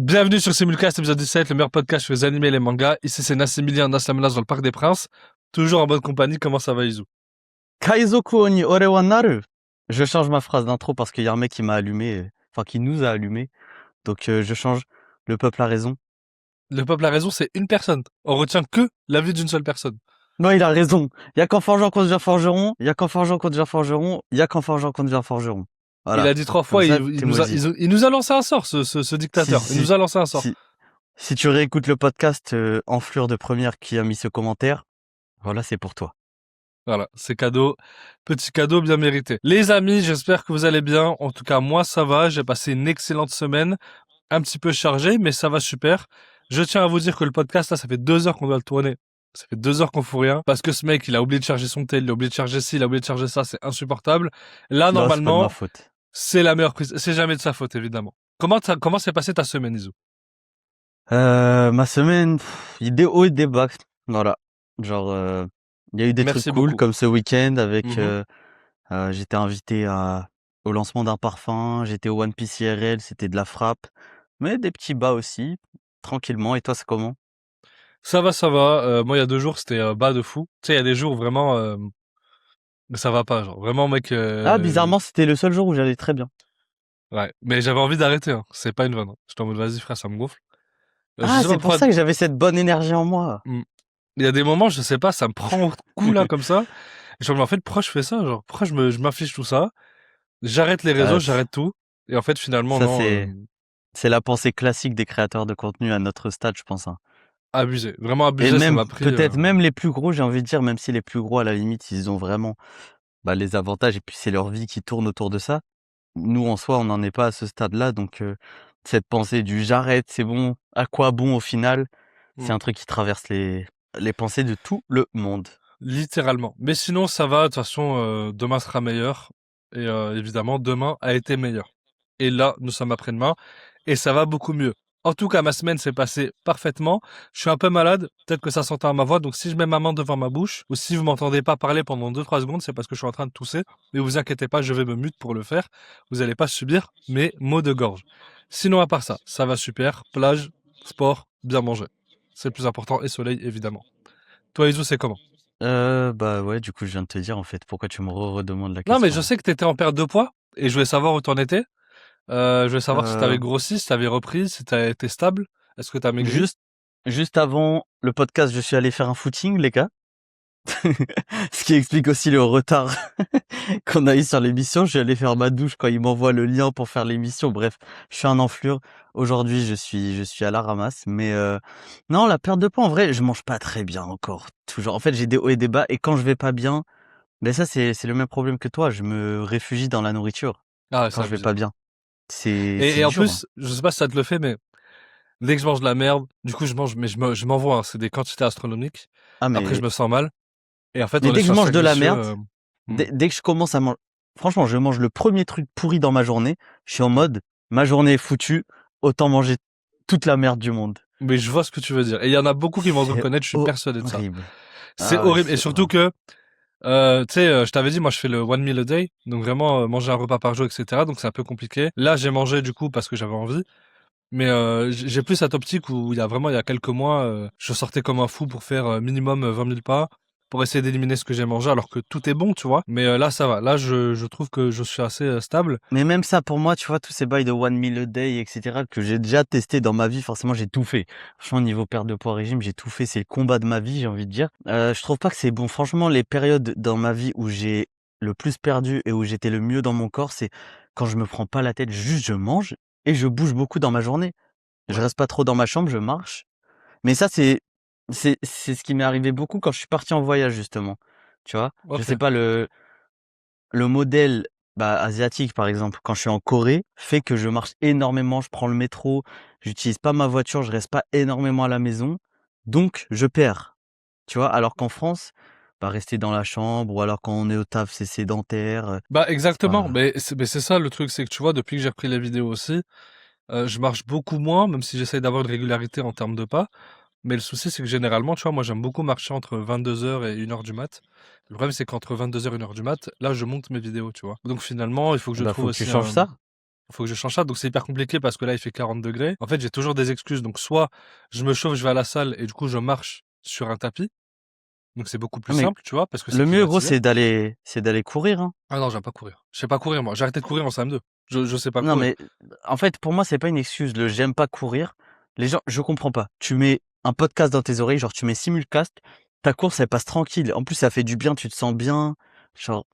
Bienvenue sur Simulcast, épisode 17, le meilleur podcast sur les animés et les mangas. Ici, c'est Nassimilian, Nas la menace dans le Parc des Princes. Toujours en bonne compagnie. Comment ça va, Izu? Kaizoku oni ore wa naru. Je change ma phrase d'intro parce qu'il y a un mec qui m'a allumé, enfin qui nous a allumé. Donc je change. Le peuple a raison. Le peuple a raison, c'est une personne. On retient que l'avis d'une seule personne. Non, il a raison. Il y a qu'en forgeant qu'on devient forgeron. Il y a qu'en forgeant qu'on devient forgeron. Il y a qu'en forgeant qu'on devient forgeron. Il Voilà. a dit 3 Comme fois, ça, il t'es nous a, maudit. il nous a lancé un sort, ce Si, dictateur. Il si, nous a lancé un sort. si, si tu réécoutes le podcast Enflure de première qui a mis ce commentaire, voilà, c'est pour toi. Voilà, c'est cadeau. Petit cadeau bien mérité. Les amis, j'espère que vous allez bien. En tout cas, moi, ça va. J'ai passé une excellente semaine. Un petit peu chargée, mais ça va super. Je tiens à vous dire que le podcast, là, ça fait 2 heures qu'on doit le tourner. Ça fait 2 heures qu'on fout rien. Parce que ce mec, il a oublié de charger son tel, il a oublié de charger ci, il a oublié de charger ça, c'est insupportable. Là, Non, c'est pas de ma normalement, faute. c'est la meilleure prise. C'est jamais de sa faute, évidemment. Comment s'est passée ta semaine, Izu? Ma semaine, il y a des hauts et des bas. Voilà. Genre, il y a eu des trucs Merci cool beaucoup. comme ce week-end avec Mhm. j'étais invité au lancement d'un parfum, j'étais au One Piece IRL, c'était de la frappe, mais des petits bas aussi, tranquillement. Et toi, c'est comment? Ça va, ça va. Moi, il y a 2 jours, c'était bas de fou. Tu sais, il y a des jours vraiment, ça va pas, genre. Vraiment, mec, Ah, bizarrement, c'était le seul jour où j'allais très bien. ouais. Mais j'avais envie d'arrêter, hein. C'est pas une vanne, hein. J'étais en mode, vas-y, frère, ça me gonfle. Je Ah, sais pas c'est pour pourquoi. ça que j'avais cette bonne énergie en moi. Hmm. Il y a des moments, je sais pas, ça me prend au cou là comme ça. Et je me dis, en fait, pourquoi je fais ça? Genre, pourquoi je m'affiche tout ça? J'arrête les réseaux, Ah, j'arrête tout. Et en fait, finalement, ça, non, c'est la pensée classique des créateurs de contenu à notre stade, je pense, hein. abusé. Vraiment Et abusé, ça même, m'a pris. peut-être même les plus gros, j'ai envie de dire, même si les plus gros, à la limite, ils ont vraiment les avantages et puis c'est leur vie qui tourne autour de ça. Nous, en soi, on n'en est pas à ce stade-là, donc cette pensée du «j'arrête, c'est bon, à quoi bon au final?» Hmm. C'est un truc qui traverse les pensées de tout le monde. Littéralement. Mais sinon, ça va. De toute façon, demain sera meilleur. Et évidemment, demain a été meilleur. Et là, nous sommes après-demain. Et ça va beaucoup mieux. En tout cas, ma semaine s'est passée parfaitement. Je suis un peu malade. Peut-être que ça s'entend à ma voix. Donc, si je mets ma main devant ma bouche, ou si vous m'entendez pas parler pendant 2-3 secondes, c'est parce que je suis en train de tousser. Mais vous inquiétez pas, je vais me mute pour le faire. Vous n'allez pas subir mes maux de gorge. Sinon, à part ça va super. Plage, sport, bien manger. C'est le plus important. Et soleil, évidemment. Toi, Iso, c'est comment? Bah, ouais, du coup, je viens de te dire, en fait, pourquoi tu me redemandes la Non, mais je question? sais que t'étais en perte de poids et je voulais savoir où t'en étais. Je voulais savoir si t'avais Heu, grossi, si t'avais repris, si t'as été stable. Est-ce que t'as maigri? juste juste avant le podcast, je suis allé faire un footing, les gars. Ce qui explique aussi le retard qu'on a eu sur l'émission. Je suis allé faire ma douche quand il m'envoie le lien pour faire l'émission. Bref, je suis un enflure. Aujourd'hui, je suis à la ramasse. Mais non, la perte de poids, en vrai, je mange pas très bien encore. Toujours. En fait, j'ai des hauts et des bas. Et quand je vais pas bien, ben ça, c'est le même problème que toi. Je me réfugie dans la nourriture Ah ouais, c'est quand je vais abusé. pas bien. C'est Et en dur, hein. plus, je sais pas si ça te le fait, mais dès que je mange de la merde, du coup je mange, mais je m'envoie, hein, c'est des quantités astronomiques. Ah, Après je mais, me sens mal. Et en fait, mais on est dès que je sur un mange cercle de la vicieux. merde, Hmm. dès que je commence à manger, franchement, je mange le premier truc pourri dans ma journée. Je suis en mode, ma journée est foutue, autant manger toute la merde du monde. Mais je vois ce que tu veux dire. Et il y en a beaucoup qui vont se C'est reconnaître, je suis persuadé de ça. horrible. C'est Ah ouais, horrible. Et c'est surtout horrible. que, tu sais, je t'avais dit, moi je fais le one meal a day. Donc vraiment, manger un repas par jour, etc. Donc c'est un peu compliqué. Là, j'ai mangé du coup parce que j'avais envie. Mais j'ai plus cette optique où il y a quelques mois, je sortais comme un fou pour faire minimum 20 000 pas, pour essayer d'éliminer ce que j'ai mangé, alors que tout est bon, tu vois. Mais là, ça va. Là, je trouve que je suis assez stable. Mais même ça, pour moi, tu vois, tous ces bails de one meal a day, etc., que j'ai déjà testé dans ma vie, forcément, j'ai tout fait. Franchement, niveau perte de poids régime, j'ai tout fait. C'est le combat de ma vie, j'ai envie de dire. Je trouve pas que c'est bon. Franchement, les périodes dans ma vie où j'ai le plus perdu et où j'étais le mieux dans mon corps, c'est quand je me prends pas la tête, juste je mange et je bouge beaucoup dans ma journée. Je Ouais. reste pas trop dans ma chambre, je marche. Mais ça, c'est ce qui m'est arrivé beaucoup quand je suis parti en voyage, justement. Tu vois? Je Ok. sais pas, le modèle, asiatique, par exemple, quand je suis en Corée, fait que je marche énormément, je prends le métro, j'utilise pas ma voiture, je reste pas énormément à la maison, donc je perds. Tu vois? Alors qu'en France, rester dans la chambre ou alors quand on est au taf, c'est sédentaire, Bah c'est exactement. pas Mais c'est ça le truc, c'est que tu vois, depuis que j'ai repris les vidéos aussi, je marche beaucoup moins, même si j'essaye d'avoir une régularité en termes de pas. Mais le souci, c'est que généralement, tu vois, moi j'aime beaucoup marcher entre 22 heures et 1 heure du mat. Le problème, c'est qu'entre 22 heures et 1 heure du mat, là, je monte mes vidéos, tu vois. Donc finalement, il faut que je trouve faut que tu aussi changes un. ça. faut que je change ça. Donc c'est hyper compliqué parce que là, il fait 40 degrés. En fait, j'ai toujours des excuses. Donc soit je me chauffe, je vais à la salle et du coup, je marche sur un tapis. Donc c'est beaucoup plus Non, mais simple, tu vois, parce que c'est le mieux, gros, climatisé. c'est d'aller courir, hein. Ah non, j'aime pas courir. Je sais pas courir, moi. J'ai arrêté de courir en CM2. Je sais pas Non, courir. mais en fait, pour moi, c'est pas une excuse. Le j'aime pas courir. Les gens, je comprends pas. Tu mets un podcast dans tes oreilles, genre tu mets simulcast, ta course, elle passe tranquille. En plus, ça fait du bien, tu te sens bien. Genre,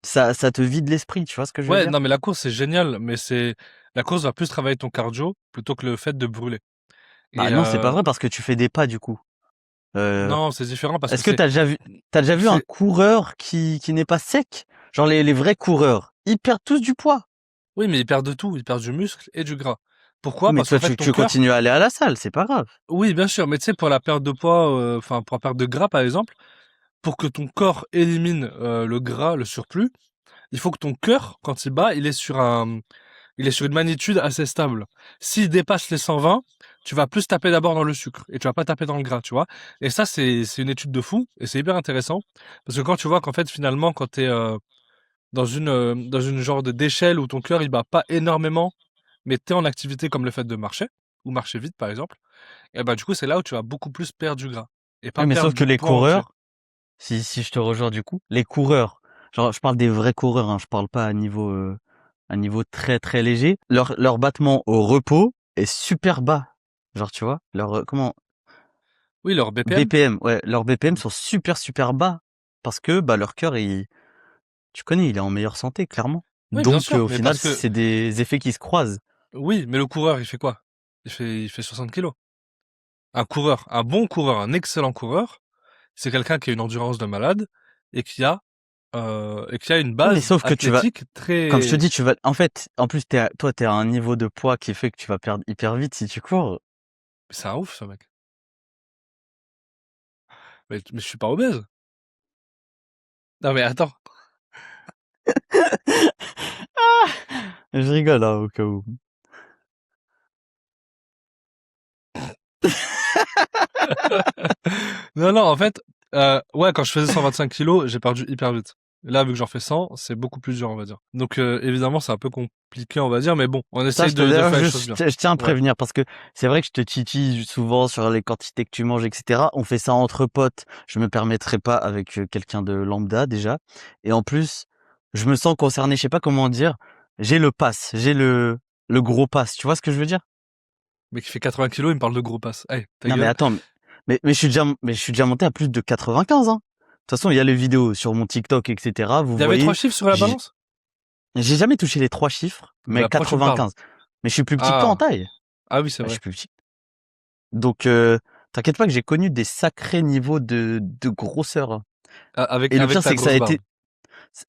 ça te vide l'esprit, tu vois ce que je veux Ouais, dire? non, mais la course, c'est génial, mais la course va plus travailler ton cardio plutôt que le fait de brûler. Bah Et non, c'est pas vrai parce que tu fais des pas du coup. Euh, non, c'est différent parce que Est-ce que t'as déjà vu un c'est, coureur qui n'est pas sec? Genre les vrais coureurs, ils perdent tous du poids. oui, mais ils perdent de tout. Ils perdent du muscle et du gras. Pourquoi? Oui, mais Parce qu'en toi, fait, ton tu cœur, continues à aller à la salle, c'est pas grave. oui, bien sûr, mais tu sais, pour la perte de poids, enfin, pour la perte de gras, par exemple, pour que ton corps élimine le gras, le surplus, il faut que ton cœur, quand il bat, il est sur une magnitude assez stable. S'il dépasse les 120, tu vas plus taper d'abord dans le sucre et tu vas pas taper dans le gras, tu vois. Et ça, c'est une étude de fou et c'est hyper intéressant parce que quand tu vois qu'en fait, finalement, quand t'es dans une genre d'échelle où ton cœur il bat pas énormément, mais t'es en activité comme le fait de marcher ou marcher vite, par exemple, et bah du coup, c'est là où tu vas beaucoup plus perdre du gras et Oui, pas mais perdre sauf que du les poids entier. coureurs, si je te rejoins du coup, les coureurs, genre je parle des vrais coureurs, hein, je parle pas à niveau très très léger. Leur battement au repos est super bas. Genre tu vois, comment Oui, leur BPM. BPM, ouais, leurs BPM sont super super bas parce que bah leur cœur tu connais, il est en meilleure santé clairement. Oui, bien Donc sûr, au mais final, parce que c'est des effets qui se croisent. oui, mais le coureur, il fait quoi? Il fait 60 kilos. Un coureur, un bon coureur, un excellent coureur, c'est quelqu'un qui a une endurance de malade et qui a une Ouais, mais base sauf que athlétique comme je te très. dis, en fait, en plus, toi, t'es à un niveau de poids qui fait que tu vas perdre hyper vite si tu cours. C'est un ouf, ce mec. Mais je suis pas obèse. Non, mais attends. Ah, je rigole, hein, au cas où. Non, non, en fait, ouais, quand je faisais 125 kilos, j'ai perdu hyper vite. Là, vu que j'en fais 100, c'est beaucoup plus dur, on va dire. Donc, évidemment, c'est un peu compliqué, on va dire, mais bon, on Ça, essaye de d'ailleurs, faire les choses bien. je tiens à Ouais. prévenir parce que c'est vrai que je te titille souvent sur les quantités que tu manges, etc. On fait ça entre potes. Je me permettrai pas avec quelqu'un de lambda déjà. Et en plus, je me sens concerné. Je sais pas comment dire. J'ai le pass, j'ai le gros pass. Tu vois ce que je veux dire? Mais qui fait 80 kilos, il me parle de gros passe. Hey, ta Non, mais gueule. attends, mais je suis déjà monté à plus de 95, hein. De toute façon, il y a les vidéos sur mon TikTok, etc. Vous Il y avait 3 voyez, chiffres sur la j'ai balance? j'ai jamais touché les 3 chiffres, mais Bah, pourquoi tu me parles? 95. Mais je suis plus petit que toi en Ah. taille. Ah oui, c'est Bah, je vrai. suis plus petit. Donc, t'inquiète pas que j'ai connu des sacrés niveaux de grosseur, hein. Ah, avec, Et le avec pire, ta c'est que ça a grosse été, barbe.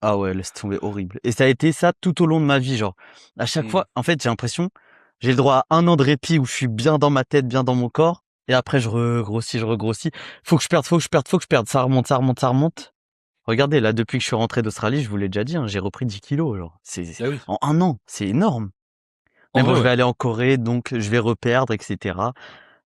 ah ouais, laisse tomber, horrible. Et ça a été ça tout au long de ma vie, genre. À chaque Hmm. fois, en fait, j'ai l'impression, j'ai le droit à un an de répit où je suis bien dans ma tête, bien dans mon corps. Et après, je regrossis, je regrossis. Faut que je perde, faut que je perde, faut que je perde. Ça remonte, ça remonte, ça remonte. Regardez, là, depuis que je suis rentré d'Australie, je vous l'ai déjà dit, hein, j'ai repris 10 kilos, genre. Ah oui. En un an, c'est énorme. En Mais bon, vrai, je vais ouais. aller en Corée, donc je vais reperdre, etc.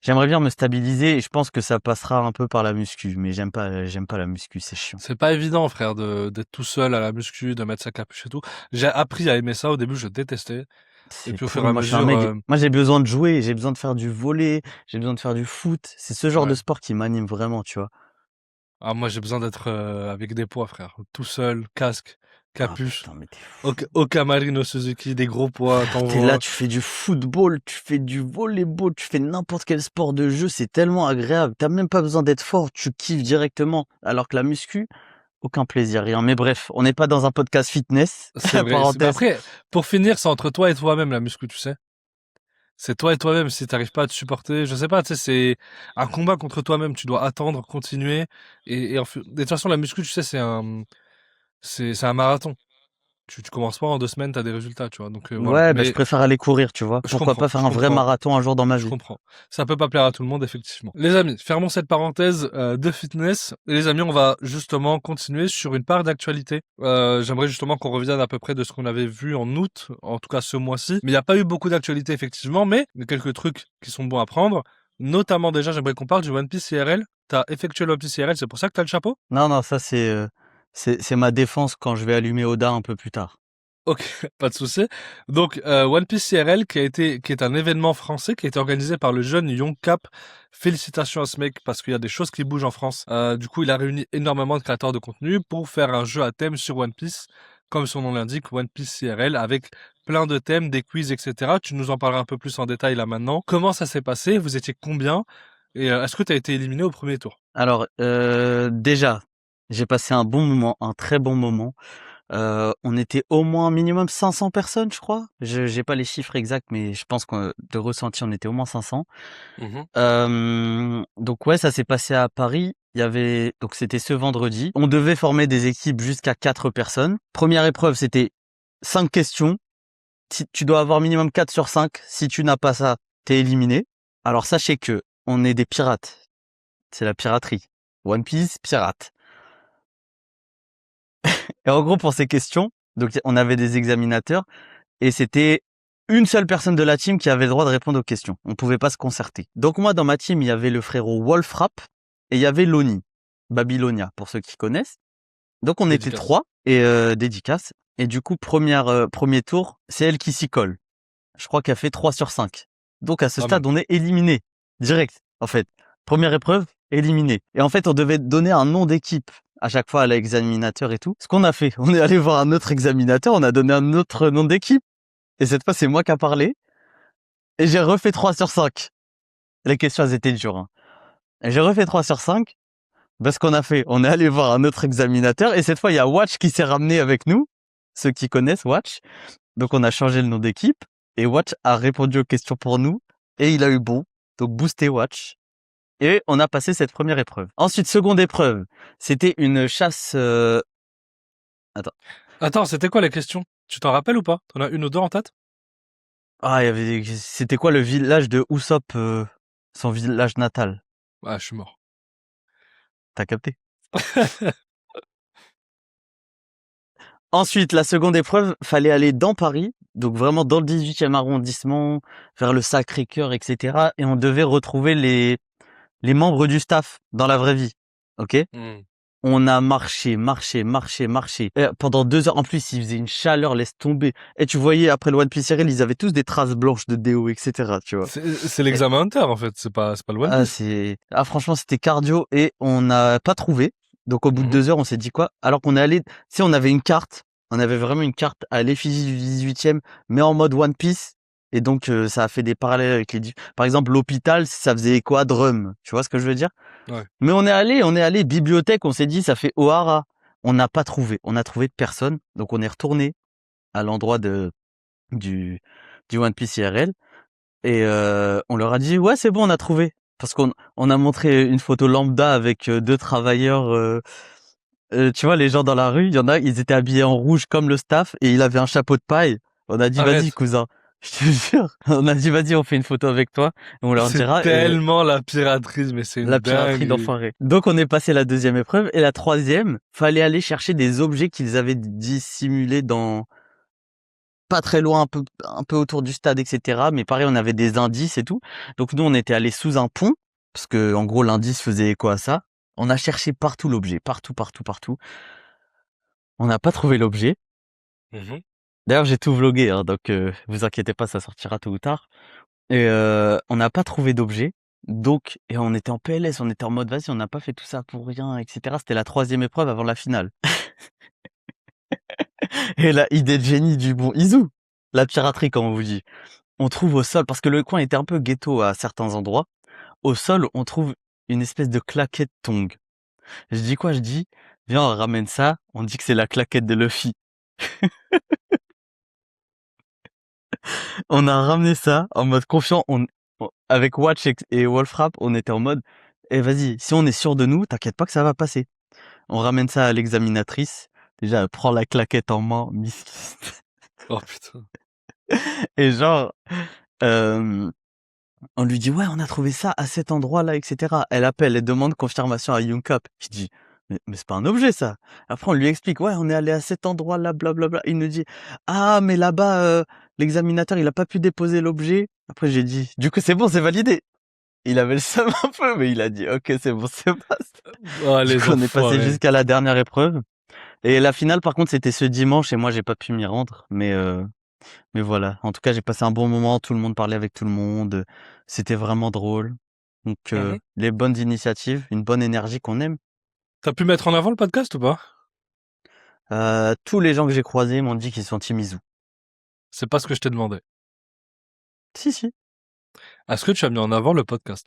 J'aimerais bien me stabiliser et je pense que ça passera un peu par la muscu, mais j'aime pas la muscu, c'est chiant. C'est pas évident, frère, d'être tout seul à la muscu, de mettre sa capuche et tout. J'ai appris à aimer ça. Au début, je détestais. Et C'est puis, au fur et pourri. à Moi, je suis un mesure, mec, moi, j'ai besoin de jouer, j'ai besoin de faire du volley, j'ai besoin de faire du foot. C'est ce genre de ouais. sport qui m'anime vraiment, tu vois. Ah, moi, j'ai besoin d'être avec des poids, frère. Tout seul, casque, Ah capuche. putain, mais t'es fou. Au Marino Suzuki, des gros poids, Frère, t'es là, t'envoies. tu fais du football, tu fais du volleyball, tu fais n'importe quel sport de jeu, c'est tellement agréable. T'as même pas besoin d'être fort, tu kiffes directement. Alors que la muscu, aucun plaisir, rien. Mais bref, on n'est pas dans un podcast fitness. C'est vrai. Mais Parenthèse. après, pour finir, c'est entre toi et toi-même, la muscu, tu sais. C'est toi et toi-même. Si t'arrives pas à te supporter, je sais pas, tu sais, c'est un combat contre toi-même. Tu dois attendre, continuer. De toute façon, la muscu, tu sais, c'est un marathon. Tu commences pas en 2 semaines, t'as des résultats, tu vois. Donc, voilà. Ouais, bah, je Mais préfère aller courir, tu vois. je Pourquoi comprends, pas faire je un vrai comprends. marathon un jour dans ma Je vie. comprends. Ça peut pas plaire à tout le monde, effectivement. Les amis, fermons cette parenthèse de fitness. Et les amis, on va justement continuer sur une part d'actualité. J'aimerais justement qu'on revienne à peu près de ce qu'on avait vu en août, en tout cas ce mois-ci. Mais il n'y a pas eu beaucoup d'actualité, effectivement, mais il y a quelques trucs qui sont bons à prendre. Notamment déjà, j'aimerais qu'on parle du One Piece IRL. T'as effectué le One Piece IRL, c'est pour ça que t'as le chapeau? Non, non, ça c'est ma défense quand je vais allumer Oda un peu plus tard. Ok, pas de souci. Donc, One Piece CRL, qui est un événement français, qui a été organisé par le jeune Young Cap. Félicitations à ce mec, parce qu'il y a des choses qui bougent en France. Du coup, il a réuni énormément de créateurs de contenu pour faire un jeu à thème sur One Piece, comme son nom l'indique, One Piece CRL, avec plein de thèmes, des quiz, etc. Tu nous en parleras un peu plus en détail là maintenant. Comment ça s'est passé? Vous étiez combien? Et est-ce que tu as été éliminé au premier tour? Alors, déjà, j'ai passé un bon moment, un très bon moment. On était au moins minimum 500 personnes, je crois. J'ai pas les chiffres exacts, mais je pense que de ressenti, on était au moins 500. Mhm. Donc ouais, ça s'est passé à Paris. Donc c'était ce vendredi. On devait former des équipes jusqu'à 4 personnes. Première épreuve, c'était 5 questions. Si tu dois avoir minimum 4 sur 5. Si tu n'as pas ça, t'es éliminé. Alors sachez que on est des pirates. C'est la piraterie. One Piece, pirate. Et en gros, pour ces questions, donc on avait des examinateurs et c'était une seule personne de la team qui avait le droit de répondre aux questions. On pouvait pas se concerter. Donc moi, dans ma team, il y avait le frérot Wolfrap et il y avait Loni, Babylonia, pour ceux qui connaissent. Donc on était Dédicace. 3 et dédicace. Et du coup, premier tour, c'est elle qui s'y colle. Je crois qu'elle fait 3 sur 5. Donc à ce Pas mal. stade, on est éliminé. Direct, en fait. Première épreuve, éliminé. Et en fait, on devait donner un nom d'équipe à chaque fois à l'examinateur et tout. Ce qu'on a fait, on est allé voir un autre examinateur, on a donné un autre nom d'équipe. Et cette fois, c'est moi qui a parlé. Et j'ai refait 3 sur 5. Les questions, elles étaient dures. Hein. Et j'ai refait 3 sur 5. Ben, ce qu'on a fait, on est allé voir un autre examinateur. Et cette fois, il y a Watch qui s'est ramené avec nous. Ceux qui connaissent Watch. Donc, on a changé le nom d'équipe. Et Watch a répondu aux questions pour nous. Et il a eu bon. Donc, boosté Watch. Et on a passé cette première épreuve. Ensuite, seconde épreuve. C'était une chasse... Attends. Attends, c'était quoi la question? Tu t'en rappelles ou pas? T'en as une ou deux en tête? Ah, c'était quoi le village de Usopp, son village natal? Ah, je suis mort. T'as capté? Ensuite, la seconde épreuve, fallait aller dans Paris, donc vraiment dans le 18e arrondissement, vers le Sacré-Cœur, etc. Et on devait retrouver les membres du staff dans la vraie vie. Ok? Hmm. On a marché. Et pendant 2 heures, en plus, il faisait une chaleur, laisse tomber. Et tu voyais, après le One Piece Serial, ils avaient tous des traces blanches de déo, etc., tu vois. C'est Et, l'examen Hunter, en fait. C'est pas le One Piece. franchement, c'était cardio et on n'a pas trouvé. Donc, au bout de Mhm. 2 heures, on s'est dit quoi? Alors qu'on est allé, tu sais, on avait une carte. On avait vraiment une carte à l'effigie du 18e, mais en mode One Piece. Et donc, ça a fait des parallèles avec par exemple, l'hôpital, ça faisait écho à Drum. Tu vois ce que je veux dire? Ouais. Mais on est allé bibliothèque, on s'est dit ça fait O'Hara. On n'a pas trouvé, on a trouvé personne. Donc on est retourné à l'endroit du du One Piece IRL et on leur a dit ouais, c'est bon, on a trouvé parce qu'on a montré une photo lambda avec 2 travailleurs tu vois les gens dans la rue, il y en a, ils étaient habillés en rouge comme le staff et il avait un chapeau de paille. On a dit vas-y Arrête. cousin, je te jure. On a dit vas-y, on fait une photo avec toi et on leur C'est dira tellement la piraterie, mais c'est la une piraterie dinguerie. d'enfoiré. Donc on est passé la deuxième épreuve et la troisième, fallait aller chercher des objets qu'ils avaient dissimulés dans pas très loin, un peu autour du stade, etc. Mais pareil, on avait des indices et tout. Donc nous, on était allés sous un pont parce que en gros l'indice faisait écho à ça. On a cherché partout l'objet, partout. On n'a pas trouvé l'objet. Mhm. D'ailleurs, j'ai tout vlogué, hein, donc vous inquiétez pas, ça sortira tôt ou tard. Et on n'a pas trouvé d'objet. Donc, et on était en PLS, on était en mode vas-y, on n'a pas fait tout ça pour rien, etc. C'était la troisième épreuve avant la finale. Et la idée de génie du bon Izu, la piraterie, comme on vous dit. On trouve au sol, parce que le coin était un peu ghetto à certains endroits. Au sol, on trouve une espèce de claquette Tong. Je dis quoi? Je dis, viens, on ramène ça. On dit que c'est la claquette de Luffy. On a ramené ça en mode confiant. Avec Watch et Wolfrap, on était en mode, eh vas-y, si on est sûr de nous, t'inquiète pas que ça va passer. On ramène ça à l'examinatrice. Déjà, elle prend la claquette en main, miss. Oh putain. Et genre, euh, on lui dit, ouais, on a trouvé ça à cet endroit-là, etc. Elle appelle, elle demande confirmation à Yunkap. Je dis, mais c'est pas un objet, ça. Après, on lui explique, ouais, on est allé à cet endroit-là, blablabla. Il nous dit, ah, mais là-bas, l'examinateur, il a pas pu déposer l'objet. Après, j'ai dit, du coup, c'est bon, c'est validé. Il avait le seum un peu, mais il a dit, ok, c'est bon, c'est bon. Oh, Du les coup, on est passé enfoirés. jusqu'à la dernière épreuve. Et la finale, par contre, c'était ce dimanche et moi, j'ai pas pu m'y rendre. Mais voilà. En tout cas, j'ai passé un bon moment. Tout le monde parlait avec tout le monde. C'était vraiment drôle. Donc, Mhm. les bonnes initiatives, une bonne énergie qu'on aime. T'as pu mettre en avant le podcast ou pas? Tous les gens que j'ai croisés m'ont dit qu'ils sont Team Izu. C'est pas ce que je t'ai demandé. Si, si. Est-ce que tu as mis en avant le podcast?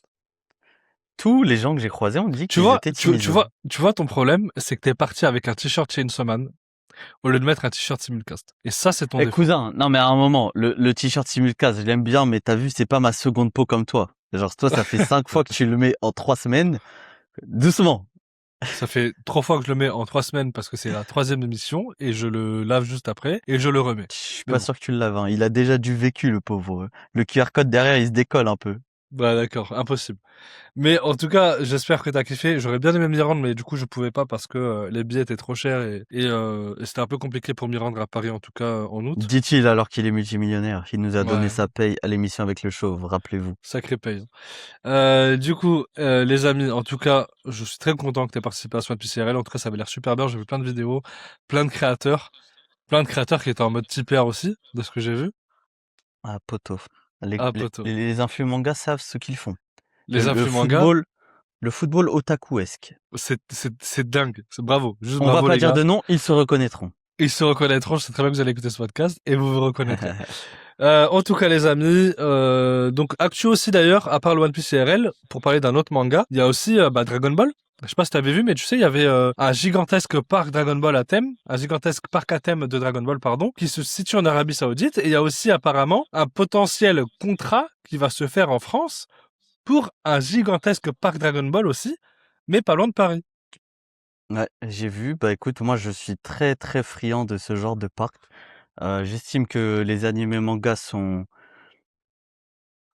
Tous les gens que j'ai croisés ont dit Tu qu'ils vois, étaient Team tu, tu Izu. vois, tu vois ton problème, c'est que t'es parti avec un t-shirt Chainsaw Man au lieu de mettre un t-shirt Simulcast. Et ça, c'est ton Eh défaut. cousin, non mais à un moment, le t-shirt Simulcast, je l'aime bien, mais t'as vu, c'est pas ma seconde peau comme toi. Genre toi, ça fait 5 fois que tu le mets en 3 semaines. Doucement. Ça fait 3 fois que je le mets en 3 semaines parce que c'est la 3e émission et je le lave juste après et je le remets. Je suis Mais pas bon. sûr que tu le laves, hein. Il a déjà du vécu, le pauvre. Le QR code derrière, il se décolle un peu. Bah d'accord, impossible. Mais en tout cas, j'espère que t'as kiffé. J'aurais bien aimé m'y rendre, mais du coup, je pouvais pas parce que les billets étaient trop chers et c'était un peu compliqué pour m'y rendre à Paris, en tout cas en août. Dit-il alors qu'il est multimillionnaire. Il nous a donné Ouais, sa paye à l'émission avec le chauve, rappelez-vous. sacré paye. Du coup, les amis, en tout cas, je suis très content que t'aies participé à ce PCRL. En tout cas, ça avait l'air super bien. J'ai vu plein de vidéos, plein de créateurs, plein de créateurs qui étaient en mode tipeur aussi, de ce que j'ai vu. Ah, poto. Les, Ah, les, poto. les influx mangas savent ce qu'ils font. Les Le influx manga, football, le football otakuesque. c'est dingue. C'est bravo. Juste On va bravo, pas les dire gars. de nom, ils se reconnaîtront. Ils se reconnaîtront. Je sais très bien que vous allez écouter ce podcast et vous vous reconnaîtrez. En tout cas, les amis, donc actu aussi d'ailleurs, à part le One Piece CRL, pour parler d'un autre manga, il y a aussi Dragon Ball. Je sais pas si t'avais vu, mais tu sais, il y avait un gigantesque parc Dragon Ball à thème, un gigantesque parc à thème de Dragon Ball, pardon, qui se situe en Arabie Saoudite. Et il y a aussi apparemment un potentiel contrat qui va se faire en France pour un gigantesque parc Dragon Ball aussi, mais pas loin de Paris. Ouais, j'ai vu. Bah écoute, moi je suis très très friand de ce genre de parc. J'estime que les animés mangas sont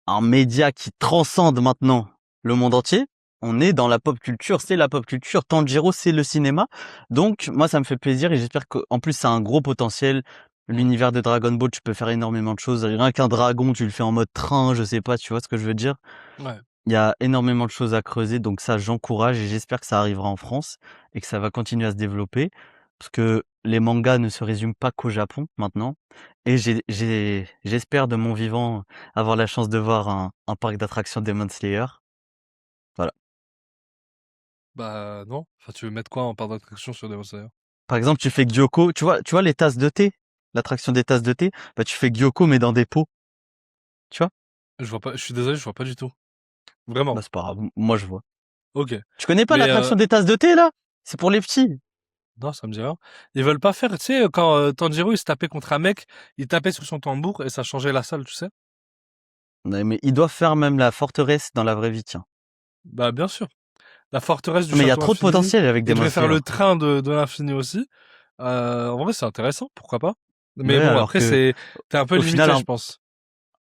un média qui transcende maintenant le monde entier. On est dans la pop culture, c'est la pop culture. Tanjiro, c'est le cinéma. Donc moi ça me fait plaisir et j'espère qu'en plus ça a un gros potentiel. L'univers de Dragon Ball, tu peux faire énormément de choses. Rien qu'un dragon, tu le fais en mode train, je sais pas, tu vois ce que je veux dire. Ouais. Il y a énormément de choses à creuser, donc ça, j'encourage et j'espère que ça arrivera en France et que ça va continuer à se développer parce que les mangas ne se résument pas qu'au Japon maintenant. Et j'espère de mon vivant avoir la chance de voir un parc d'attractions Demon Slayer. Voilà. Bah non. Enfin, tu veux mettre quoi en part d'attraction sur Demon Slayer? Par exemple, tu fais Gyoko, tu vois les tasses de thé, l'attraction des tasses de thé, bah tu fais Gyoko mais dans des pots, tu vois? Je vois pas. Je suis désolé, je vois pas du tout. Vraiment. Bah c'est pas grave, moi je vois. Ok. Tu connais pas Mais l'attraction des tasses de thé là? C'est pour les petits. non, ça me dit rien. Ils veulent pas faire, tu sais, quand Tanjiro il se tapait contre un mec, il tapait sur son tambour et ça changeait la salle, tu sais. Ouais, mais ils doivent faire même la forteresse dans la vraie vie, tiens. Bah bien sûr. La forteresse du Mais il y a château trop de infini. potentiel avec Ils Demon devraient faire Slayer. le train de l'infini aussi. En vrai, c'est intéressant, pourquoi pas. Ouais, Mais bon, alors après, que t'es un peu au final, limité, je pense.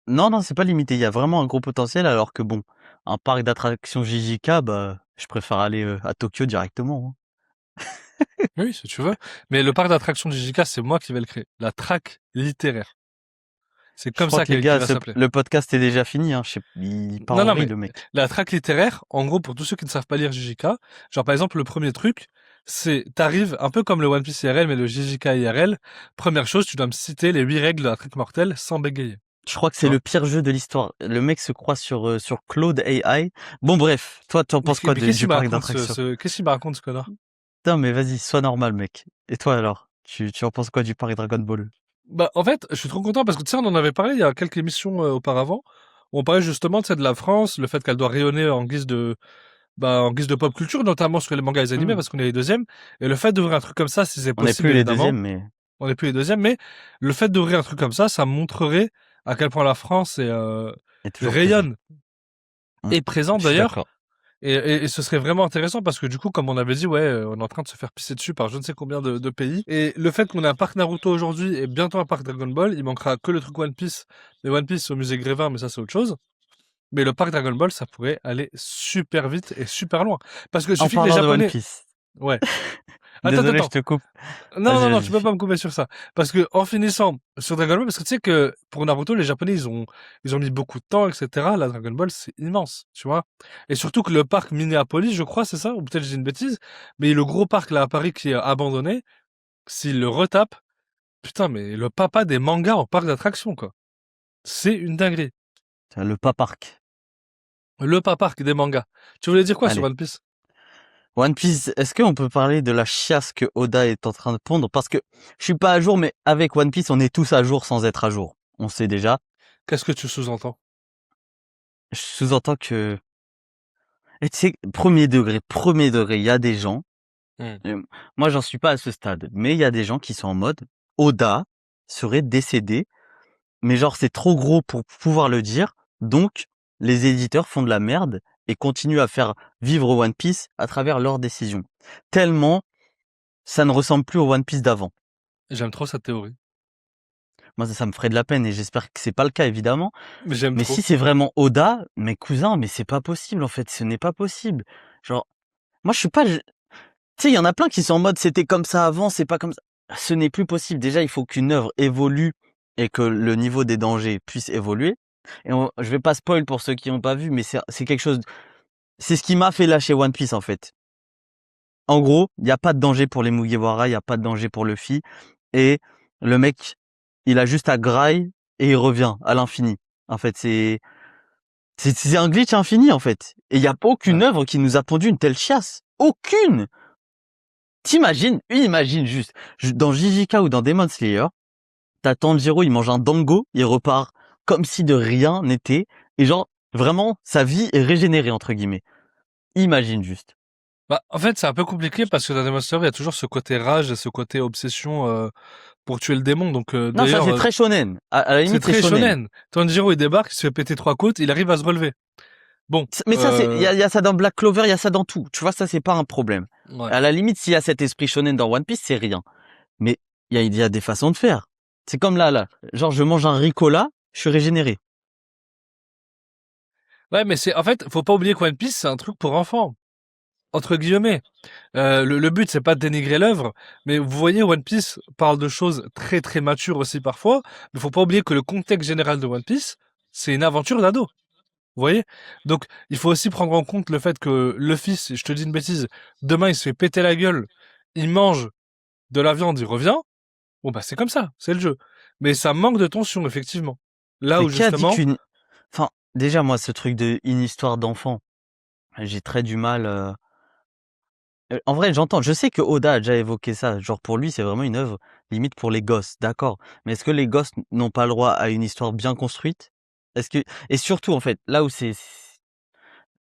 non, non, c'est pas limité. Il y a vraiment un gros potentiel, alors que bon, un parc d'attractions JJK, bah, je préfère aller à Tokyo directement, hein. Oui, si tu veux. Mais le parc d'attractions de JK, c'est moi qui vais le créer. La traque littéraire. C'est Je comme crois ça que les qu'il gars, va s'appeler. le podcast est déjà fini, hein. Je sais, il part Non, en non, vrille, mais le mec. la traque littéraire, en gros, pour tous ceux qui ne savent pas lire JJK, genre par exemple, le premier truc, c'est, t'arrives un peu comme le One Piece IRL, mais le JJK IRL. Première chose, tu dois me citer les 8 règles de la traque mortelle sans bégayer. Je crois que Tu c'est vois? le pire jeu de l'histoire. Le mec se croit sur Claude AI. Bon, bref, toi, tu en penses quoi Mais qu'est-ce qu'il du me parc raconte, d'attractions? qu'est-ce qu'il me raconte, ce connard? Putain, mais vas-y, sois normal, mec. Et toi alors? Tu en penses quoi du parc Dragon Ball? Bah, en fait, je suis trop content parce que, tu sais, on en avait parlé il y a quelques émissions auparavant. On parlait justement, tu sais, de la France, le fait qu'elle doit rayonner en guise de pop culture, notamment sur les mangas et les animés, Hmm. parce qu'on est les deuxièmes. Et le fait d'ouvrir un truc comme ça, si c'est On n'est possible, plus les évidemment, deuxièmes, mais on n'est plus les deuxièmes, mais le fait d'ouvrir un truc comme ça montrerait à quel point la France est toujours présent. rayonne, Hmm. est présente Je suis d'ailleurs. d'accord. Et ce serait vraiment intéressant parce que du coup, comme on avait dit, ouais, on est en train de se faire pisser dessus par je ne sais combien de pays. Et le fait qu'on ait un parc Naruto aujourd'hui et bientôt un parc Dragon Ball, il manquera que le truc One Piece. Mais One Piece au musée Grévin, mais ça c'est autre chose. Mais le parc Dragon Ball, ça pourrait aller super vite et super loin. Parce que il En suffit que les parlant de One Japonais... Piece, Ouais. Attends, désolé, je attends. te coupe. Non, Vas-y, non, non, vas-y. tu peux pas me couper sur ça. Parce que, en finissant sur Dragon Ball, parce que tu sais que pour Naruto, les Japonais, ils ont mis beaucoup de temps, etc. La Dragon Ball, c'est immense, tu vois. Et surtout que le parc Minneapolis, je crois, c'est ça, ou peut-être j'ai une bêtise, mais le gros parc là à Paris qui est abandonné, s'il le retape, putain, mais le papa des mangas en parc d'attractions, quoi. C'est une dinguerie. Le Papark. Le papa des mangas. Tu voulais dire quoi sur Allez. One Piece? One Piece, est-ce qu'on peut parler de la chiasse que Oda est en train de pondre? Parce que je suis pas à jour, mais avec One Piece, on est tous à jour sans être à jour. On sait déjà. Qu'est-ce que tu sous-entends? Je sous-entends que, et tu sais, premier degré, il y a des gens, Hmm. moi j'en suis pas à ce stade, mais il y a des gens qui sont en mode, Oda serait décédé, mais genre c'est trop gros pour pouvoir le dire, donc les éditeurs font de la merde et continuent à faire vivre One Piece à travers leurs décisions. Tellement ça ne ressemble plus au One Piece d'avant. J'aime trop cette théorie. Moi ça me ferait de la peine et j'espère que c'est pas le cas évidemment. Mais j'aime Mais trop. si c'est vraiment Oda, mes cousins, mais c'est pas possible en fait, ce n'est pas possible. Genre, moi je suis pas, tu sais, il y en a plein qui sont en mode c'était comme ça avant, c'est pas comme ça. Ce n'est plus possible. Déjà, il faut qu'une œuvre évolue et que le niveau des dangers puisse évoluer. Et je vais pas spoil pour ceux qui n'ont pas vu, mais c'est quelque chose. C'est ce qui m'a fait lâcher One Piece en fait. En gros, il y a pas de danger pour les Mugiwara, il y a pas de danger pour Luffy, et le mec, il a juste à graille et il revient à l'infini. En fait, c'est un glitch infini en fait. Et il y a aucune Ouais. œuvre qui nous a pondu une telle chiasse. Aucune. Imagine juste, dans JJK ou dans Demon Slayer, t'as Tanjiro, il mange un dango, il repart comme si de rien n'était, et genre, vraiment, sa vie est régénérée, entre guillemets. Imagine juste. Bah, en fait, c'est un peu compliqué parce que dans Demon Slayer, il y a toujours ce côté rage et ce côté obsession pour tuer le démon. Donc, Non, ça d'ailleurs, c'est très shonen. À la c'est limite, c'est très shonen. shonen. Tanjiro, il débarque, il se fait péter 3 côtes, il arrive à se relever. Bon, Mais ça, il y a ça dans Black Clover, il y a ça dans tout. Tu vois, ça c'est pas un problème. ouais. À la limite, s'il y a cet esprit shonen dans One Piece, c'est rien. Mais il y a des façons de faire. C'est comme là. Genre, je mange un Ricola, je suis régénéré. Ouais, mais en fait, faut pas oublier que One Piece, c'est un truc pour enfants. Entre guillemets. Le but, c'est pas de dénigrer l'œuvre, mais vous voyez, One Piece parle de choses très très matures aussi parfois, mais faut pas oublier que le contexte général de One Piece, c'est une aventure d'ado. Vous voyez? Donc, il faut aussi prendre en compte le fait que le fils, je te dis une bêtise, demain il se fait péter la gueule, il mange de la viande, il revient. Bon bah c'est comme ça, c'est le jeu. Mais ça manque de tension, effectivement. Là Mais où qui a dit justement, qu'une... Enfin, déjà, moi, ce truc de une histoire d'enfant, j'ai très du mal... En vrai, j'entends, je sais que Oda a déjà évoqué ça. Genre, pour lui, c'est vraiment une œuvre limite pour les gosses, d'accord. Mais est-ce que les gosses n'ont pas le droit à une histoire bien construite? Est-ce que... Et surtout, en fait, là où c'est...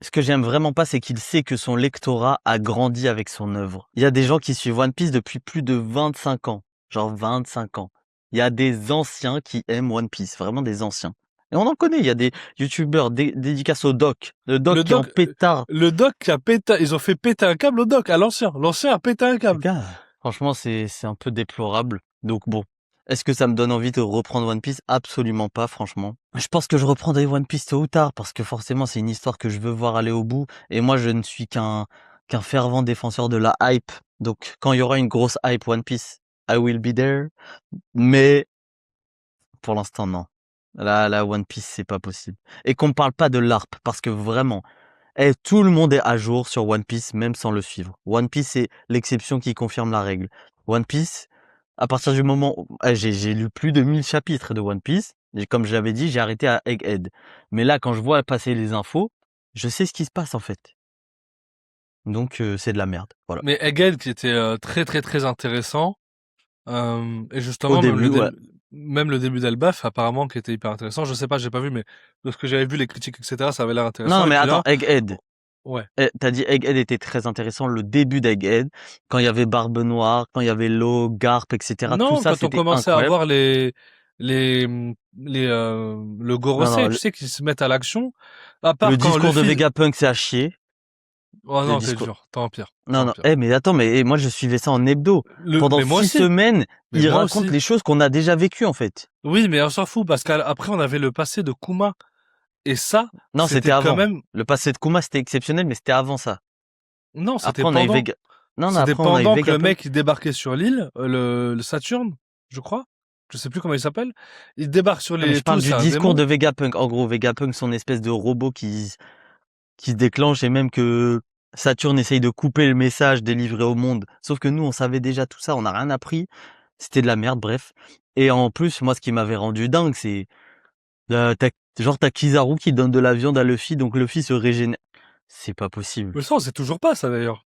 Ce que j'aime vraiment pas, c'est qu'il sait que son lectorat a grandi avec son œuvre. Il y a des gens qui suivent One Piece depuis plus de 25 ans. Genre 25 ans. Il y a des anciens qui aiment One Piece, vraiment des anciens. Et on en connaît, il y a des youtubeurs dédicaces au doc. Le doc le qui est en doc, pétard. le doc qui a pété, ils ont fait péter un câble au doc, à l'ancien. L'ancien a pété un Les câble. gars, franchement, c'est un peu déplorable. Donc bon. Est-ce que ça me donne envie de reprendre One Piece? Absolument pas, franchement. Je pense que je reprendrai One Piece tôt ou tard, parce que forcément, c'est une histoire que je veux voir aller au bout. Et moi, je ne suis qu'un fervent défenseur de la hype. Donc, quand il y aura une grosse hype One Piece, I will be there. Mais, pour l'instant, non. Là, One Piece, c'est pas possible. Et qu'on me parle pas de l'ARP, parce que vraiment, tout le monde est à jour sur One Piece, même sans le suivre. One Piece, c'est l'exception qui confirme la règle. One Piece, à partir du moment où j'ai lu plus de 1000 chapitres de One Piece, et comme je l'avais dit, j'ai arrêté à Egghead. Mais là, quand je vois passer les infos, je sais ce qui se passe en fait. Donc c'est de la merde. Voilà. Mais Egghead qui était très très très intéressant. Et Au justement, début, ouais. même le début d'Elbaf, apparemment, qui était hyper intéressant. Je sais pas, j'ai pas vu, mais de ce que j'avais vu, les critiques, etc., ça avait l'air Non, intéressant. Et mais puis attends, là, Egghead. ouais. T'as dit Egghead était très intéressant, le début d'Egghead, quand il y avait Barbe Noire, quand il y avait Law, Garp, etc. Tout Non, ça, quand on c'était commençait à incroyable. voir le Non, Gorosei, non, tu sais, qui se mettent à l'action, à le part quand discours de Luffy, Vegapunk, c'est à chier. oh Le non, t'es discours. dur, t'empires, Non, non. t'empires. Mais attends, moi je suivais ça en hebdo. Pendant Mais moi 6 aussi, semaines, mais il moi raconte aussi. les choses qu'on a déjà vécues en fait. Oui, mais on s'en fout, parce qu'après, on avait le passé de Kuma, et ça, Non, c'était c'était quand avant. même, Le passé de Kuma, c'était exceptionnel, mais c'était avant ça. non, c'était Après, on a eu pendant. Vega. Non, non, C'était après, on a eu pendant que le Vegapunk. mec il débarquait sur l'île, le Saturne, je crois. Je sais plus comment il s'appelle. Il débarque sur Non, mais les je parle tous, c'est du un discours démon. de Vegapunk. En gros, Vegapunk, son espèce de robot qui se déclenche et même que Saturne essaye de couper le message délivré au monde. Sauf que nous, on savait déjà tout ça, on n'a rien appris. C'était de la merde, bref. Et en plus, moi, ce qui m'avait rendu dingue, c'est t'as Kizaru qui donne de la viande à Luffy, donc Luffy se régénère. C'est pas possible. Mais ça, on sait toujours pas, ça, d'ailleurs.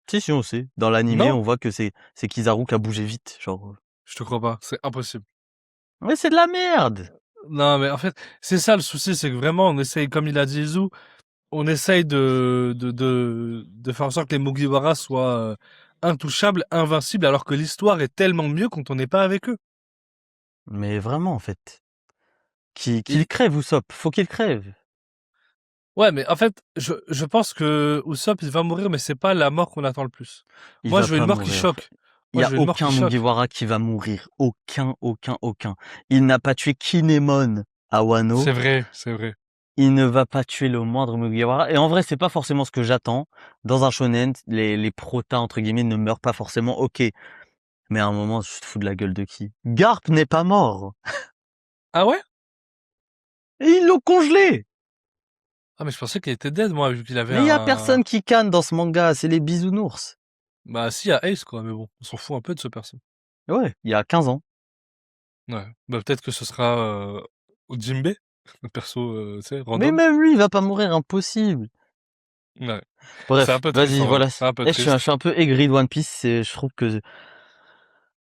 Si, on sait. Dans l'animé, Non? on voit que c'est Kizaru qui a bougé vite. Genre, Je te crois pas. C'est impossible. mais c'est de la merde! Non, mais en fait, c'est ça le souci, c'est que vraiment, on essaye, comme il a dit Izu, on essaye de faire en sorte que les Mugiwara soient intouchables, invincibles, alors que l'histoire est tellement mieux quand on n'est pas avec eux. Mais vraiment, en fait. Qu'il Et, crève, Usopp. Faut qu'il crève. ouais, mais en fait, je pense que Usopp, il va mourir, mais c'est pas la mort qu'on attend le plus. Il Moi, va je veux une pas mort qui mourir. choque. Il Moi, y je a veux une mort qui aucun choque. Mugiwara qui va mourir. Aucun. Il n'a pas tué Kinemon à Wano. C'est vrai, c'est vrai. Il ne va pas tuer le moindre Mugiwara. Et en vrai, c'est pas forcément ce que j'attends. Dans un shonen, les protas, entre guillemets, ne meurent pas forcément. Ok. Mais à un moment, je te fous de la gueule de qui? Garp n'est pas mort. Ah ouais? Et ils l'ont congelé. Ah, mais je pensais qu'il était dead, moi, vu qu'il avait Mais il y a un... personne qui canne dans ce manga. C'est les bisounours. Bah, si, il y a Ace, quoi, mais bon, on s'en fout un peu de ce perso. Ouais, il y a 15 ans. Ouais. Bah, peut-être que ce sera Jinbe, le perso, tu sais, Mais random. même lui, il va pas mourir, impossible. Ouais. C'est un Bref, peu triste, vas-y, en vrai. voilà. C'est un peu Je triste. suis un peu aigri de One Piece et je trouve que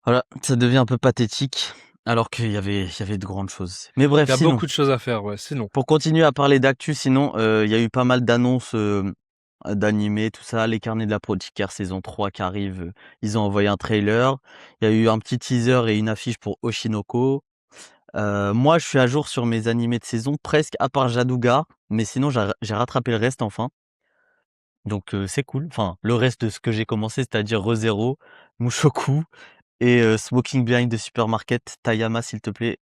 voilà, ça devient un peu pathétique alors qu'il y avait de grandes choses. Mais bref, Il y a sinon, beaucoup de choses à faire, ouais, sinon. pour continuer à parler d'actu, sinon, il y a eu pas mal d'annonces d'animés, tout ça. Les Carnets de la Proticaire saison 3 qui arrive. Ils ont envoyé un trailer. Il y a eu un petit teaser et une affiche pour Oshinoko. Moi, je suis à jour sur mes animés de saison, presque, à part Jaduga. Mais sinon, j'ai rattrapé le reste enfin. Donc c'est cool. Enfin, le reste de ce que j'ai commencé, c'est-à-dire ReZero, Mushoku et Smoking Behind the Supermarket, Tayama, s'il te plaît.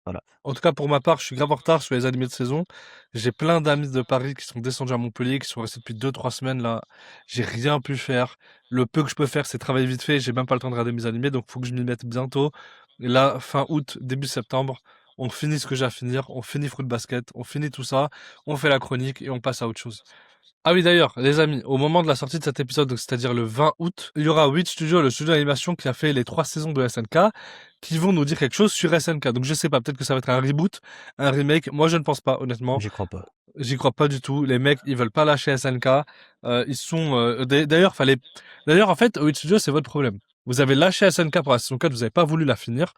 Voilà. En tout cas, pour ma part, je suis grave en retard sur les animés de saison. J'ai plein d'amis de Paris qui sont descendus à Montpellier, qui sont restés depuis 2-3 semaines là. J'ai rien pu faire. Le peu que je peux faire, c'est travailler vite fait. J'ai même pas le temps de regarder mes animés, donc faut que je m'y mette bientôt. Et là, fin août, début septembre, on finit ce que j'ai à finir. On finit Fruit Basket, on finit tout ça. On fait la chronique et on passe à autre chose. Ah oui, d'ailleurs, les amis, au moment de la sortie de cet épisode, donc c'est-à-dire le 20 août, il y aura Witch Studio, le studio d'animation qui a fait les 3 saisons de SNK, qui vont nous dire quelque chose sur SNK. Donc je sais pas, peut-être que ça va être un reboot, un remake. Moi, je ne pense pas, honnêtement. J'y crois pas. J'y crois pas du tout. Les mecs, ils veulent pas lâcher SNK. Ils sont... d'ailleurs, D'ailleurs, en fait, Witch Studio, c'est votre problème. Vous avez lâché SNK pour la saison 4, vous n'avez pas voulu la finir.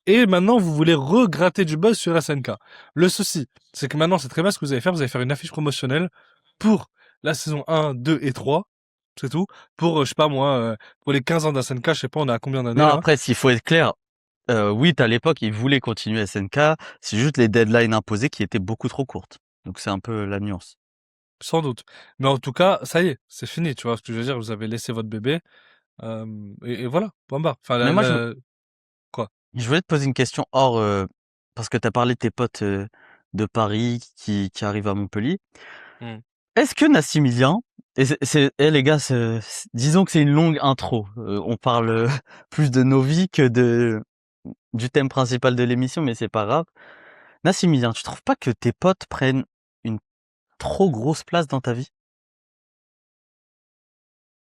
Et maintenant, vous voulez regratter du buzz sur SNK. Le souci, c'est que maintenant, c'est très bien ce que vous allez faire. Vous allez faire une affiche promotionnelle pour la saison 1, 2 et 3. C'est tout. Pour, je sais pas moi, pour les 15 ans d'SNK, je sais pas, on est à combien d'années Non, là? après, s'il faut être clair, oui, à l'époque, ils voulaient continuer SNK. C'est juste les deadlines imposées qui étaient beaucoup trop courtes. Donc c'est un peu la nuance. Sans doute. Mais en tout cas, ça y est, c'est fini. Tu vois ce que je veux dire? Vous avez laissé votre bébé. Et voilà, point barre. Enfin, Mais moi, quoi? je voulais te poser une question hors parce que tu as parlé de tes potes de Paris qui arrivent à Montpellier. Hmm. Est-ce que Nassimilien, les gars, disons que c'est une longue intro. On parle plus de nos vies que du thème principal de l'émission, mais c'est pas grave. Nassimilien, tu trouves pas que tes potes prennent une trop grosse place dans ta vie?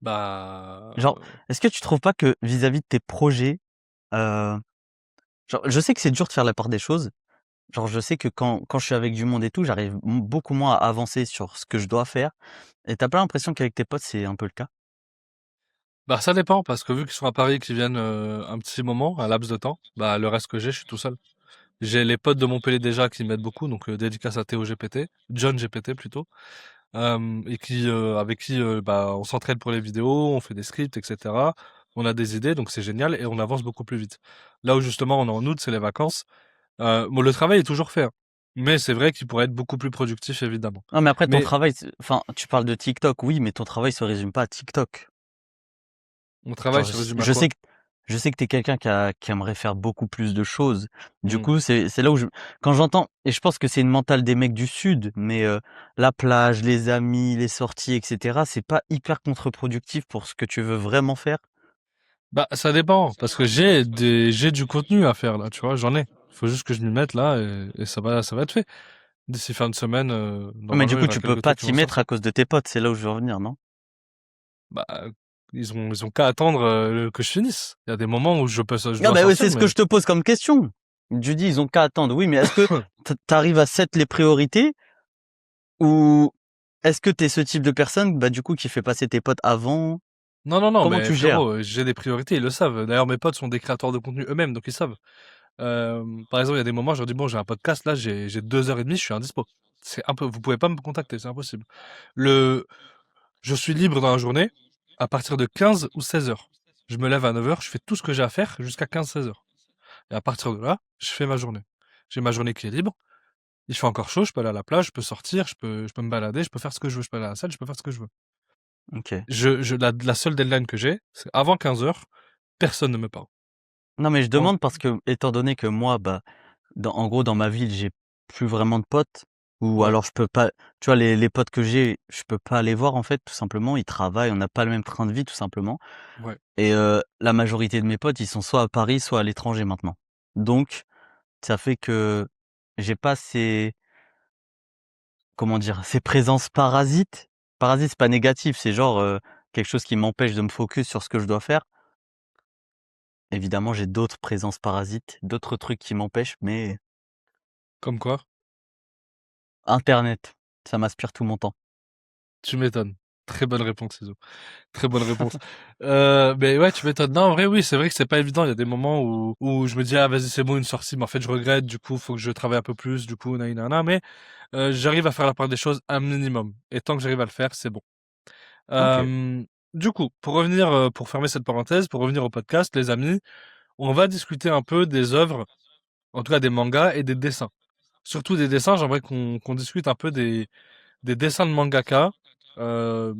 Bah, Genre, est-ce que tu trouves pas que vis-à-vis de tes projets, euh, genre, je sais que c'est dur de faire la part des choses. Genre, je sais que quand je suis avec du monde et tout, j'arrive beaucoup moins à avancer sur ce que je dois faire. Et t'as pas l'impression qu'avec tes potes, c'est un peu le cas? bah, ça dépend parce que vu qu'ils sont à Paris, qu'ils viennent un petit moment, un laps de temps, bah le reste que j'ai, je suis tout seul. J'ai les potes de Montpellier déjà qui m'aident beaucoup, donc dédicace à Théo GPT, John GPT plutôt, et qui avec qui bah on s'entraide pour les vidéos, on fait des scripts, etc. On a des idées, donc c'est génial et on avance beaucoup plus vite. Là où justement on est en août, c'est les vacances. Bon, le travail est toujours fait, hein. Mais c'est vrai qu'il pourrait être beaucoup plus productif évidemment. Non, mais après, ton Mais travail, enfin, tu parles de TikTok, oui, mais ton travail se résume pas à TikTok. mon travail Genre, se résume à quoi? je sais que t'es quelqu'un qui aimerait faire beaucoup plus de choses. Du Hmm. coup, c'est là où quand j'entends, et je pense que c'est une mentale des mecs du Sud, mais la plage, les amis, les sorties, etc., c'est pas hyper contre-productif pour ce que tu veux vraiment faire. Bah, ça dépend, parce que j'ai du contenu à faire là, tu vois, j'en ai. Faut juste que je m'y mette là et ça va être fait. D'ici fin de semaine, Mais du normalement, il y coup, aura tu peux quelques pas trucs qui t'y vont mettre à sortir. cause de tes potes, c'est là où je veux revenir, non? Bah, ils ont qu'à attendre que je finisse. Il y a des moments où je Ah dois bah ouais, sortir, c'est ce que mais je te pose comme question. Tu dis, ils ont qu'à attendre. Oui, mais est-ce que t'arrives à set les priorités ou est-ce que t'es ce type de personne, bah, du coup, qui fait passer tes potes avant? non, non, non, Comment mais tu gères? frérot, j'ai des priorités, ils le savent. D'ailleurs, mes potes sont des créateurs de contenu eux-mêmes, donc ils savent. Par exemple, il y a des moments, je leur dis, bon, j'ai un podcast, là, j'ai 2 heures et demie, je suis indispo. C'est un peu, vous pouvez pas me contacter, c'est impossible. Le, je suis libre dans la journée à partir de 15 ou 16 heures. Je me lève à 9 heures, je fais tout ce que j'ai à faire jusqu'à 15-16 heures. Et à partir de là, je fais ma journée. J'ai ma journée qui est libre. Il fait encore chaud, je peux aller à la plage, je peux sortir, je peux me balader, je peux faire ce que je veux, je peux aller à la salle, je peux faire ce que je veux. Ok. La seule deadline que j'ai, c'est avant 15 heures, personne ne me parle. Non, mais je En- demande parce que, étant donné que moi, bah, en gros, dans ma ville, j'ai plus vraiment de potes, ou ouais, alors je peux pas, tu vois, les potes que j'ai, je peux pas les voir, en fait, tout simplement. Ils travaillent, on n'a pas le même train de vie, tout simplement. ouais. Et la majorité de mes potes, ils sont soit à Paris, soit à l'étranger maintenant. Donc, ça fait que j'ai pas ces, comment dire, ces présences parasites. Parasites, c'est pas négatif, c'est genre quelque chose qui m'empêche de me focus sur ce que je dois faire. Évidemment, j'ai d'autres présences parasites, d'autres trucs qui m'empêchent, mais Comme quoi? Internet, ça m'aspire tout mon temps. Tu m'étonnes. Très bonne réponse, Iso. Très bonne réponse. Mais ouais, tu m'étonnes. Non, en vrai, oui, c'est vrai que c'est pas évident. Il y a des moments où je me dis, ah, vas-y, c'est bon, une sortie, mais en fait, je regrette. Du coup, faut que je travaille un peu plus. Du coup, nanana. Mais j'arrive à faire la part des choses un minimum. Et tant que j'arrive à le faire, c'est bon. Ok. Euh, du coup, pour revenir, pour fermer cette parenthèse, pour revenir au podcast, les amis, on va discuter un peu des œuvres, en tout cas des mangas et des dessins. Surtout des dessins, j'aimerais qu'on discute un peu des dessins de mangaka, euh,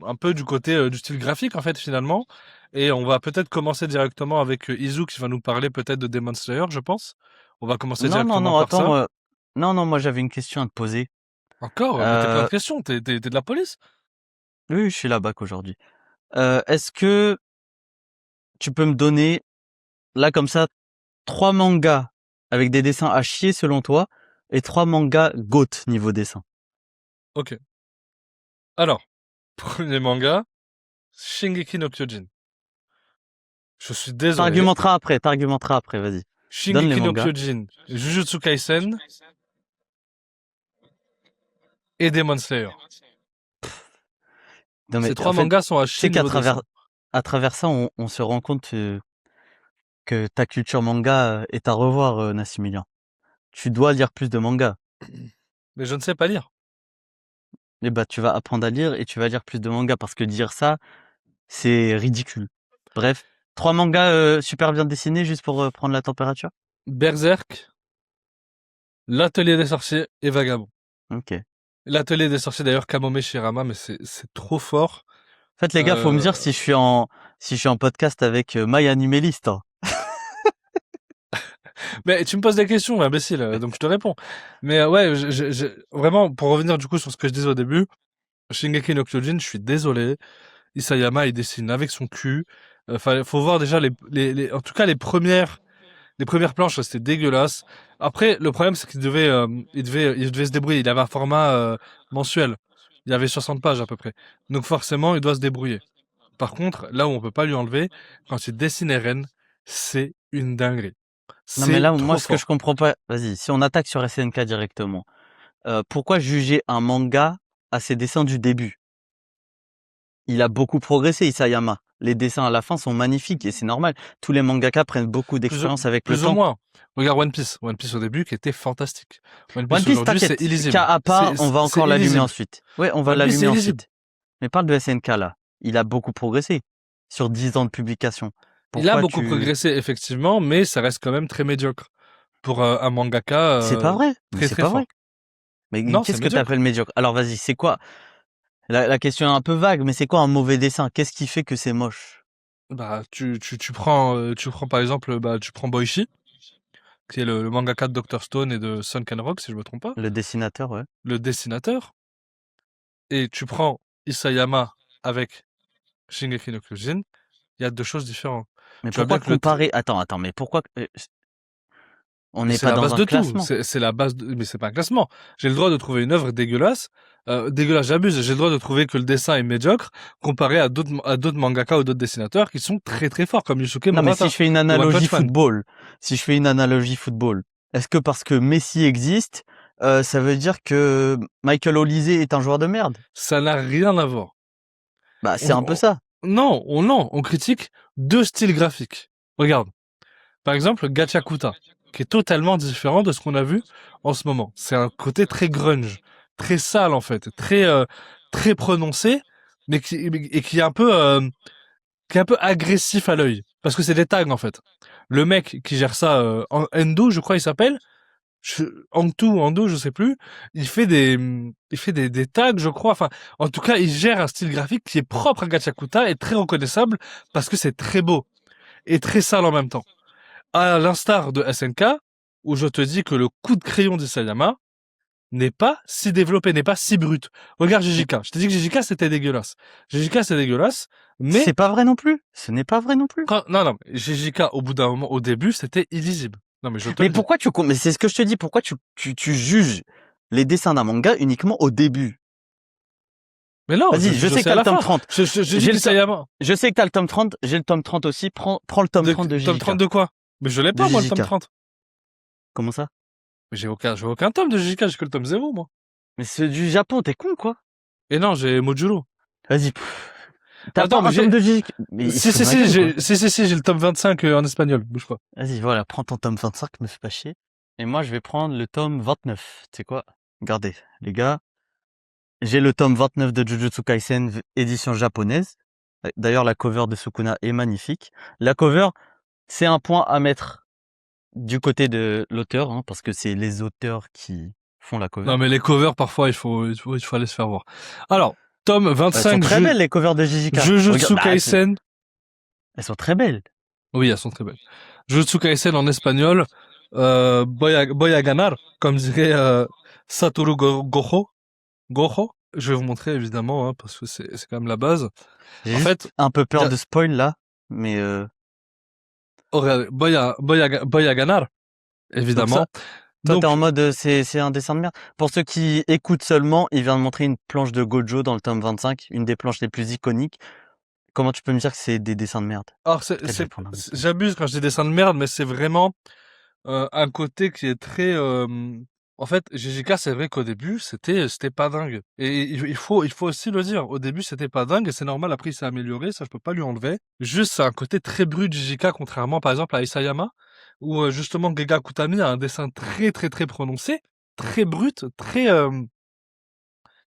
un peu du côté du style graphique en fait finalement. Et on va peut-être commencer directement avec Izu qui va nous parler peut-être de Demon Slayer, je pense. On va commencer Non, non, directement non, par ça. attends. Non, non, moi j'avais une question à te poser. Encore, mais t'es plein de Euh, questions, t'es de la police? oui, je suis là-bas aujourd'hui. Est-ce que tu peux me donner, là comme ça, trois mangas avec des dessins à chier selon toi et trois mangas GOAT niveau dessin? Ok. Alors, premier manga, Shingeki no Kyojin. Je suis désolé. T'argumenteras après, vas-y. Donne les Shingeki no mangas. Kyojin, Jujutsu Kaisen et Demon Slayer. Non mais Ces en trois fait, mangas sont à tu sais chier niveau dessin. à travers ça, on se rend compte que ta culture manga est à revoir, Nassimilian. Tu dois lire plus de mangas. Mais je ne sais pas lire. Et bah, tu vas apprendre à lire et tu vas lire plus de mangas parce que dire ça, c'est ridicule. Bref, trois mangas super bien dessinés juste pour prendre la température. Berserk, L'Atelier des sorciers et Vagabond. Ok. En L'Atelier des sorciers d'ailleurs Kamome Shirama, mais c'est trop fort. fait, les gars, faut me Euh, dire si je suis en podcast avec My Animalist, hein. Mais tu me poses des questions, imbécile, donc je te réponds. Mais ouais, vraiment, pour revenir du coup sur ce que je disais au début, Shingeki no Kyojin, je suis désolé. Isayama, il dessine avec son cul. Faut voir déjà en tout cas les premières planches, c'était dégueulasse. Après, le problème, c'est qu'il devait se débrouiller. Il avait un format mensuel. Il y avait 60 pages à peu près. Donc forcément, il doit se débrouiller. Par contre, là où on peut pas lui enlever, quand il dessine Eren, c'est une dinguerie. Non, mais C'est là, moi, trop ce que je fort. comprends pas, vas-y, si on attaque sur SNK directement, pourquoi juger un manga à ses dessins du début? Il a beaucoup progressé, Isayama. Les dessins à la fin sont magnifiques et c'est normal. Tous les mangaka prennent beaucoup Plus ou, d'expérience avec le plus ou temps. moins. Regarde One Piece. One Piece au début qui était fantastique. One One Piece Piece, aujourd'hui, c'est t'inquiète. illisible. Cas à part, C'est, on va c'est encore l'allumer illisible. ensuite. Ouais, on va One Piece, c'est l'allumer illisible. ensuite. Mais parle de SNK là. Il a beaucoup progressé sur 10 ans de publication. Il a Pourquoi beaucoup tu... progressé, effectivement, mais ça reste quand même très médiocre. Pour un mangaka C'est pas vrai. Mais très c'est très pas vrai. fort. Mais Non, c'est qu'est-ce que médiocre. t'appelles médiocre? Alors vas-y, c'est quoi? La question est un peu vague, mais c'est quoi un mauvais dessin? Qu'est-ce qui fait que c'est moche? Bah, tu prends par exemple, bah, tu prends Boichi, qui est le mangaka de Dr. Stone et de Sunken Rock, si je me trompe pas, Le dessinateur, ouais. le dessinateur, et tu prends Isayama avec Shingeki no Kyojin, il y a deux choses différentes. Mais Tu vois bien pourquoi que le, comparer... Attends, mais pourquoi... On Mais n'est c'est pas la dans base un de tout. classement. C'est la base mais c'est pas un classement. J'ai le droit de trouver une œuvre dégueulasse. Dégueulasse, j'abuse. J'ai le droit de trouver que le dessin est médiocre comparé à d'autres mangaka ou d'autres dessinateurs qui sont très très forts comme Yusuke Non, mais si Murata je fais une de One analogie Punch Man. football, est-ce que parce que Messi existe, ça veut dire que Michael Olise est un joueur de merde? Ça n'a rien à voir. Bah, On, c'est un peu ça. non, on critique deux styles graphiques. Regarde. Par exemple, Gachakuta, qui est totalement différent de ce qu'on a vu en ce moment. C'est un côté très grunge, très sale en fait, très prononcé, mais qui est un peu agressif à l'œil, parce que c'est des tags en fait. Le mec qui gère ça, Endo, je crois il s'appelle, Ando, je sais plus. Il fait des tags, je crois. Enfin, en tout cas, il gère un style graphique qui est propre à Gachakuta et très reconnaissable parce que c'est très beau et très sale en même temps. À l'instar de SNK, où je te dis que le coup de crayon d'Isayama n'est pas si développé, n'est pas si brut. Regarde JJK. Je t'ai dit que JJK c'était dégueulasse. JJK c'est dégueulasse, mais C'est pas vrai non plus. Ce n'est pas vrai non plus. non, JJK au bout d'un moment, au début, c'était illisible. Non mais je te Mais le dis. pourquoi mais c'est ce que je te dis, pourquoi tu juges les dessins d'un manga uniquement au début? Mais non, Vas-y, je sais que sais à t'as le la tome fin. 30. Je J'ai dis le Isayama. Je sais que t'as le tome 30, j'ai le tome 30 aussi. Prends le tome 30 de Tome JJK. 30 de quoi? Mais je l'ai De pas moi le tome JJK. 30. Comment ça? Mais j'ai aucun tome de JJK, j'ai que le tome 0 moi. Mais c'est du Japon, t'es con, quoi? Et non, j'ai Mojuro. Vas-y. T'as Attends, pas un tome de JJK. Mais il se fout de ma gueule, quoi. j'ai le tome 25 en espagnol, bouge pas. Vas-y, voilà, prends ton tome 25, me fais pas chier. Et moi, je vais prendre le tome 29. Tu sais quoi? Regardez, les gars. J'ai le tome 29 de Jujutsu Kaisen, édition japonaise. D'ailleurs, la cover de Sukuna est magnifique. La cover, c'est un point à mettre du côté de l'auteur, hein, parce que c'est les auteurs qui font la cover. Non mais les covers parfois il faut aller se faire voir. Alors, tome Elles sont 25 très belles, les covers de JJK. Jujutsu Regarde, Kaisen. elles sont très belles. Oui, elles sont très belles. Jujutsu Kaisen en espagnol, Voy a ganar, comme dirait Satoru Gojo. Je vais vous montrer évidemment, hein, parce que c'est quand même la base. J'ai En juste fait, un peu peur de spoil là, mais regardez, Voy a ganar, évidemment. toi, Donc, t'es en mode c'est un dessin de merde. Pour ceux qui écoutent seulement, il vient de montrer une planche de Gojo dans le tome 25, une des planches les plus iconiques. Comment tu peux me dire que c'est des dessins de merde? alors Peut-être je vais prendre un autre. j'abuse quand je dis dessin de merde, mais c'est vraiment un côté qui est très en fait, JJK, c'est vrai qu'au début, c'était pas dingue. Et il faut aussi le dire. Au début, c'était pas dingue et c'est normal. Après, il s'est amélioré. Ça, je peux pas lui enlever. Juste, c'est un côté très brut de JJK, contrairement, par exemple, à Isayama, où justement, Gega Kutami a un dessin très, très, très prononcé, très brut, très,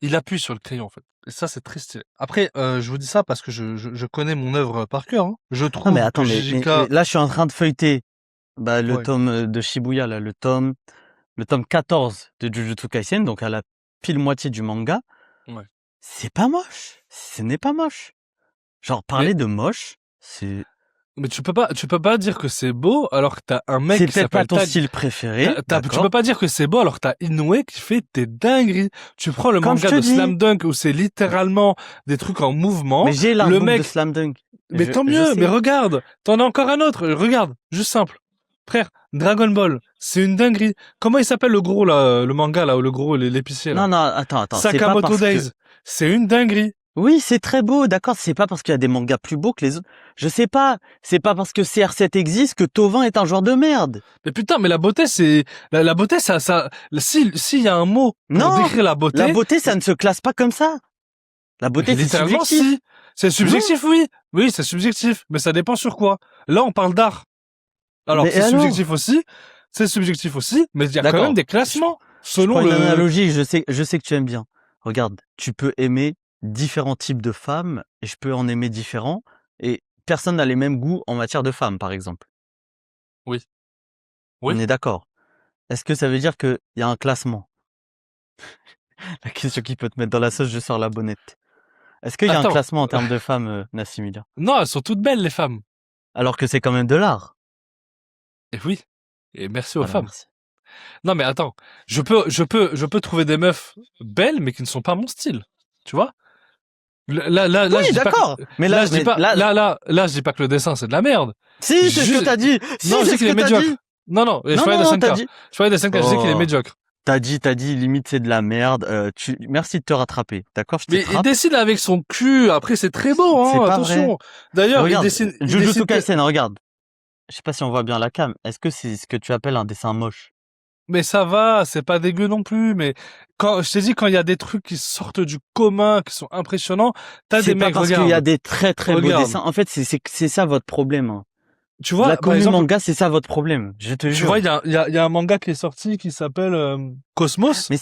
il appuie sur le crayon, en fait. Et ça, c'est très stylé. Après, je vous dis ça parce que je connais mon œuvre par cœur, hein. Je trouve Non mais attends, que mais JJK, là je suis en train de feuilleter le ouais. tome de Shibuya, là, le tome 14 de Jujutsu Kaisen, donc à la pile moitié du manga. Ouais. C'est pas moche. Ce n'est pas moche. Genre, Mais, parler de moche, c'est mais tu peux pas dire que c'est beau alors que t'as un mec c'est qui peut-être pas s'appelle ton Tag. style préféré, Tu d'accord. peux pas dire que c'est beau alors que t'as Inoue qui fait des dingueries. Tu prends le Comme je manga te de dis. Slam Dunk où c'est littéralement des trucs en mouvement. Mais j'ai Le l'artbook de mec, Slam Dunk. mais tant Je mieux, mais sais. regarde, t'en as encore un autre, regarde, juste simple. Frère, Dragon Ball, c'est une dinguerie. Comment il s'appelle le gros là, le manga là, ou le gros, l'épicier là? Non, attends. C'est pas Sakamoto parce que... Days, c'est une dinguerie. Oui, c'est très beau, d'accord. C'est pas parce qu'il y a des mangas plus beaux que les autres. Je sais pas. C'est pas parce que CR7 existe que Tovin est un joueur de merde. Mais putain, mais la beauté c'est, la beauté ça, s'il y a un mot pour Non, décrire la beauté. la beauté, ça ne se classe pas comme ça. La beauté, c'est Littéralement, subjectif. si. C'est subjectif, oui. Oui, c'est subjectif. Mais ça dépend sur quoi. Là, on parle d'art. Alors, Mais c'est alors subjectif aussi. C'est subjectif aussi. Mais il y a quand D'accord. même des classements. Je Selon prends une le... analogie, je sais que tu aimes bien. Regarde, tu peux aimer différents types de femmes et je peux en aimer différents et personne n'a les mêmes goûts en matière de femmes, par exemple. Oui. On Oui. est d'accord. Est-ce que ça veut dire qu'il y a un classement? La question qui peut te mettre dans la sauce, je sors la bonnette. Est-ce qu'il y a un Attends. classement en termes de femmes, Nassimila? Non, elles sont toutes belles, les femmes. Alors que c'est quand même de l'art. Et oui. Et merci aux Voilà, femmes. merci. Non, mais attends. Je peux trouver des meufs belles, mais qui ne sont pas mon style. Tu vois? Là, Oui, je dis pas d'accord. que... Mais Là, là, je dis pas, là, je dis pas que le dessin, c'est de la merde. si, c'est ce que Juste- t'as dit. Si, Non, je c'est dis ce qu'il est que t'as médiocre. dit. Non, je Non, parlais non, de non, t'as 5K. dit. Je parlais de 5K, je disais qu'il est Oh, médiocre. t'as dit, limite c'est de la merde. Merci de te rattraper. D'accord, je Mais il t'attrape. dessine avec son cul, après c'est très beau, C'est hein, pas vrai. attention. D'ailleurs, Regarde, il dessine Jujutsu Kaisen, regarde. Je sais pas si on voit bien la cam. Est-ce que c'est ce que tu appelles un dessin moche? mais ça va, c'est pas dégueu non plus, mais quand, je t'ai dit, quand il y a des trucs qui sortent du commun, qui sont impressionnants, t'as C'est des pas mecs, parce qu'il y a regarde, des très très beaux regarde. dessins. En fait, c'est ça votre problème, hein. Tu La vois, par commu exemple, manga, c'est ça votre problème. Je te tu vois, jure. il y a un manga qui est sorti qui s'appelle Cosmos. Mais,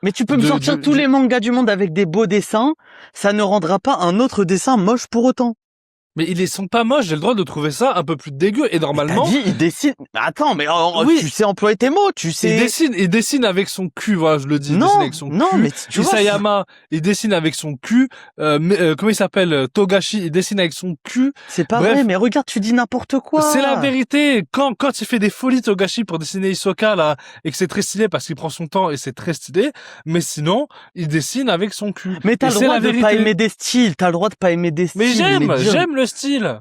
mais tu peux me sortir tous les mangas du monde avec des beaux dessins. Ça ne rendra pas un autre dessin moche pour autant. Mais ils sont pas moches, j'ai le droit de trouver ça un peu plus dégueu. Et Mais t'as normalement, dit, il dessine. Attends, mais oui, tu sais employer tes mots, tu sais. il dessine avec son cul, voilà, je le dis, il dessine avec Non, son non, cul. mais tu vois, Isayama, il dessine avec son cul. Comment il s'appelle Togashi, il dessine avec son cul. c'est pas vrai, Bref, mais regarde, tu dis n'importe c'est la quoi. vérité. Quand il fait des folies Togashi pour dessiner Hisoka, là, et que c'est très stylé parce qu'il prend son temps et c'est très stylé, mais sinon, il dessine avec son cul. Mais t'as Et le c'est droit la de pas vérité. aimer des styles, t'as le droit de pas aimer des Mais styles, mais dire. j'aime le style.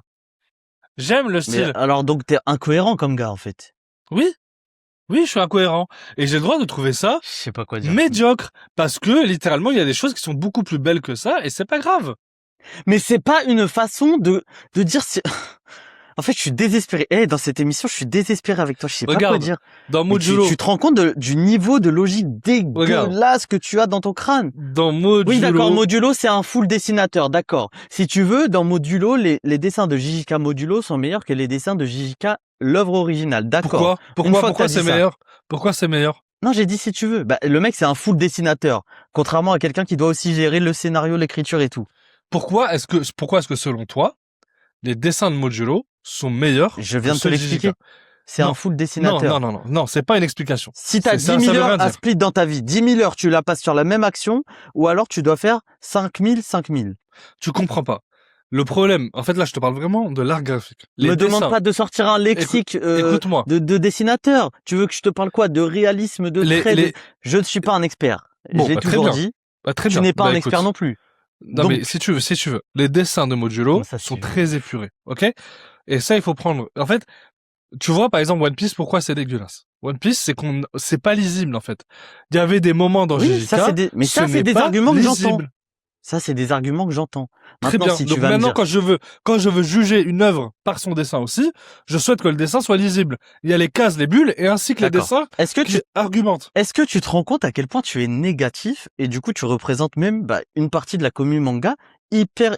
J'aime le Mais style. alors donc t'es incohérent comme gars en fait. Oui, oui, je suis incohérent. Et j'ai le droit de trouver ça Je sais pas quoi dire. médiocre. Parce que, littéralement, il y a des choses qui sont beaucoup plus belles que ça, et c'est pas grave. Mais c'est pas une façon de dire. En fait, je suis désespéré. Dans cette émission, je suis désespéré avec toi. Je sais pas quoi Regarde, dire. dans Mais Modulo, tu te rends compte du niveau de logique regarde, dégueulasse que tu as dans ton crâne. dans Oui, d'accord, Modulo, Modulo, c'est un full dessinateur, d'accord. Si tu veux, dans Modulo, les dessins de JJK Modulo sont meilleurs que les dessins de JJK, l'œuvre originale, d'accord. Une fois que pourquoi t'as dit c'est ça. meilleur? Pourquoi c'est meilleur? Non, j'ai dit si tu veux. Bah, le mec, c'est un full dessinateur. Contrairement à quelqu'un qui doit aussi gérer le scénario, l'écriture et tout. Pourquoi est-ce que selon toi, les dessins de Modulo sont meilleurs Je que viens de te ceux de JJK? l'expliquer. C'est un Non, full dessinateur. non, c'est pas une explication. Si t'as 10 Ça 000 veut heures rien à dire. split dans ta vie, 10 000 heures, tu la passes sur la même action, ou alors tu dois faire 5 000, 5 000. Tu comprends pas. Le problème, en fait, là, je te parle vraiment de l'art graphique. Les Me demande dessins, pas de sortir un lexique écoute-moi. de dessinateur. Tu veux que je te parle quoi? De réalisme, de trait Les, Je ne suis pas un expert. bon, Je l'ai bah, très toujours bien. dit. Bah, très Tu bien. n'es pas Bah, un écoute. expert non plus. Non, Donc, mais si tu veux, les dessins de Modulo comment ça, sont si tu veux très épurés, ok? Et ça, il faut prendre. En fait, tu vois, par exemple, One Piece, pourquoi c'est dégueulasse? One Piece, c'est pas lisible, en fait. Il y avait des moments dans Oui, JJK, mais ce ça, c'est n'est des pas arguments que j'entends. lisible. Ça, c'est des arguments que j'entends. Très Maintenant, bien. si tu Donc vas me maintenant, dire, quand je veux juger une œuvre par son dessin aussi, je souhaite que le dessin soit lisible. Il y a les cases, les bulles, et ainsi que les d'accord. dessins qui argumentent. Est-ce que tu te rends compte à quel point tu es négatif et du coup tu représentes même une partie de la commune manga hyper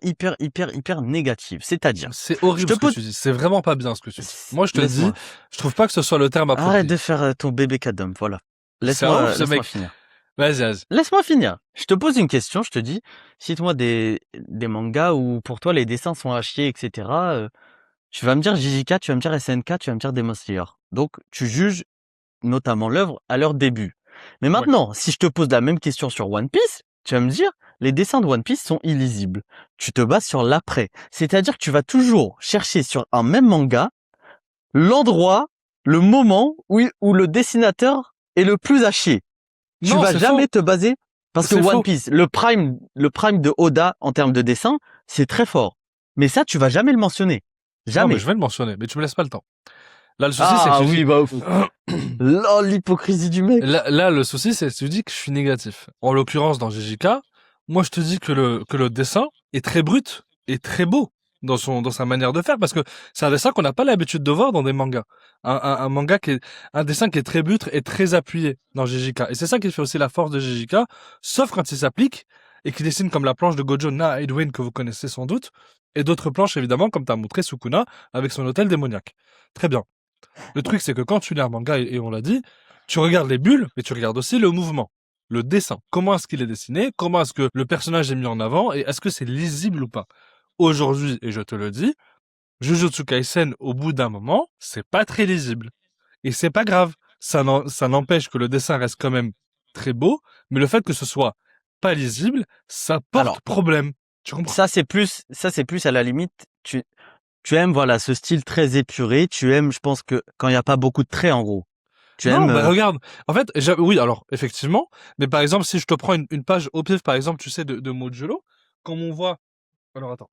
négative. C'est-à-dire, C'est horrible je ce te que tu dis. C'est vraiment pas bien ce que tu dis. Moi, je te le dis, laisse-moi. je trouve pas que ce soit le terme approprié. Arrête de faire ton bébé cadom, voilà. C'est un ouf, ce Laisse-moi mec. finir. Vas-y. Laisse-moi finir. Je te pose une question, je te dis, cite-moi des mangas où pour toi les dessins sont à chier, etc. Tu vas me dire JJK, tu vas me dire SNK, tu vas me dire Demon Slayer. Donc tu juges notamment l'œuvre à leur début. Mais Ouais. maintenant, si je te pose la même question sur One Piece, tu vas me dire, les dessins de One Piece sont illisibles. Tu te bases sur l'après. C'est-à-dire que tu vas toujours chercher sur un même manga l'endroit, le moment où le dessinateur est le plus à chier. Tu Non, vas c'est jamais faux. te baser parce que C'est One faux. Piece, le prime de Oda en termes de dessin, c'est très fort. Mais ça, tu vas jamais le mentionner. Non, Jamais. mais je vais le mentionner, mais tu me laisses pas le temps. Là, le souci, Ah c'est que oui, là, l'hypocrisie du mec. là, le souci, c'est que tu dis que je suis négatif. En l'occurrence, dans JJK, moi, je te dis que le dessin est très brut et très beau dans sa manière de faire, parce que c'est un dessin qu'on n'a pas l'habitude de voir dans des mangas. Un manga un dessin qui est très brut et très appuyé dans JJK. Et c'est ça qui fait aussi la force de JJK, sauf quand il s'applique et qu'il dessine comme la planche de Gojo Na Edwin que vous connaissez sans doute, et d'autres planches, évidemment, comme t'as montré Sukuna avec son hôtel démoniaque. Très bien. Le truc, c'est que quand tu lis un manga, et on l'a dit, tu regardes les bulles, mais tu regardes aussi le mouvement, le dessin. Comment est-ce qu'il est dessiné? Comment est-ce que le personnage est mis en avant? Et est-ce que c'est lisible ou pas? Aujourd'hui, et je te le dis, Jujutsu Kaisen, au bout d'un moment, c'est pas très lisible. Et c'est pas grave. Ça n'empêche que le dessin reste quand même très beau, mais le fait que ce soit pas lisible, ça porte problème. Tu comprends? Ça, c'est plus à la limite, tu aimes, voilà, ce style très épuré, tu aimes, je pense que quand il n'y a pas beaucoup de traits, en gros. Tu Non, aimes, bah regarde. En fait, oui, alors, effectivement. Mais par exemple, si je te prends une page au pif, par exemple, tu sais, de Modulo, comme on voit. Alors, attends.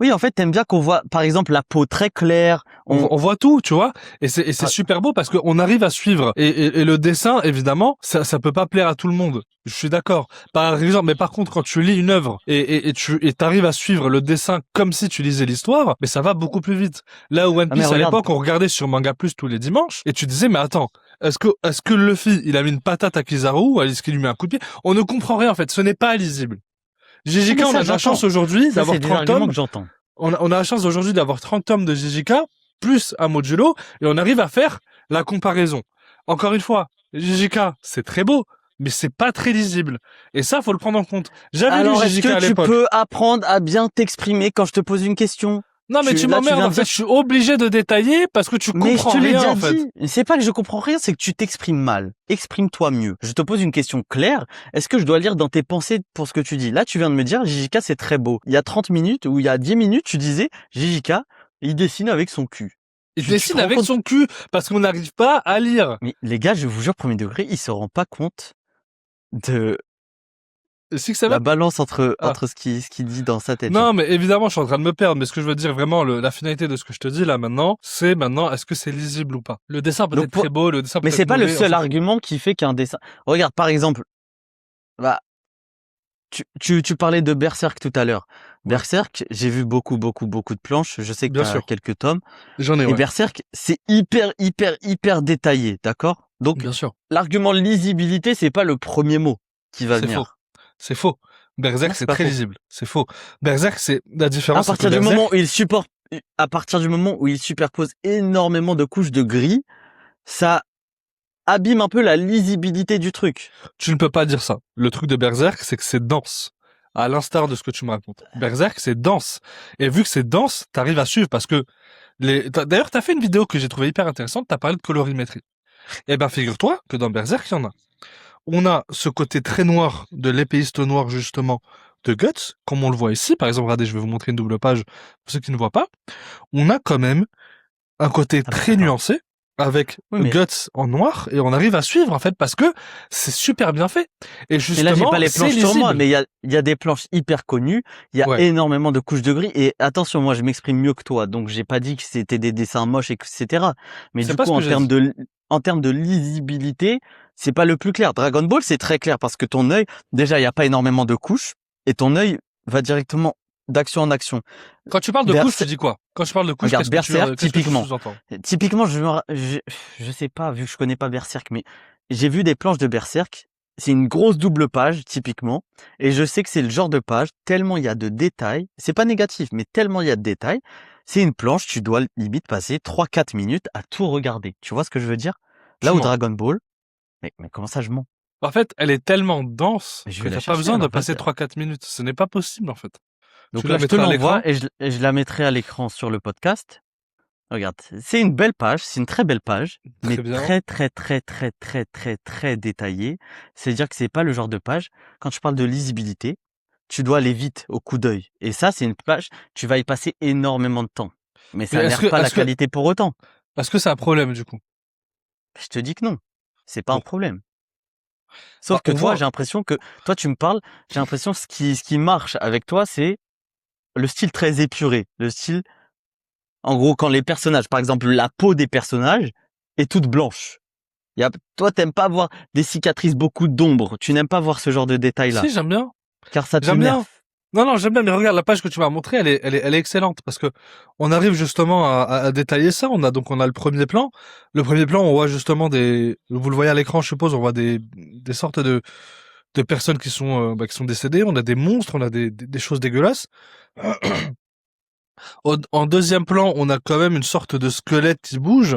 Oui, en fait, t'aimes bien qu'on voit, par exemple, la peau très claire. On voit tout, tu vois, et c'est Ah, super beau parce qu'on arrive à suivre. Et le dessin, évidemment, ça peut pas plaire à tout le monde. Je suis d'accord. Par exemple, mais par contre, quand tu lis une œuvre et tu t'arrives à suivre le dessin comme si tu lisais l'histoire, mais ça va beaucoup plus vite. Là où One mais Piece à regarde, l'époque, on regardait sur Manga Plus tous les dimanches et tu disais, mais attends, est-ce que Luffy, il a mis une patate à Kizaru ou est-ce qu'il lui met un coup de pied? On ne comprend rien en fait. Ce n'est pas lisible. ah, JJK, mais on ça, a de la j'entends. chance aujourd'hui Ça, d'avoir c'est des 30 arguments tomes. que j'entends. On a la chance aujourd'hui d'avoir 30 tomes de JJK plus un modulo et on arrive à faire la comparaison. Encore une fois, JJK, c'est très beau, mais c'est pas très lisible. Et ça, faut le prendre en compte. J'avais lu Alors, est-ce JJK que à tu l'époque. peux apprendre à bien t'exprimer quand je te pose une question? Non, mais tu Là, tu m'emmerdes, viens en de fait. dire, Je suis obligé de détailler parce que tu mais je comprends te l'ai rien, déjà en fait. dit. C'est pas que je comprends rien, c'est que tu t'exprimes mal. Exprime-toi mieux. Je te pose une question claire. Est-ce que je dois lire dans tes pensées pour ce que tu dis? Là, tu viens de me dire, JJK, c'est très beau. Il y a 30 minutes ou il y a 10 minutes, tu disais, JJK, il dessine avec son cul. Il Tu te dessine rends avec compte? son cul parce qu'on n'arrive pas à lire. Mais les gars, je vous jure, premier degré, il se rend pas compte de C'est que ça va. la balance entre, Ah. ce qu'il dit dans sa tête, genre. Non, mais évidemment, je suis en train de me perdre. Mais ce que je veux dire vraiment, la finalité de ce que je te dis là maintenant, c'est maintenant, est-ce que c'est lisible ou pas? Le dessin peut Donc, être très beau, le dessin peut mais être c'est pas le mauvais. seul argument qui fait qu'un dessin. Regarde, par exemple, bah, tu parlais de Berserk tout à l'heure. Ouais, Berserk, j'ai vu beaucoup de planches. Je sais que tu bien as sûr. quelques tomes. J'en ai, Et ouais. Berserk, c'est hyper détaillé, d'accord? Donc, Bien sûr. l'argument lisibilité, c'est pas le premier mot qui va C'est faux. venir. C'est faux. Non, Berserk, c'est c'est pas très faux. lisible. C'est faux. Berserk, c'est, la À différence, c'est que partir du moment Berserk, où à partir du moment où il superpose énormément de couches de gris, ça abîme un peu la lisibilité du truc. tu ne peux pas dire ça. Le truc de Berserk, c'est que c'est dense. À l'instar de ce que tu me racontes. Berserk, c'est dense. Et vu que c'est dense, t'arrives à suivre parce que d'ailleurs, t'as fait une vidéo que j'ai trouvée hyper intéressante, t'as parlé de colorimétrie. Eh ben, figure-toi que dans Berserk, il y en a. On a ce côté très noir de l'épéiste noir, justement, de Guts, comme on le voit ici. Par exemple, regardez, je vais vous montrer une double page pour ceux qui ne voient pas. On a quand même un côté Ah, mais très attends. nuancé avec Oui, mais Guts en noir et on arrive à suivre en fait parce que c'est super bien fait. Et Mais là, j'ai justement, pas les c'est planches sur moi, lisible. mais il y a des planches hyper connues. Il y a Ouais. énormément de couches de gris. Et attention, moi, je m'exprime mieux que toi. Donc, j'ai pas dit que c'était des dessins moches, etc. Mais C'est du pas coup, ce que j'ai dit. en termes de lisibilité, c'est pas le plus clair. Dragon Ball, c'est très clair parce que ton œil, déjà, il y a pas énormément de couches et ton œil va directement d'action en action. Quand tu parles de couche, tu dis quoi? Quand je parle de couche, Regarde, Berserk, qu'est-ce que tu typiquement. sous-entends? Typiquement, je sais pas, vu que je connais pas Berserk, mais j'ai vu des planches de Berserk. C'est une grosse double page, typiquement. Et je sais que c'est le genre de page, tellement il y a de détails. C'est pas négatif, mais tellement il y a de détails. C'est une planche, tu dois limite passer 3-4 minutes à tout regarder. Tu vois ce que je veux dire? Tu Là où mens. Dragon Ball, mais comment ça je mens? En fait, elle est tellement dense Mais je que vais la t'as pas chercher besoin de alors, passer vas-y. 3-4 minutes. Ce n'est pas possible, en fait. Tu Donc la là, je te mettras à l'écran. l'envoie et je la mettrai à l'écran sur le podcast. Regarde, c'est une belle page, c'est une très belle page, mais Très bien. très détaillée. C'est-à-dire que c'est pas le genre de page, quand je parle de lisibilité, tu dois aller vite au coup d'œil. Et ça, c'est une page, tu vas y passer énormément de temps. Mais Mais ça n'erre pas la qualité pour autant. est-ce que c'est un problème, du coup? Je te dis que non. C'est pas un Bon. problème. Bah, Sauf que au toi, moins, j'ai l'impression que, toi, tu me parles, j'ai l'impression que ce qui marche avec toi, c'est le style très épuré. Le style, en gros, quand les personnages, par exemple, la peau des personnages est toute blanche. Toi, t'aimes pas voir des cicatrices, beaucoup d'ombre. Tu n'aimes pas voir ce genre de détails-là, si, j'aime bien. car ça J'aime t'énerve. bien. Non, non, j'aime bien, mais regarde, la page que tu m'as montrée, elle est excellente parce que on arrive justement à détailler ça. On a le premier plan. Le premier plan, on voit justement vous le voyez à l'écran, je suppose, on voit des sortes de personnes qui sont décédées. On a des monstres, on a des choses dégueulasses. En deuxième plan, on a quand même une sorte de squelette qui bouge.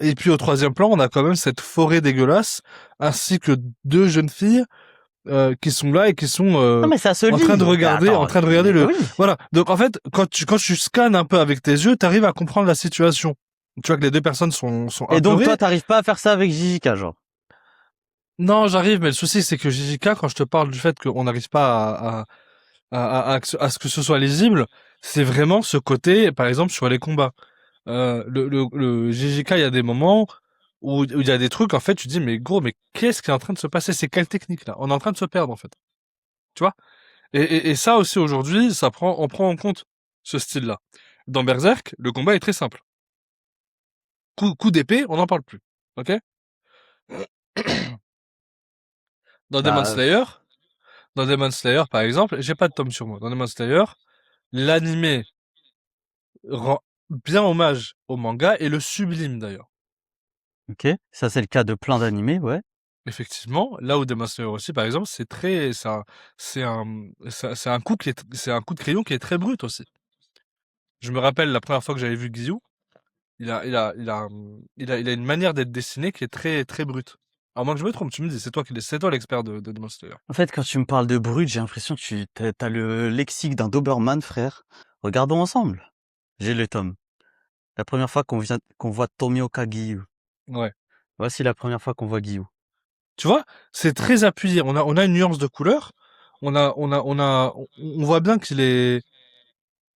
Et puis au troisième plan, on a quand même cette forêt dégueulasse, ainsi que deux jeunes filles qui sont là et qui sont Non, mais ça se en lit. train de Mais regarder, en attends, train de regarder mais le. oui. Voilà. Donc en fait, quand tu scannes un peu avec tes yeux, t'arrives à comprendre la situation. Tu vois que les deux personnes sont Et donc, apeurées. toi, t'arrives pas à faire ça avec JJK, genre. Non, j'arrive, mais le souci c'est que JJK, quand je te parle du fait qu'on n'arrive pas à ce que ce soit lisible, c'est vraiment ce côté, par exemple sur les combats. Le JJK, il y a des moments où il y a des trucs, en fait, tu dis, mais gros, mais qu'est-ce qui est en train de se passer? C'est quelle technique là? On est en train de se perdre, en fait. Tu vois? Et ça aussi aujourd'hui, on prend en compte ce style-là. Dans Berserk, le combat est très simple. Coup d'épée, on n'en parle plus. Ok? Dans Demon Bah, Slayer, par exemple, j'ai pas de tome sur moi. Dans Demon Slayer, l'animé rend bien hommage au manga et le sublime d'ailleurs. ok. Ça, c'est le cas de plein d'animés, ouais. Effectivement, là où Demon Slayer aussi, par exemple, c'est un coup c'est un coup de crayon qui est très brut aussi. Je me rappelle la première fois que j'avais vu Giyu, il a une manière d'être dessiné qui est très, très brute. À moins que je me trompe, tu me dis, c'est toi l'expert de Demon Slayer. En fait, quand tu me parles de brut, j'ai l'impression que t'as le lexique d'un Doberman, frère. Regardons ensemble. J'ai le tome. La première fois qu'on voit Tomioka Giyu. Ouais. Voici la première fois qu'on voit Giyu. Tu vois, c'est très appuyé. On a une nuance de couleur. On voit bien qu'il est,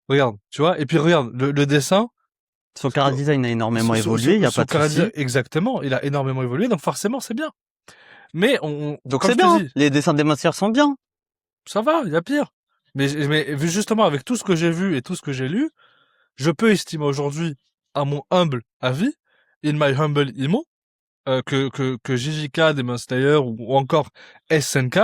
regarde, tu vois, et puis regarde, le dessin, Son chara design a énormément évolué, y a pas son de souci. exactement, il a énormément évolué, donc forcément, c'est bien. Mais Donc comme c'est je te bien, dis, les dessins des matières sont bien. ça va, il y a pire. Mais vu justement avec tout ce que j'ai vu et tout ce que j'ai lu, je peux estimer aujourd'hui, à mon humble avis, in my humble imo, que JJK, Demon Slayer ou encore SNK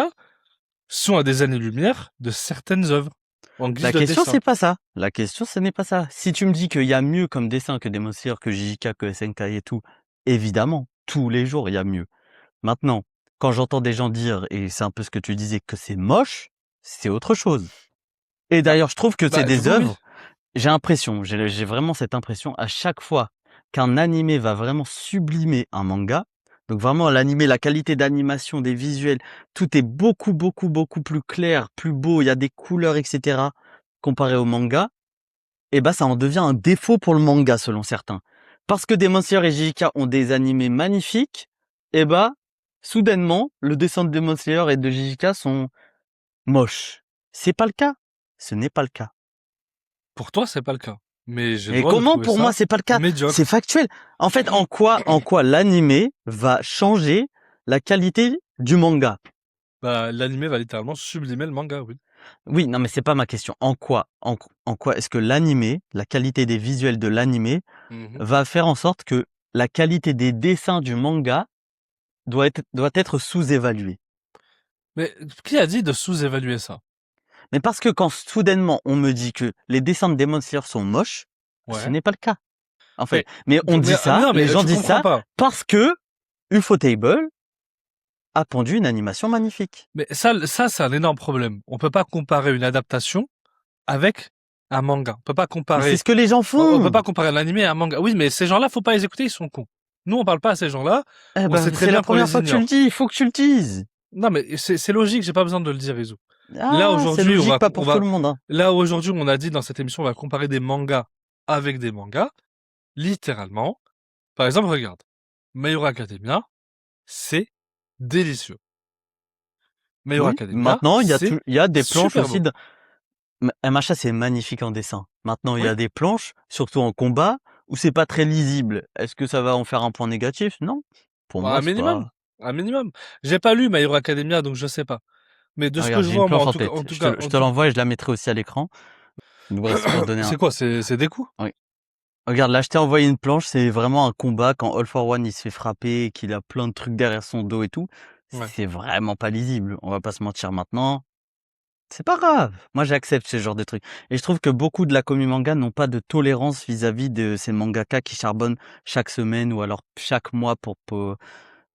sont à des années-lumière de certaines œuvres en guise La de question, dessin. c'est pas ça. La question, ce n'est pas ça. Si tu me dis qu'il y a mieux comme dessin que Demon Slayer, que JJK, que SNK et tout, évidemment, tous les jours, il y a mieux. Maintenant, quand j'entends des gens dire, et c'est un peu ce que tu disais, que c'est moche, c'est autre chose. Et Bah, d'ailleurs, je trouve que c'est du des coup, oui. œuvres, j'ai vraiment cette impression, à chaque fois qu'un animé va vraiment sublimer un manga, donc vraiment l'animé, la qualité d'animation, des visuels, tout est beaucoup, beaucoup, beaucoup plus clair, plus beau, il y a des couleurs, etc., comparé au manga, et bah ça en devient un défaut pour le manga, selon certains. Parce que Demon Slayer et JJK ont des animés magnifiques, et bah, soudainement, le dessin de Demon Slayer et de JJK sont moches. C'est pas le cas. Ce n'est pas le cas. Pour toi, c'est pas le cas. Mais j'ai le Et droit de comment trouver pour moi ça c'est pas le cas? C'est médiocre. factuel. En fait, en quoi l'animé va changer la qualité du manga? Bah, l'animé va littéralement sublimer le manga, oui. Oui, non mais c'est pas ma question. En quoi est-ce que l'animé, la qualité des visuels de l'animé Mhm. va faire en sorte que la qualité des dessins du manga doit être sous-évaluée? Mais qui a dit de sous-évaluer ça? Mais parce que quand soudainement on me dit que les dessins de Demon Slayer sont moches, ce Ouais. n'est pas le cas. En fait, Mais, mais on dit mais ça, non, les mais gens tu disent comprends ça pas. parce que Ufotable a pondu une animation magnifique. Mais ça, c'est un énorme problème. On peut pas comparer une adaptation avec un manga. Mais c'est ce que les gens On peut font. pas comparer un animé à un manga. Oui, mais ces gens-là, faut pas les écouter, ils sont cons. Nous, on parle pas à ces gens-là. Eh On ben, sait très c'est la bien qu'on première les fois que tu le ignore. dis, il faut que tu le dises. Non, mais c'est logique, j'ai pas besoin de le dire, Izu. Là, Ah, c'est aujourd'hui, logique, pas pour tout le monde. Hein. là, aujourd'hui, on a dit dans cette émission, on va comparer des mangas avec des mangas. Littéralement. Par exemple, regarde. My Hero Academia, c'est délicieux. My Hero Oui, Academia, maintenant, c'est il y a des planches super aussi. beau. MHA, c'est magnifique en dessin. Maintenant, il y Oui. a des planches, surtout en combat, où c'est pas très lisible. Est-ce que ça va en faire un point négatif? Non. Pour Bah, moi, c'est pas... Un minimum. J'ai pas lu My Hero Academia, donc je sais pas. Mais de Ah, ce que regarde, je j'ai une vois, moi, planche en tête. Je te l'envoie et je la mettrai aussi à l'écran. Donc, voilà, c'est pour donner un... c'est quoi? C'est des coups? Oui. Regarde, là, je t'ai envoyé une planche, c'est vraiment un combat quand All for One il se fait frapper et qu'il a plein de trucs derrière son dos et tout. Ouais. C'est vraiment pas lisible. On va pas se mentir maintenant. C'est pas grave. Moi, j'accepte ce genre de trucs. Et je trouve que beaucoup de la commu manga n'ont pas de tolérance vis-à-vis de ces mangaka qui charbonnent chaque semaine ou alors chaque mois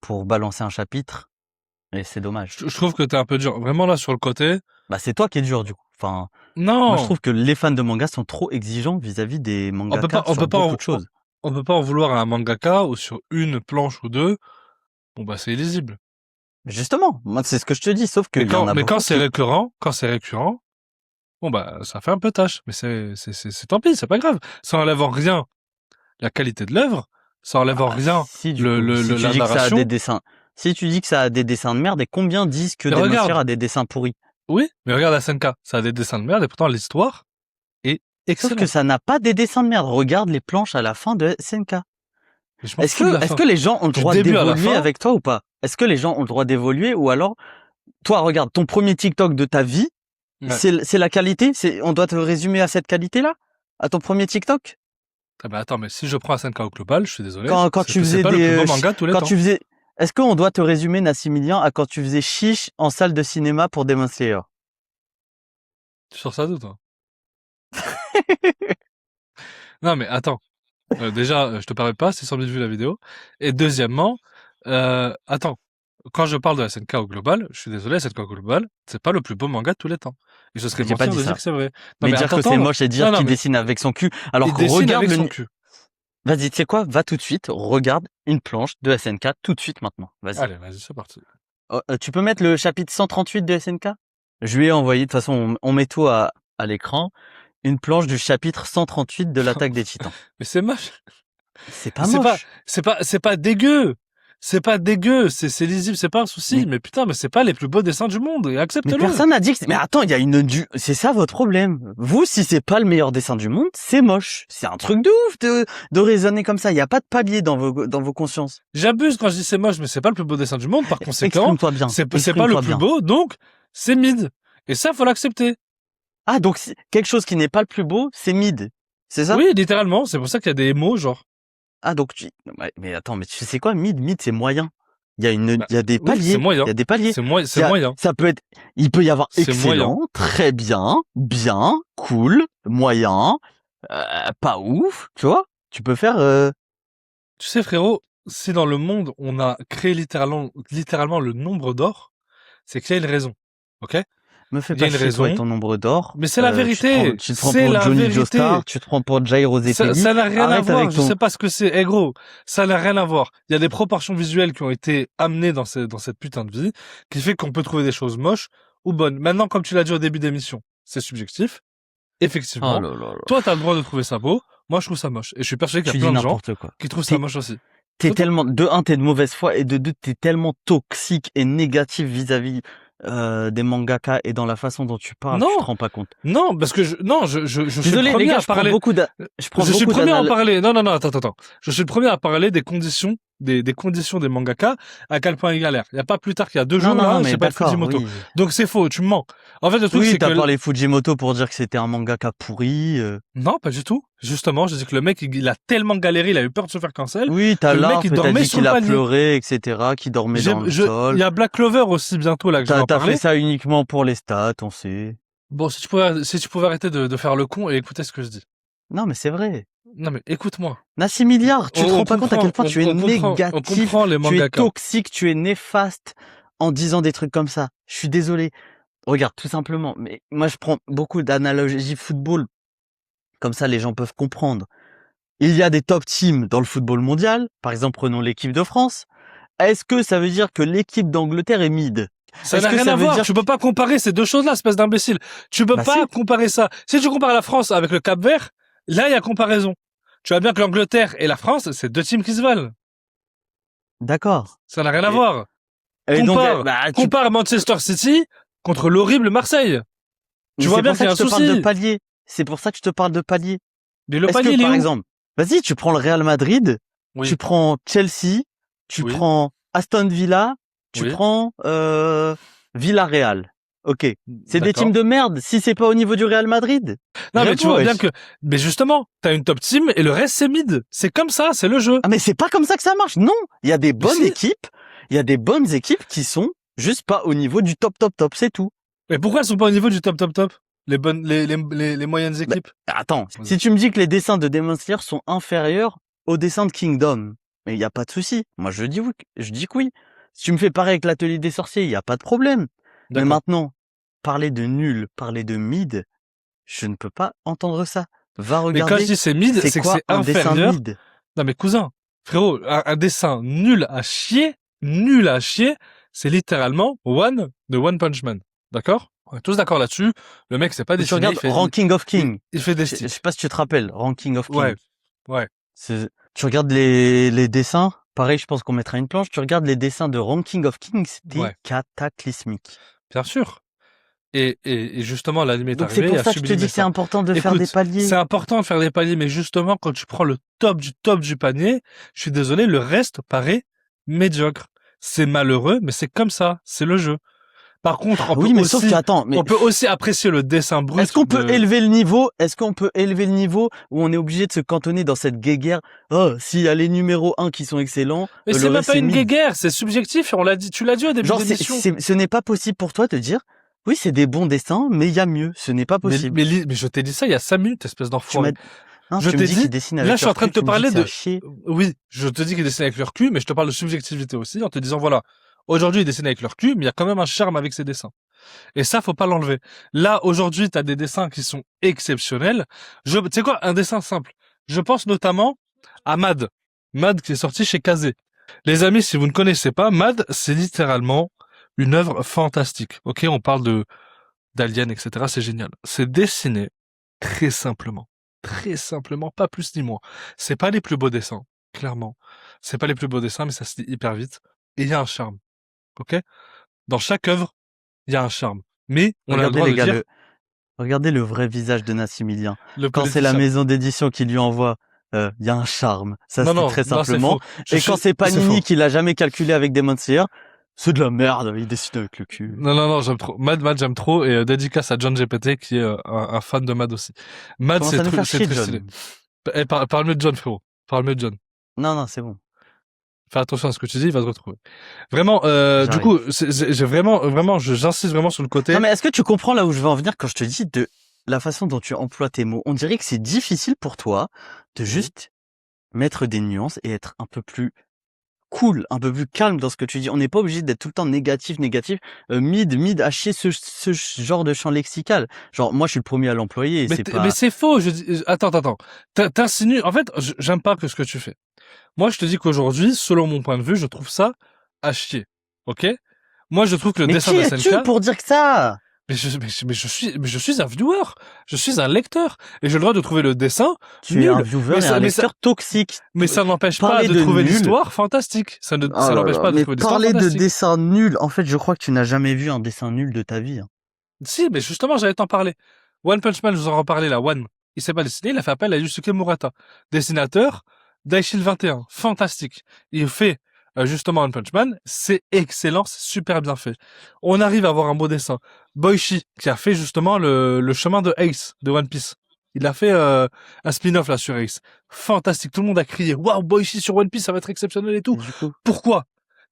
pour balancer un chapitre. Et c'est dommage. Je trouve que t'es un peu dur. Vraiment, là, sur le côté. Bah, c'est toi qui es dur, du coup. Enfin, moi, je Non! trouve que les fans de manga sont trop exigeants vis-à-vis des mangaka On sur peut pas, beaucoup de choses. on peut pas en vouloir à un mangaka ou sur une planche ou deux. Bon, bah, c'est illisible. Justement, moi, c'est ce que je te dis, sauf qu'il y en a Mais quand beaucoup c'est qui... récurrent, bon, bah, ça fait un peu tâche. Mais c'est tant pis, c'est pas grave. Ça enlève en rien la qualité de l'œuvre. Ça enlève en Ah, rien si, du coup, si tu la dis que ça a des narration. dessins, si tu dis que ça a des dessins de merde, et combien disent que Mais Demon Slayer regarde. a des dessins pourris? Oui, mais regarde SNK. Ça a des dessins de merde et pourtant l'histoire est Sauf que excellente. ça n'a pas des dessins de merde. Regarde les planches à la fin de SNK. Mais je m'en fous de la Est-ce fin. que les gens ont le Du droit début à la d'évoluer fin, avec toi ou pas? Est-ce que les gens ont le droit d'évoluer ou alors, toi, regarde, ton premier TikTok de ta vie, ouais. c'est la qualité? On doit te résumer à cette qualité-là? À ton premier TikTok? Ah bah attends, mais si je prends SNK au global, je suis désolé, Quand tu faisais c'est pas le plus des, beau manga de tous les quand temps. tu faisais, est-ce qu'on doit te résumer, Nassimilian, à quand tu faisais chiche en salle de cinéma pour Demon Slayer? Sur ça, toi. Non, mais attends. Déjà, je te permets pas, c'est 100 000 vues la vidéo. Et deuxièmement, attends. Quand je parle de SNK au global, je suis désolé, SNK au global, c'est pas le plus beau manga de tous les temps. Et ce serait J'ai pas mentir dit de dire ça. que c'est vrai. Non, Mais mais dire attends, que c'est attends. moche et dire Non, non, qu'il mais dessine avec son cul. Alors il dessine regarde avec le, son cul. vas-y, tu sais quoi? Va tout de suite, regarde une planche de SNK tout de suite maintenant. Vas-y. Allez, vas-y, c'est parti. Oh, tu peux mettre le chapitre 138 de SNK? Je lui ai envoyé, de toute façon, on met tout à l'écran, une planche du chapitre 138 de l'attaque des Titans. Mais c'est moche. C'est Mais pas moche. c'est pas dégueu. C'est pas dégueu, c'est lisible, c'est pas un souci. Mais, Mais putain, mais c'est pas les plus beaux dessins du monde. Et mais accepte-le. personne n'a dit que mais attends, il y a c'est ça votre problème. Vous, si c'est pas le meilleur dessin du monde, c'est moche. C'est un truc de ouf de raisonner comme ça. Il y a pas de palier dans vos consciences. J'abuse quand je dis c'est moche, mais c'est pas le plus beau dessin du monde. Par conséquent, Exprime-toi bien. c'est pas le Exprime-toi plus bien. beau, donc c'est mid. Et ça, faut l'accepter. Ah, donc quelque chose qui n'est pas le plus beau, c'est mid. C'est ça? Oui, littéralement. C'est pour ça qu'il y a des mots genre. Ah, donc ouais, mais attends, mais tu sais quoi? Mid, c'est moyen. Bah, Il y a des oui, c'est paliers. moyen. Il y a des paliers. C'est Il y a- moyen. Ça peut être, il peut y avoir C'est moyen. excellent, très bien, bien, cool, moyen, pas ouf, tu vois? Tu peux faire, Tu sais, frérot, si dans le monde on a créé littéralement le nombre d'or, c'est qu'il y a une raison. Ok? me fais Il y a pas une chier, toi et raison. ton nombre d'or. Mais c'est la vérité. Tu te prends C'est pour la Johnny vérité. Joestar, tu te prends pour Jairo Zepeli. Ça n'a rien à Arrête voir. avec Je ton, sais pas ce que c'est. Eh gros, ça n'a rien à voir. Il y a des proportions visuelles qui ont été amenées dans cette putain de vie, qui fait qu'on peut trouver des choses moches ou bonnes. Maintenant, comme tu l'as dit au début d'émission, c'est subjectif. oh Effectivement. là là là. Toi, t'as le droit de trouver ça beau. Moi, je trouve ça moche. Et je suis persuadé qu'il Tu y a dis plein de gens n'importe quoi. qui trouvent ça T'es, moche aussi. t'es C'est tout. tellement, de un, t'es de mauvaise foi, et de deux, t'es tellement toxique et négatif vis-à-vis des mangaka et dans la façon dont tu parles, tu te Non, rends pas compte. non, parce que je suis le Désolé les premier gars, à parler. je prends Je suis le beaucoup premier à en d'anal. parler. Non, non, non, attends. Je suis le premier à parler des conditions, des conditions des mangaka, à quel point ils galèrent. Il y a pas plus tard qu'il y a 2 jours, là, Mais j'ai pas de d'accord, Fujimoto. oui. Donc c'est faux, tu me mens. En fait, le truc, Oui, c'est t'as que, parlé Fujimoto pour dire que c'était un mangaka pourri. non, pas du tout. Justement, je dis que le mec, il a tellement galéré, il a eu peur de se faire cancel, Oui, que t'as le mec, l'art, il t'as dormait dit sur qu'il le a panier. pleuré, etc., qu'il dormait dans le Il sol. y a Black Clover aussi bientôt, là, que je vais en T'as parler. fait ça uniquement pour les stats, on sait. Bon, si tu pouvais arrêter de faire le con et écouter ce que je dis. Non, mais c'est vrai. Non, mais écoute-moi. Nassimiliard, tu te rends pas compte à quel point tu es on négatif, comprend les tu es mangaka. toxique, tu es néfaste en disant des trucs comme ça. Je suis désolé. Regarde, tout simplement. Mais moi, je prends beaucoup d'analogies football. Comme ça, les gens peuvent comprendre. Il y a des top teams dans le football mondial. Par exemple, prenons l'équipe de France. Est-ce que ça veut dire que l'équipe d'Angleterre est mid? Ça Est-ce n'a que rien ça à veut voir. dire Tu peux pas comparer ces deux choses-là, espèce d'imbécile. Tu peux Bah pas si. comparer ça. Si tu compares la France avec le Cap-Vert, là, il y a comparaison. Tu vois bien que l'Angleterre et la France, c'est deux teams qui se valent. D'accord. Ça n'a rien à Et, voir. et donc, tu, Compare Manchester City contre l'horrible Marseille. mais Tu vois c'est bien pour qu'il ça y a que un je te parle de souci. palier. C'est pour ça que je te parle de palier. Mais le Est-ce panier, que, il est par où? exemple, vas-y, tu prends le Real Madrid, tu Oui, prends Chelsea, tu oui, prends Aston Villa, tu oui. prends Villarreal. Ok. C'est des teams D'accord. de merde si c'est pas au niveau du Real Madrid. Non, mais tu Réponds, vois bien wesh. que, mais justement, t'as une top team et le reste, c'est mid. C'est comme ça, c'est le jeu. Ah mais c'est pas comme ça que ça marche. Non, il y a des Mais bonnes si. équipes, il y a des bonnes équipes qui sont juste pas au niveau du top, c'est tout. Mais pourquoi elles sont pas au niveau du top? Les bonnes, les moyennes Bah, équipes. attends, Vas-y. si tu me dis que les dessins de Demon Slayer sont inférieurs aux dessins de Kingdom, mais il y a pas de souci. Moi je dis oui, je dis que oui. Si tu me fais pareil avec l'atelier des sorciers, il y a pas de problème. Mais D'accord. maintenant, parler de nul, parler de mid, je ne peux pas entendre ça. Va Mais quand je regarder, dis c'est mid, c'est c'est que quoi c'est un dessin inférieur. mid? Non, mais cousin, frérot, un dessin nul à chier, c'est littéralement de One Punch Man. D'accord? On est tous d'accord là-dessus. Le mec, c'est pas Tu dessiné, regardes Ranking of King. il fait des Je styles. sais pas si tu te rappelles, Ranking of King. Ouais, ouais. Tu regardes les dessins, pareil, je pense qu'on mettra une planche. Tu regardes les dessins de Ranking of King, c'était Ouais. cataclysmique. Bien sûr. Et justement, l'anime est Donc c'est arrivé pour et a ça que je te sublimé dis que c'est ça. important de faire des Écoute, paliers. c'est important de faire des paliers, mais justement, quand tu prends le top du panier, je suis désolé, le reste paraît médiocre. C'est malheureux, mais c'est comme ça, c'est le jeu. Par contre, Oui, mais sauf qu'attends, mais on peut aussi apprécier le dessin brut. est-ce qu'on peut élever le niveau? Est-ce qu'on peut élever le niveau où on est obligé de se cantonner dans cette guéguerre? Oh, s'il y a les numéros 1 qui sont excellents, Mais le c'est même reste pas c'est une mid. guéguerre, c'est subjectif, on l'a dit, tu l'as dit au début Genre, de l'émission. ce n'est pas possible pour toi de dire, oui, c'est des bons dessins, mais il y a mieux. Ce n'est pas possible. Mais je t'ai dit ça il y a 5 minutes, espèce Tu d'enfoiré. non, Je tu me t'ai dis dit, qu'ils dessinent avec là, je suis en leur train de cul, te tu me dis parler que c'est de, à chier. oui, je te dis qu'ils dessinent avec leur cul, mais je te parle de subjectivité aussi, en te disant, voilà, aujourd'hui, ils dessinent avec leur cul, mais il y a quand même un charme avec ces dessins. Et ça, faut pas l'enlever. Là, aujourd'hui, t'as des dessins qui sont exceptionnels. Tu sais quoi, un dessin simple. Je pense notamment à Mad. Mad qui est sorti chez Kazé. Les amis, si vous ne connaissez pas, Mad, c'est littéralement une œuvre fantastique. Ok, on parle d'aliens, etc. C'est génial. C'est dessiné très simplement. Très simplement, pas plus ni moins. C'est pas les plus beaux dessins, clairement. C'est pas les plus beaux dessins, mais ça se lit hyper vite. Et il y a un charme. Ok? Dans chaque œuvre, il y a un charme. Mais on a le Regardez droit les de gars, dire regardez le vrai visage de Nassimilien. le Quand c'est la politicien. maison d'édition qui lui envoie, il y a un charme. Ça se dit très Non, c'est simplement. faux. Et quand c'est C'est Panini faux. qui l'a jamais calculé avec Demon Slayer, c'est de la merde. Il dessine avec le cul. Non, j'aime trop. Mad, j'aime trop. Et dédicace à John GPT, qui est un fan de Mad aussi. Mad, Commence à nous faire c'est chier, très John. stylé. Parle mieux de John, frérot. Parle mieux de John. Non, c'est bon. Fais attention à ce que tu dis, il va te retrouver. Vraiment, du J'arrive. coup, j'ai vraiment, j'insiste vraiment sur le côté. Non, mais est-ce que tu comprends là où je veux en venir quand je te dis de la façon dont tu emploies tes mots? On dirait que c'est difficile pour toi de juste mettre des nuances et être un peu plus cool, un peu plus calme dans ce que tu dis. On n'est pas obligé d'être tout le temps négatif. Mid, à chier ce genre de champ lexical. Genre, moi, je suis le premier à l'employer. Mais c'est faux. Attends. T'insinues. En fait, j'aime pas que ce que tu fais. Moi, je te dis qu'aujourd'hui, selon mon point de vue, je trouve ça à chier. Ok? Moi, je trouve que le Mais dessin qui de es-tu SNK, pour dire que ça? mais je suis un viewer. Je suis un lecteur. Et j'ai le droit de trouver le dessin Tu es nul. un viewer et un lecteur toxique. Mais ça n'empêche pas Parler de de trouver nul. l'histoire fantastique. Ça Oh là n'empêche là, pas de mais trouver l'histoire parler de fantastique. dessin nul, en fait, je crois que tu n'as jamais vu un dessin nul de ta vie. Hein. Si, mais justement, j'allais t'en parler. One Punch Man, je vous en reparlais là. One, il s'est pas dessiné, il a fait appel à Yusuke Murata, dessinateur d'Aishil 21. Fantastique. Il fait justement One Punch Man, c'est excellent, c'est super bien fait. On arrive à avoir un beau dessin. Boichi, qui a fait justement le chemin de Ace, de One Piece. Il a fait un spin-off là sur Ace. Fantastique, tout le monde a crié, waouh, Boichi sur One Piece, ça va être exceptionnel et tout. Du coup, Pourquoi?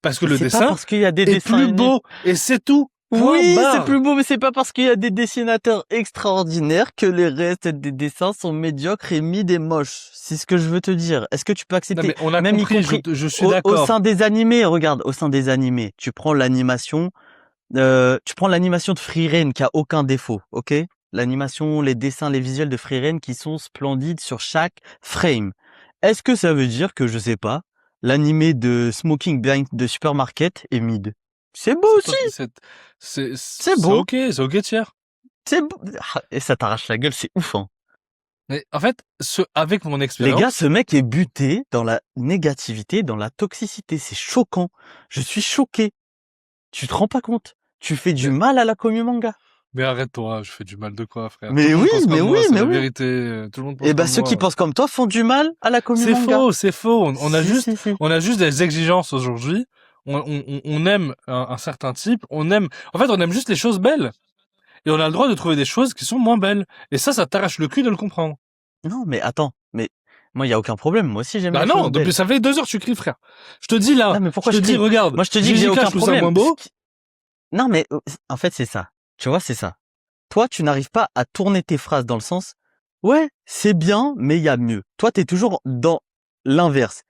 Parce que le c'est pas dessin parce qu'il y a des est dessins plus nuls. beau, et c'est tout. Point Oui, barre. c'est plus beau, mais c'est pas parce qu'il y a des dessinateurs extraordinaires que les restes des dessins sont médiocres et mid et moches. C'est ce que je veux te dire. Est-ce que tu peux Non, accepter? mais on a Même y compris, compris je suis au d'accord. sein des animés, regarde, au sein des animés, tu prends l'animation de Free Rein qui a aucun défaut, ok? L'animation, les dessins, les visuels de Free Rein qui sont splendides sur chaque frame. Est-ce que ça veut dire que, je sais pas, l'animé de Smoking Blind de Supermarket est mid? C'est beau aussi! C'est beau. C'est ok, tiers. C'est beau. Ah, et ça t'arrache la gueule, c'est ouf, hein. Mais en fait, avec mon Les expérience. gars, ce mec est buté dans la négativité, dans la toxicité. C'est choquant. Je suis choqué. Tu te rends pas compte? Tu fais du mal à la commu manga. Mais arrête-toi, je fais du mal de quoi, frère? Mais Tout le monde oui, pense comme mais moi, oui, c'est mais la oui. vérité. Tout le monde pense Et bah, comme ceux moi. qui pensent comme toi font du mal à la commu manga. C'est faux. On a Si, juste, si. on a juste des exigences aujourd'hui. On aime un certain type. En fait, on aime juste les choses belles. Et on a le droit de trouver des choses qui sont moins belles. Et ça t'arrache le cul de le comprendre. Non, mais attends. Mais moi, il y a aucun problème. Moi aussi, j'aime Bah les non, choses belles. depuis ça fait 2 heures que tu cries, frère. Je te dis là. Non, mais pourquoi je te dis, crie? regarde. Moi, je te dis que j'ai JJK, aucun je trouve ça problème. moins beau. Non, mais en fait, c'est ça. Tu vois, c'est ça. Toi, tu n'arrives pas à tourner tes phrases dans le sens « Ouais, c'est bien, mais il y a mieux ». Toi, t'es toujours dans l'inverse.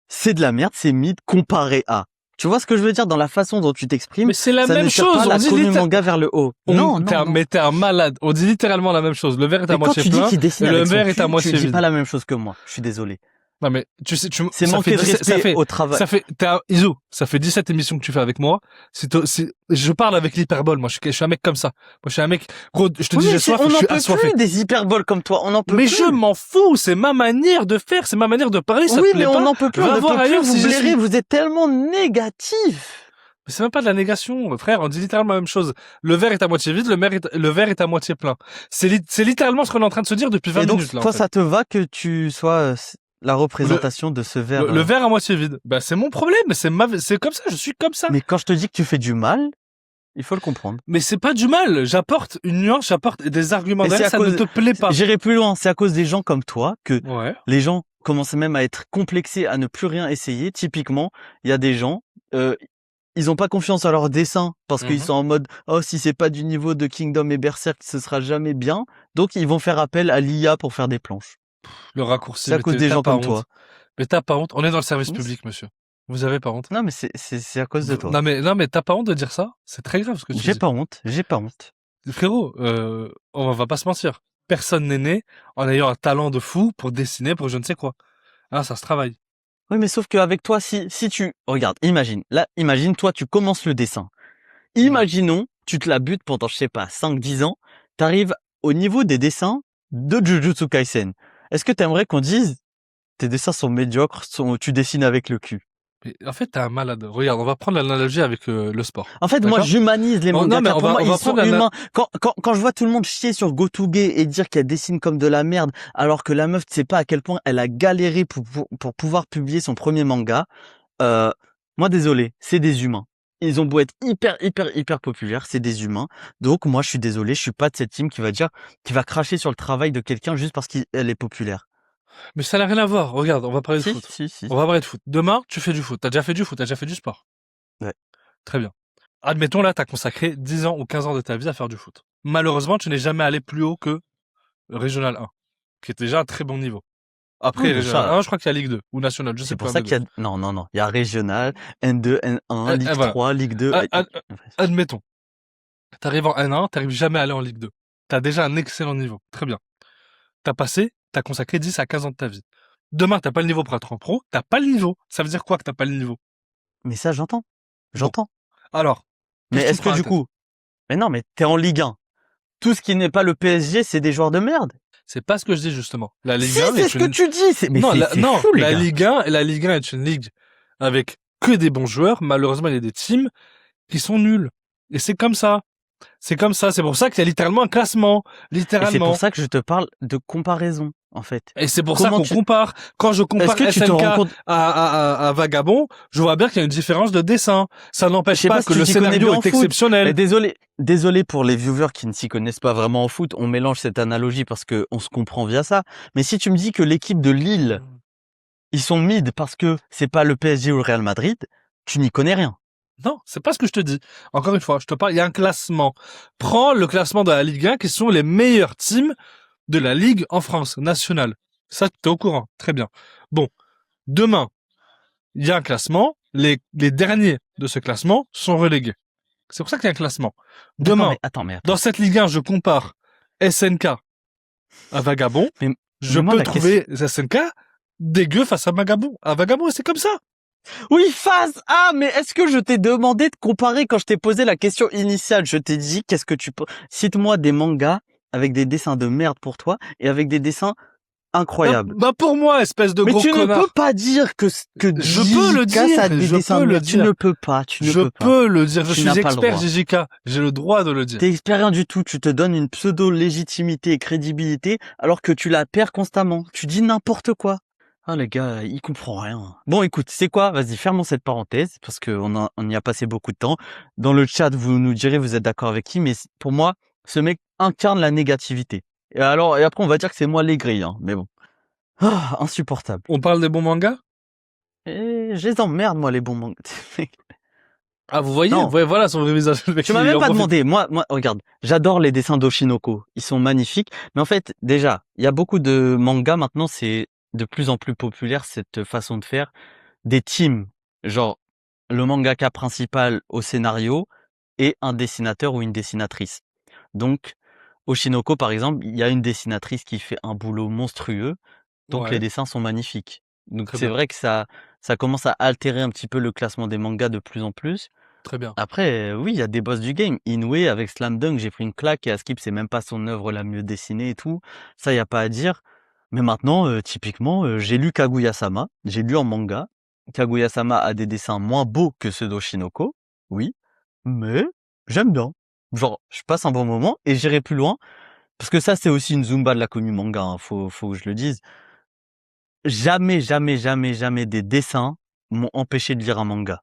C'est de la merde, c'est mid comparé à. Tu vois ce que je veux dire dans la façon dont tu t'exprimes? Mais c'est la Ça même ne tire chose. pas On la dit commu manga vers le haut. Non. Mais t'es un malade. On dit littéralement la même chose. Le verre est Mais à quand moitié tu dis plein. qu'il dessine Et le avec son verre est cul, à moitié tu dis vide. pas la même chose que moi. Je suis désolé. Non mais tu sais, C'est ça manquer fait de 17 respect au travail. Iso, ça fait 17 émissions que tu fais avec moi. Je parle avec l'hyperbole. Moi, je suis un mec comme ça. Moi, je suis un mec, gros, je te dis, j'ai soif, on je n'en suis peut assoiffé. plus des hyperboles comme toi. On n'en peut Mais plus. je m'en fous. C'est ma manière de faire. C'est ma manière de parler. Ça Oui, te plaît mais pas? on n'en peut plus. Va On ne voir peut plus ailleurs vous si je blairer. suis. Vous êtes tellement négatif. Mais c'est même pas de la négation, frère. On dit littéralement la même chose. Le verre est à moitié vide. Le verre est à moitié plein. C'est littéralement ce qu'on est en train de se dire depuis 20 Et donc, minutes, là. toi, en fait. ça te va que tu sois la représentation de ce verre. Le verre à moitié vide. Bah, c'est mon problème. C'est comme ça. Je suis comme ça. Mais quand je te dis que tu fais du mal, Il faut le comprendre. Mais c'est pas du mal. J'apporte une nuance, j'apporte des arguments Mais c'est derrière, à ça cause- ne te plaît pas. J'irai plus loin. C'est à cause des gens comme toi que Ouais. les gens commencent même à être complexés, à ne plus rien essayer. Typiquement, il y a des gens, ils ont pas confiance en leur dessin parce qu'ils Mhm. sont en mode oh si c'est pas du niveau de Kingdom et Berserk, ce sera jamais bien. Donc ils vont faire appel à l'IA pour faire des planches. Le raccourci, C'est à mais cause des t'as gens pas comme honte. toi. Mais t'as pas honte. On est dans le service Oui, public, monsieur. Vous avez pas honte. Non mais c'est à cause de toi. Non, mais t'as pas honte de dire ça? C'est très grave ce que tu J'ai dis. pas honte. J'ai pas honte. Frérot, on va pas se mentir. Personne n'est né en ayant un talent de fou pour dessiner, pour je ne sais quoi. Ah, ça se travaille. Oui, mais sauf qu'avec toi, si tu regarde, imagine toi, tu commences le dessin. Imaginons, tu te la butes pendant, je sais pas, 5-10 ans, t'arrives au niveau des dessins de Jujutsu Kaisen. Est-ce que t'aimerais qu'on dise tes dessins sont médiocres, tu dessines avec le cul? Mais en fait, t'es un malade. Regarde, on va prendre l'analogie avec le sport. En fait, moi, D'accord? j'humanise les Oh, non, mais mangaka. Pour moi, on ils va sont prendre humains. Quand je vois tout le monde chier sur Gotoge et dire qu'elle dessine comme de la merde, alors que la meuf, tu sais pas à quel point elle a galéré pour pouvoir publier son premier manga, euh, moi, désolé, c'est des humains. Ils ont beau être hyper populaires, c'est des humains. Donc, moi, je suis désolé, je suis pas de cette team qui va cracher sur le travail de quelqu'un juste parce qu'elle est populaire. Mais ça n'a rien à voir. Regarde, on va parler de Si, foot. si. On va parler de foot. Demain, tu fais du foot. T'as déjà fait du foot, t'as déjà fait du sport. Ouais. Très bien. Admettons là, t'as consacré 10 ans ou 15 ans de ta vie à faire du foot. Malheureusement, tu n'es jamais allé plus haut que Régional 1, qui est déjà un très bon niveau. Après, Oui, mais Régional ça, 1, je crois qu'il y a Ligue 2 ou National, je sais c'est plus pour un ça des deux. qu'il y a, non. Il y a régional, N2, N1, Ligue Voilà. 3, Ligue 2. Admettons, t'arrives en N1, t'arrives jamais à aller en Ligue 2. T'as déjà un excellent niveau. Très bien. T'as consacré 10 à 15 ans de ta vie. Demain, t'as pas le niveau pour être en pro, t'as pas le niveau. Ça veut dire quoi que t'as pas le niveau? Mais ça, j'entends. Bon. J'entends. Alors, Mais qu'est-ce qui est-ce me que prend la du tête? coup, mais non, mais t'es en Ligue 1. Tout ce qui n'est pas le PSG, c'est des joueurs de merde. C'est pas ce que je dis justement. La Ligue Si, 1 c'est est ce que une... tu dis. Non, C'est fou, les la gars. Ligue 1 est une ligue avec que des bons joueurs. Malheureusement, il y a des teams qui sont nuls. Et c'est comme ça. C'est comme ça. C'est pour ça qu'il y a littéralement un classement. Et c'est Littéralement. pour ça que je te parle de comparaison, en fait. Et c'est pour Comment ça qu'on tu- compare. Quand je compare Est-ce que tu te SNK rends compte, à Vagabond, je vois bien qu'il y a une différence de dessin. Ça je n'empêche sais pas pas si que tu le t'y connais scénario bien en est foot. exceptionnel. Mais désolé pour les viewers qui ne s'y connaissent pas vraiment en foot. On mélange cette analogie parce que on se comprend via ça. Mais si tu me dis que l'équipe de Lille, ils sont mid parce que c'est pas le PSG ou le Real Madrid, tu n'y connais rien. Non, c'est pas ce que je te dis. Encore une fois, je te parle, il y a un classement. Prends le classement de la Ligue 1 qui sont les meilleurs teams de la Ligue en France, nationale. Ça, t'es au courant. Très bien. Bon. Demain, il y a un classement. Les derniers de ce classement sont relégués. C'est pour ça qu'il y a un classement. Demain, Attends, mais dans cette Ligue 1, je compare SNK à Vagabond. Mais Je moi, peux la trouver SNK dégueu face à Vagabond. À Vagabond, c'est comme ça. Oui, phase. Ah, mais est-ce que je t'ai demandé de comparer quand je t'ai posé la question initiale? Je t'ai dit, qu'est-ce que cite-moi des mangas avec des dessins de merde pour toi et avec des dessins incroyables. Bah pour moi, espèce de Mais gros tu ne connard. peux pas dire que Je peux le JJK, ça a dire, des je dessins peux de le merde. Tu dire. ne peux pas, Je peux le dire. Je Tu suis n'as pas le expert droit. JJK. J'ai le droit de le dire. T'es expert rien du tout. Tu te donnes une pseudo-légitimité et crédibilité alors que tu la perds constamment. Tu dis n'importe quoi. Ah, les gars, il comprend rien. Bon, écoute, c'est quoi? Vas-y, fermons cette parenthèse parce que on y a passé beaucoup de temps. Dans le chat, vous nous direz, vous êtes d'accord avec qui, mais pour moi, ce mec incarne la négativité. Et après, on va dire que c'est moi l'aigri, hein. Mais bon. Ah, insupportable. On parle des bons mangas? Et je les emmerde, moi, les bons mangas. Ah, vous voyez? Non. Ouais, voilà son visage. Tu m'as même pas demandé. Moi, regarde, j'adore les dessins d'Oshinoko. Ils sont magnifiques. Mais en fait, déjà, il y a beaucoup de mangas maintenant, c'est de plus en plus populaire, cette façon de faire. Des teams. Genre, le mangaka principal au scénario et un dessinateur ou une dessinatrice. Donc, Oshinoko, par exemple, il y a une dessinatrice qui fait un boulot monstrueux. Donc, les Ouais, dessins sont magnifiques. Donc, très c'est bien. vrai que ça commence à altérer un petit peu le classement des mangas de plus en plus. Très bien. Après, oui, il y a des boss du game. Inoue, avec Slam Dunk, j'ai pris une claque et Askip, c'est même pas son œuvre la mieux dessinée et tout. Ça, y a pas à dire. Mais maintenant, typiquement, j'ai lu Kaguya-sama. J'ai lu en manga. Kaguya-sama a des dessins moins beaux que ceux d'Oshinoko. Oui. Mais, j'aime bien. Genre, je passe un bon moment et j'irai plus loin. Parce que ça, c'est aussi une Zumba de la commu manga, hein. Faut que je le dise. Jamais des dessins m'ont empêché de lire un manga.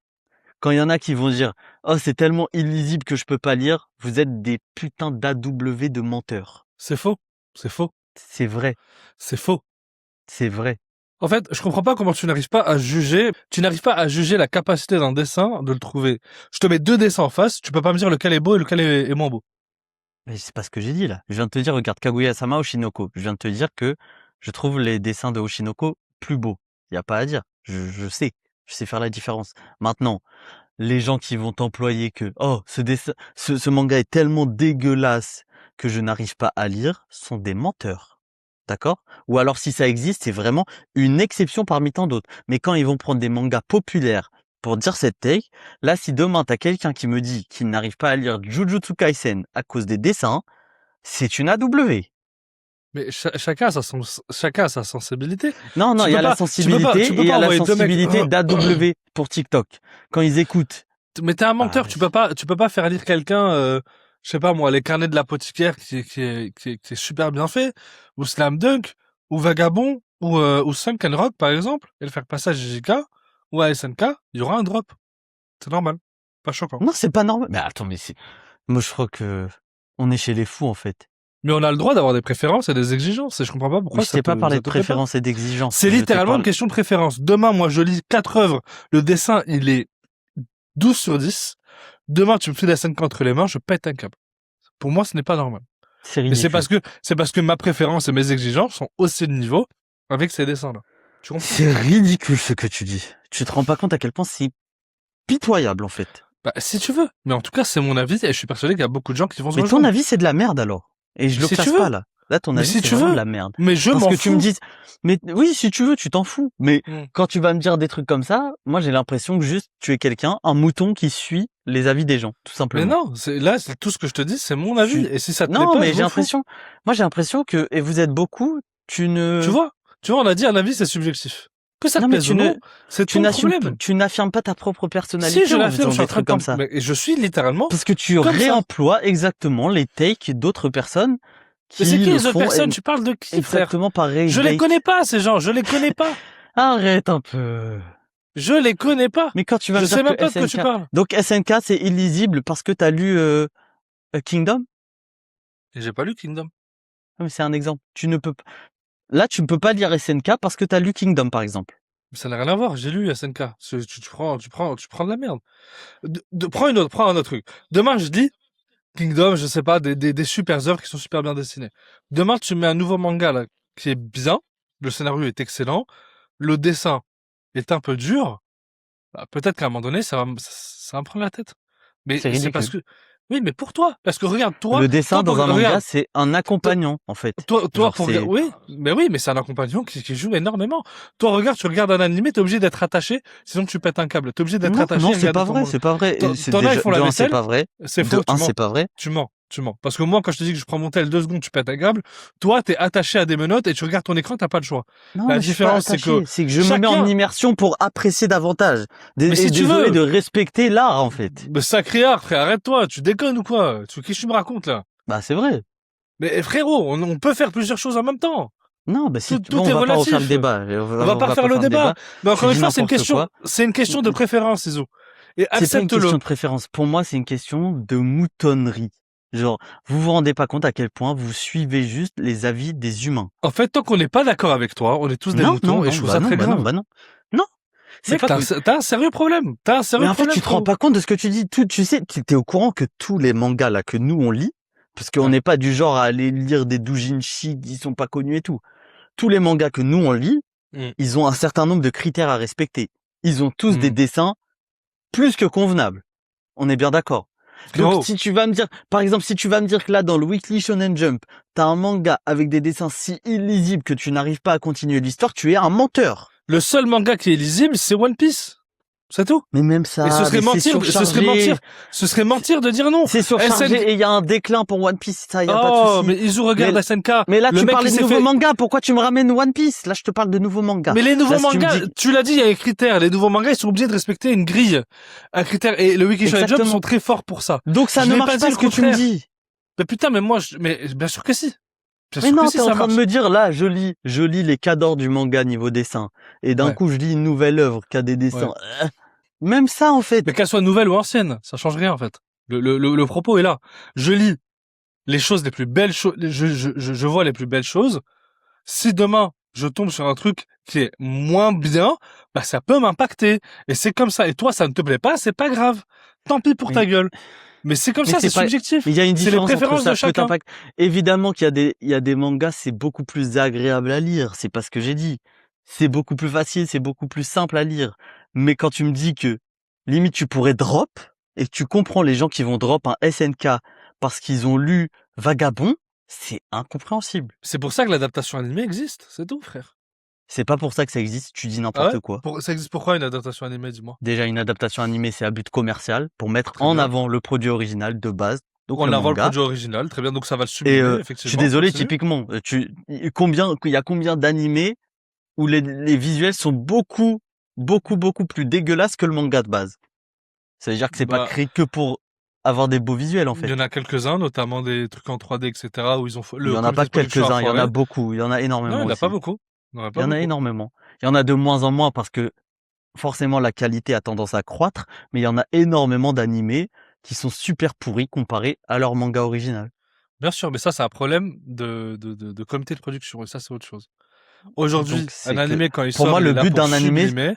Quand il y en a qui vont dire « Oh, c'est tellement illisible que je peux pas lire », vous êtes des putains d'AW de menteurs. C'est faux. C'est faux. C'est vrai. C'est faux. C'est vrai. En fait, je comprends pas comment tu n'arrives pas à juger la capacité d'un dessin de le trouver. Je te mets 2 dessins en face, tu peux pas me dire lequel est beau et lequel est moins beau. Mais c'est pas ce que j'ai dit là. Je viens de te dire, regarde Kaguya-sama Oshinoko. Je viens de te dire que je trouve les dessins de Oshinoko plus beaux. Y a pas à dire. Je sais. Je sais faire la différence. Maintenant, les gens qui vont t'employer que oh ce manga est tellement dégueulasse que je n'arrive pas à lire sont des menteurs. D'accord? Ou alors si ça existe, c'est vraiment une exception parmi tant d'autres. Mais quand ils vont prendre des mangas populaires pour dire cette take, là si demain t'as quelqu'un qui me dit qu'il n'arrive pas à lire Jujutsu Kaisen à cause des dessins, c'est une AW. Mais chacun a sa sensibilité. Non, il y a la sensibilité et il y a la sensibilité d'AW pour TikTok. Quand ils écoutent. Mais t'es un menteur, tu peux pas faire lire quelqu'un, je sais pas moi, les carnets de l'apothicaire qui est super bien fait, ou Slam Dunk, ou Vagabond, ou Sunken Rock par exemple, et le faire passer à JJK, ou à SNK, il y aura un drop. C'est normal. Pas choquant. Non, c'est pas normal. Mais attends, moi je crois que on est chez les fous en fait. Mais on a le droit d'avoir des préférences et des exigences, et je comprends pas pourquoi je t'ai pas parlé de préférences et d'exigences. C'est littéralement une question de préférence. Demain, moi, je lis 4 œuvres, le dessin, il est 12 sur 10. Demain, tu me fais la SNK entre les mains, je pète un câble. Pour moi, ce n'est pas normal. C'est ridicule. Mais c'est parce que ma préférence et mes exigences sont aussi de niveau avec ces dessins-là. Tu comprends? C'est ridicule ce que tu dis. Tu te rends pas compte à quel point c'est pitoyable en fait. Bah, si tu veux. Mais en tout cas, c'est mon avis et je suis persuadé qu'il y a beaucoup de gens qui vont se rejoindre. Mais ton avis, c'est de la merde alors. Et je le classe pas là. Là, ton avis, c'est vraiment de la merde. Mais je m'en fous. Parce que tu me dis, mais oui, si tu veux, tu t'en fous. Mais quand tu vas me dire des trucs comme ça, moi, j'ai l'impression que juste tu es quelqu'un, un mouton qui suit les avis des gens, tout simplement. Mais non, c'est tout ce que je te dis, c'est mon avis. Et si ça te plaît pas, non, mais j'ai l'impression que, et vous êtes beaucoup, tu vois, on a dit un avis, c'est subjectif. Que ça te plaise ou non, c'est ton problème. Tu n'affirmes pas ta propre personnalité. Si, je l'affirme, je suis en train de comme ça. Mais je suis littéralement. Parce que tu réemploies exactement les takes d'autres personnes. Mais c'est qui les autres personnes? Tu parles de qui, exactement pareil. Je les connais pas, ces gens. Je les connais pas. Arrête un peu. Je les connais pas. Mais quand tu vas me dire sais même pas de quoi tu parles. Donc SNK, c'est illisible parce que t'as lu Kingdom? Et j'ai pas lu Kingdom. Mais c'est un exemple. Tu ne peux pas. Là, tu ne peux pas lire SNK parce que t'as lu Kingdom, par exemple. Mais ça n'a rien à voir. J'ai lu SNK. Tu prends de la merde. Prends un autre truc. Demain, je dis Kingdom, je sais pas, des super œuvres qui sont super bien dessinées. Demain, tu mets un nouveau manga, là, qui est bien. Le scénario est excellent. Le dessin est un peu dur. Bah, peut-être qu'à un moment donné, ça va me prendre la tête. Mais c'est parce que, oui, mais pour toi. Parce que regarde, toi. Le dessin dans un manga, c'est un accompagnant, en fait. Toi, oui, mais c'est un accompagnant qui joue énormément. Toi, regarde, tu regardes un animé, t'es obligé d'être attaché, sinon tu pètes un câble. T'es obligé d'être attaché. Non, c'est pas vrai. C'est pas vrai. C'est pas vrai. C'est faux. C'est pas vrai. Tu mens. Parce que moi, quand je te dis que je prends mon tel 2 secondes, tu pètes un câble. Toi, t'es attaché à des menottes et tu regardes ton écran, t'as pas le choix. Non, la différence, c'est que je me mets en immersion pour apprécier davantage. Mais si tu veux, de respecter l'art, en fait. Mais sacré art, frère, arrête-toi. Tu déconnes ou quoi? Qu'est-ce que tu me racontes, là? Bah, c'est vrai. Mais frérot, on peut faire plusieurs choses en même temps. Non, bah si tout est relatif. On va pas refaire le débat. On va pas faire le débat. Mais encore une fois, c'est une question de préférence, Iso. Et accepte-le. C'est pas une question de préférence. Pour moi, c'est une question de moutonnerie. Genre, vous vous rendez pas compte à quel point vous suivez juste les avis des humains. En fait, tant qu'on n'est pas d'accord avec toi, on est tous des moutons et je trouve ça très grave. Non. C'est pas t'as un sérieux problème. Mais en fait, tu te rends pas compte de ce que tu dis. Tu sais, t'es au courant que tous les mangas là que nous on lit, parce qu'on n'est pas du genre à aller lire des doujinshi qui sont pas connus et tout. Tous les mangas que nous on lit, ils ont un certain nombre de critères à respecter. Ils ont tous des dessins plus que convenables. On est bien d'accord. Donc si tu vas me dire, par exemple, que là dans le Weekly Shonen Jump, t'as un manga avec des dessins si illisibles que tu n'arrives pas à continuer l'histoire, tu es un menteur. Le seul manga qui est lisible, c'est One Piece. C'est tout. Mais même ça, et ce serait mentir de dire non. C'est surchargé et il y a un déclin pour One Piece, ça y a pas de souci. Mais Izu regarde SNK. Mais là tu parles de nouveaux mangas, pourquoi tu me ramènes One Piece? Là je te parle de nouveaux mangas. Mais les nouveaux mangas, tu l'as dit, il y a des critères. Les nouveaux mangas, ils sont obligés de respecter une grille, un critère. Et le Weekly Shonen Jump sont très forts pour ça. Donc ça ne marche pas ce que tu me dis. Mais putain, mais bien sûr que si. Mais non, t'es en train de me dire, là, je lis les cadors du manga niveau dessin. Et d'un coup, je lis une nouvelle œuvre qui a des dessins. Même ça, en fait. Mais qu'elle soit nouvelle ou ancienne, ça change rien, en fait. Le propos est là. Je lis les choses les plus belles choses, je vois les plus belles choses. Si demain, je tombe sur un truc qui est moins bien, bah, ça peut m'impacter. Et c'est comme ça. Et toi, ça ne te plaît pas, c'est pas grave. Tant pis pour Mais, ta gueule. Mais c'est comme mais ça, c'est c'est pas, subjectif. mais il y a une C'est les différence entre préférences de ça peut chacun. t'impacter. Évidemment il y a des mangas, c'est beaucoup plus agréable à lire. C'est pas ce que j'ai dit. C'est beaucoup plus facile, c'est beaucoup plus simple à lire. Mais quand tu me dis que, limite, tu pourrais drop, et que tu comprends les gens qui vont drop un SNK parce qu'ils ont lu Vagabond, c'est incompréhensible. C'est pour ça que l'adaptation animée existe. C'est tout, frère. C'est pas pour ça que ça existe, tu dis Ah ouais? n'importe quoi. Ça existe pourquoi une adaptation animée, dis-moi? Déjà, une adaptation animée, c'est à but commercial, pour mettre Très en bien. avant le produit original de base, donc On le avant le manga. produit original, très bien, donc ça va le Et sublimer, je suis effectivement. désolé, Continue. typiquement, il y a combien d'animés où les visuels sont beaucoup plus dégueulasses que le manga de base. Ça veut dire que c'est pas Bah, créé que pour avoir des beaux visuels, en il y fait. en a quelques-uns, notamment des trucs en 3D, etc., où ils ont Il le y en a pas comité de production a quelques-uns, il y en a foiré. beaucoup, il y en a Non, il énormément n'y en a pas aussi. beaucoup. Il n'y en a Il pas y en a beaucoup. énormément. Il y en a de moins en moins parce que forcément la qualité a tendance à croître, mais il y en a énormément d'animés qui sont super pourris comparés à leur manga original. Bien sûr, mais ça, c'est un problème de comité de production, et ça, c'est autre chose. Aujourd'hui, Donc un c'est que, animé, quand il pour sort, moi, il est le là but pour d'un animé, sublimer.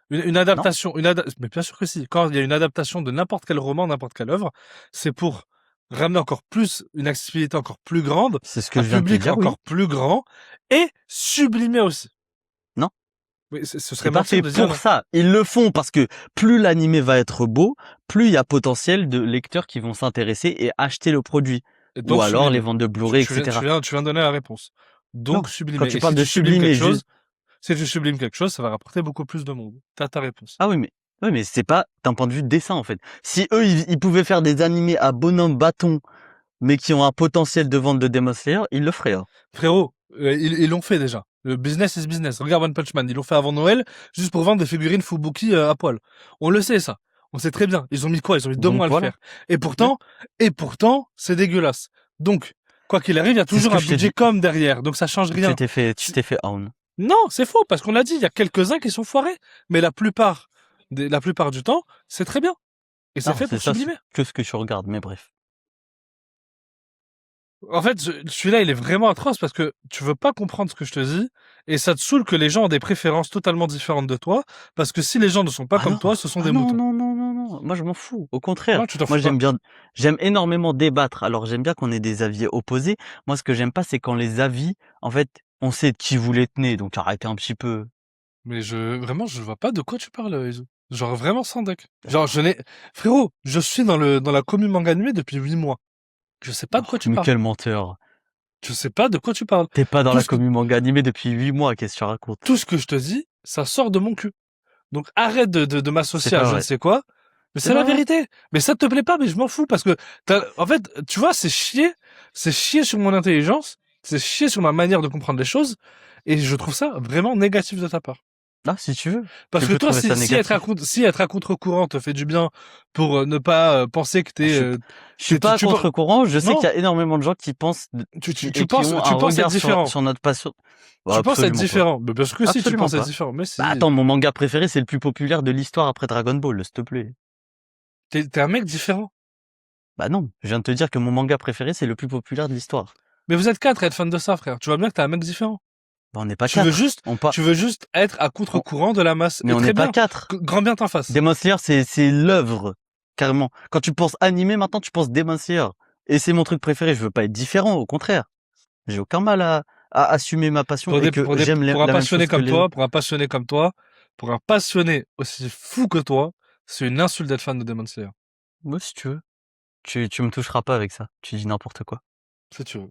Une non, adaptation, mais bien sûr que si. Quand il y a une adaptation de n'importe quel roman, n'importe quelle œuvre, c'est pour ramener encore plus, une accessibilité encore plus grande, c'est ce que un je viens de te public dire, oui. encore plus grand, et sublimer aussi. Non, Mais ce serait c'est pas mentir fait de dire pour non. ça. Ils le font parce que plus l'animé va être beau, plus il y a potentiel de lecteurs qui vont s'intéresser et acheter le produit. Et Ou donc alors les sublimer. ventes de Blu-ray, etc. Tu viens de donner la réponse. Donc Non, quand sublimer. tu Et parles si de tu sublimes quelque sublimer, chose, juste, si tu sublimes quelque chose, ça va rapporter beaucoup plus de monde. T'as ta réponse. ah oui, mais c'est pas d'un point de vue dessin, en fait. Si eux, ils pouvaient faire des animés à bonhomme bâton, mais qui ont un potentiel de vente de Demon Slayer, ils le feraient, hein. Frérot, ils l'ont fait déjà. Le business is business. Regarde One Punch Man, ils l'ont fait avant Noël, juste pour vendre des figurines Fubuki à poil. On le sait ça. On sait très bien. Ils ont mis quoi? Ils ont mis 2 Donc mois à le voilà. faire. Et pourtant, c'est dégueulasse. Donc, quoi qu'il arrive, il y a C'est ce toujours que un je t'ai budget dit. com derrière. Donc ça change rien. Tu t'es fait own. Non, c'est faux, parce qu'on l'a dit, il y a quelques-uns qui sont foirés. Mais la plupart du temps, c'est très bien. Et c'est Non, fait c'est pour ça, sublimer. que ce que tu regardes, mais bref. En fait, celui-là, il est vraiment atroce parce que tu veux pas comprendre ce que je te dis et ça te saoule que les gens ont des préférences totalement différentes de toi parce que si les gens ne sont pas Ah comme non, toi, ce sont ah des non, moutons. non, non, non, non. Moi, je m'en fous. Au contraire. Non, tu t'en Moi, fous pas. j'aime énormément débattre. Alors, j'aime bien qu'on ait des avis opposés. Moi, ce que j'aime pas, c'est quand les avis, en fait, on sait de qui vous les tenez. Donc, arrêtez un petit peu. Mais vraiment, je vois pas de quoi tu parles, Izu. Genre vraiment sans deck. Genre frérot, je suis dans la commu manga animé depuis 8 mois. Je sais pas Oh, de quoi tu mais parles. quel menteur. Je sais pas de quoi tu parles. T'es pas dans Tout la ce que, commu manga animé depuis 8 mois. Qu'est-ce que tu racontes? tout ce que je te dis, ça sort de mon cul. Donc arrête de C'est m'associer à pas je ne vrai. sais quoi. Mais C'est c'est la pas vrai. vérité. Mais ça te plaît pas, mais je m'en fous parce que en fait, tu vois, c'est chier sur mon intelligence, c'est chier sur ma manière de comprendre les choses, et je trouve ça vraiment négatif de ta part. Ah, si tu veux. Parce Tu que peux toi, trouver ça négatif. si être à contre-courant te fait du bien pour ne pas penser que Ah, je suis pas à tu penses, contre-courant. Je sais qu'il y non, a énormément de gens qui pensent, qui ont un tu penses être regard différent. sur notre passion. Bah, Tu penses être absolument pas. différent. Mais bien sûr que si, tu Absolument penses être pas. différent. Mais si. Bah attends, mon manga préféré, c'est le plus populaire de l'histoire après Dragon Ball, s'il te plaît. T'es un mec différent. Bah non, je viens de te dire que mon manga préféré, c'est le plus populaire de l'histoire. Mais vous êtes 4 à être fan de ça, frère. Tu vois bien que t'es un mec différent. Bah on n'est pas Tu veux 4. juste, tu veux juste être à contre-courant de la masse. Mais Et on très n'est pas bien. 4. Grand bien t'en face. Demon Slayer, c'est l'œuvre, carrément. Quand tu penses animé, maintenant, tu penses Demon Slayer. Et c'est mon truc préféré, je veux pas être différent, au contraire. J'ai aucun mal à assumer ma passion et que j'aime pour un la même passionné chose que comme les toi, autres. pour un passionné comme toi, pour un passionné aussi fou que toi, c'est une insulte d'être fan de Demon Slayer. Moi, si tu veux. Tu me toucheras pas avec ça. Tu dis n'importe quoi. Si tu veux.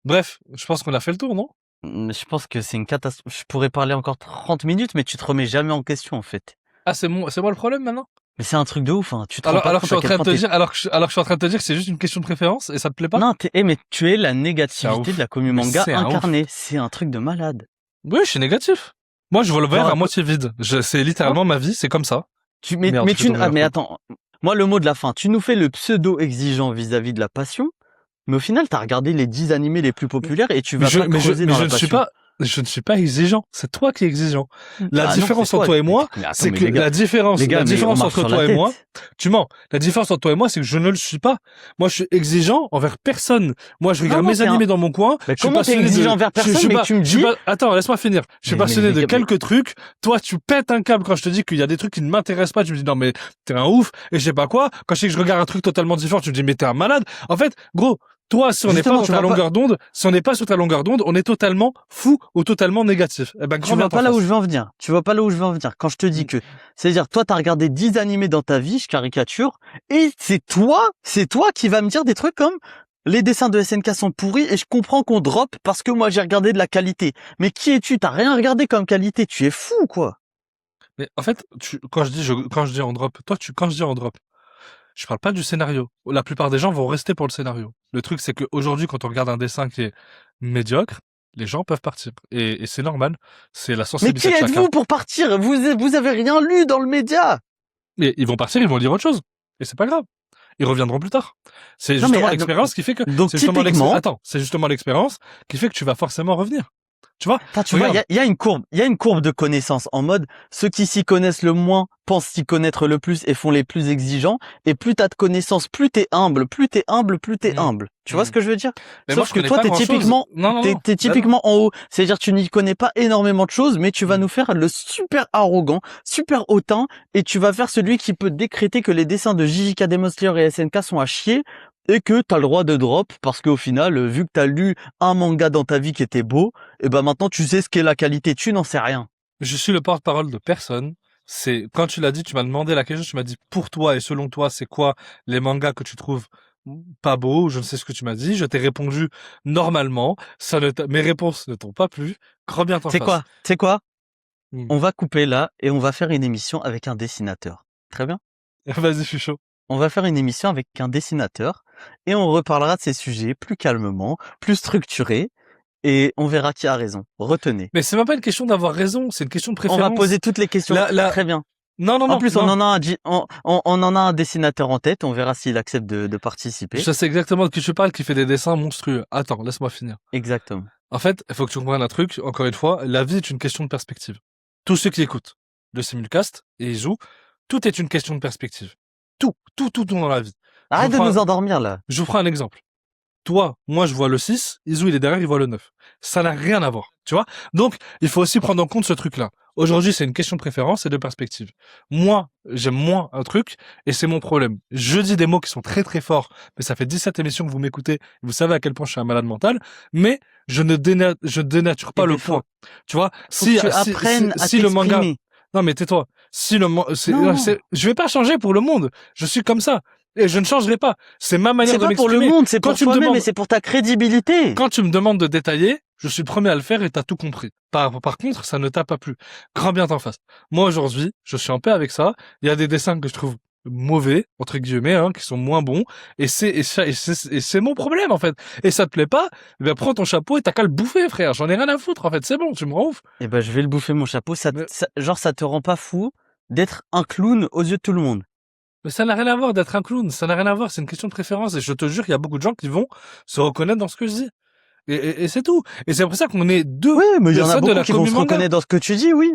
Bref, je pense qu'on a fait le tour, non? Je pense que c'est une catastrophe. Je pourrais parler encore 30 minutes, mais tu te remets jamais en question, en fait. Ah, c'est moi le problème maintenant? Mais c'est un truc de ouf, hein. Tu te rends pas Alors que je compte suis à en train quel de point te dire, alors que je suis en train de te dire que c'est juste une question de préférence et ça te plaît pas? Non, mais tu es la C'est un négativité ouf. de la commu Mais manga c'est un ouf. incarnée. C'est un truc de malade. Oui, je suis négatif. Moi, je vois le verre Genre, à moitié vide. C'est littéralement ma vie, c'est comme ça. mais Merde, je fais tomber la mais faute. attends. Moi, le mot de la fin. Tu nous fais le pseudo exigeant vis-à-vis de la passion. Mais au final, t'as regardé les 10 animés les plus populaires et tu vas pas creuser dans la passion. Je ne suis pas exigeant. C'est toi qui es exigeant. La Ah non, différence c'est entre toi. toi et moi, Mais attends, c'est mais que les gars, la différence mais on marche entre sur la toi et moi, tête. tu mens. La différence entre toi et moi, c'est que je ne le suis pas. Moi, je suis exigeant envers personne. Moi, je regarde Non, mes animés dans mon coin. mais Je suis comment t'es passionné exigeant de, envers je personne, suis mais pas, tu me je suis dis, pas, attends, laisse-moi finir. Je suis passionné les de gars, mais quelques trucs. Toi, tu pètes un câble quand je te dis qu'il y a des trucs qui ne m'intéressent pas. Tu me dis, non, mais t'es un ouf. Et je sais pas quoi. Quand je sais que je regarde un truc totalement différent, tu me dis, mais t'es un malade. En fait, gros, toi, si on n'est pas justement, dans ta longueur d'onde, si on n'est pas sur ta longueur d'onde, on est totalement fou ou totalement négatif. Eh ben, tu grand bien vois t'en pas là où face. je veux en venir. Tu vois pas là où je veux en venir. Quand je te dis Mm. que, c'est-à-dire, toi, t'as regardé 10 animés dans ta vie, je caricature, et c'est toi qui vas me dire des trucs comme, les dessins de SNK sont pourris et je comprends qu'on drop parce que moi j'ai regardé de la qualité. Mais qui es-tu? T'as rien regardé comme qualité. Tu es fou, quoi. Mais en fait, quand je dis on drop, quand je dis on drop, je parle pas du scénario. La plupart des gens vont rester pour le scénario. Le truc, c'est qu'aujourd'hui, quand on regarde un dessin qui est médiocre, les gens peuvent partir. Et c'est normal. C'est la Mais qui sensibilité de chacun. êtes-vous pour partir? Vous avez rien lu dans le média. Et ils vont partir, ils vont lire autre chose. Et c'est pas grave. Ils reviendront plus tard. C'est Non, mais, justement l'expérience qui fait que, donc, c'est justement typiquement, attends, c'est justement l'expérience qui fait que tu vas forcément revenir. Tu vois? enfin, tu vois, Regarde. il y a une courbe de connaissances en mode, ceux qui s'y connaissent le moins pensent s'y connaître le plus et font les plus exigeants. Et plus t'as de connaissances, plus t'es humble, plus t'es humble, plus t'es Mm. humble. Tu vois Mm. ce que je veux dire? Mais moi, Sauf je que connais toi, pas t'es grand-chose. typiquement, Non, non, non. t'es typiquement en haut. C'est-à-dire, tu n'y connais pas énormément de choses, mais tu vas Mm. nous faire le super arrogant, super hautain, et tu vas faire celui qui peut décréter que les dessins de JJK Demon Slayer et SNK sont à chier, et que t'as le droit de drop, parce qu'au final, vu que t'as lu un manga dans ta vie qui était beau, et ben maintenant tu sais ce qu'est la qualité, tu n'en sais rien. Je suis le porte-parole de personne. C'est quand tu l'as dit, tu m'as demandé la question, tu m'as dit pour toi et selon toi, c'est quoi les mangas que tu trouves pas beaux, je ne sais ce que tu m'as dit, je t'ai répondu normalement, mes réponses ne t'ont pas plu, grand bien t'en fasse. C'est quoi? Hmm. On va couper là et on va faire une émission avec un dessinateur. Très bien. Vas-y, je suis chaud. On va faire une émission avec un dessinateur et on reparlera de ces sujets plus calmement, plus structurés et on verra qui a raison. Retenez. Mais c'est même pas une question d'avoir raison, c'est une question de On préférence. va poser toutes les questions. Très bien. Non, non, En non, plus, non. on en a un dessinateur en tête. On verra s'il accepte de participer. Je sais exactement de qui tu parles, qui fait des dessins monstrueux. Attends, laisse-moi finir. Exactement. En fait, il faut que tu comprennes un truc, encore une fois, la vie est une question de perspective. Tous ceux qui écoutent le simulcast et Izu, tout est une question de perspective. Tout dans la vie. Arrête de nous endormir là. Je vous prends un exemple. Toi, moi je vois le 6, Izu il est derrière, il voit le 9. Ça n'a rien à voir, tu vois. Donc, il faut aussi prendre en compte ce truc-là. Aujourd'hui, c'est une question de préférence et de perspective. Moi, j'aime moins un truc et c'est mon problème. Je dis des mots qui sont très très forts, mais ça fait 17 émissions que vous m'écoutez, vous savez à quel point je suis un malade mental, mais je dénature pas le point. Tu vois, Faut que tu apprennes à le manga... t'exprimer. Non mais tais-toi. Si le Non. je vais pas changer pour le monde. Je suis comme ça. Et je ne changerai pas. C'est ma manière C'est de pas pour m'exprimer. le monde, c'est Quand pour tu me toi-même demandes- et c'est pour ta crédibilité. Quand tu me demandes de détailler, je suis le premier à le faire et t'as tout compris. Par contre, ça ne t'a pas plu. Grand bien t'en fasse. Moi, aujourd'hui, je suis en paix avec ça. Il y a des dessins que je trouve mauvais, entre guillemets, hein, qui sont moins bons. Et c'est mon problème, en fait. Et ça te plaît pas? Eh ben, prends ton chapeau et t'as qu'à le bouffer, frère. J'en ai rien à foutre, en fait. C'est bon, tu me rends ouf. Eh ben, je vais le bouffer mon chapeau. Mais, Genre, ça te rend pas fou d'être un clown aux yeux de tout le monde. mais ça n'a rien à voir d'être un clown. Ça n'a rien à voir. C'est une question de préférence. Et je te jure qu'il y a beaucoup de gens qui vont se reconnaître dans ce que je dis. Et c'est tout. Et c'est pour ça qu'on est deux Oui, mais il y en a personnes de beaucoup la qui vont commu se manga. reconnaître dans ce que tu dis, oui.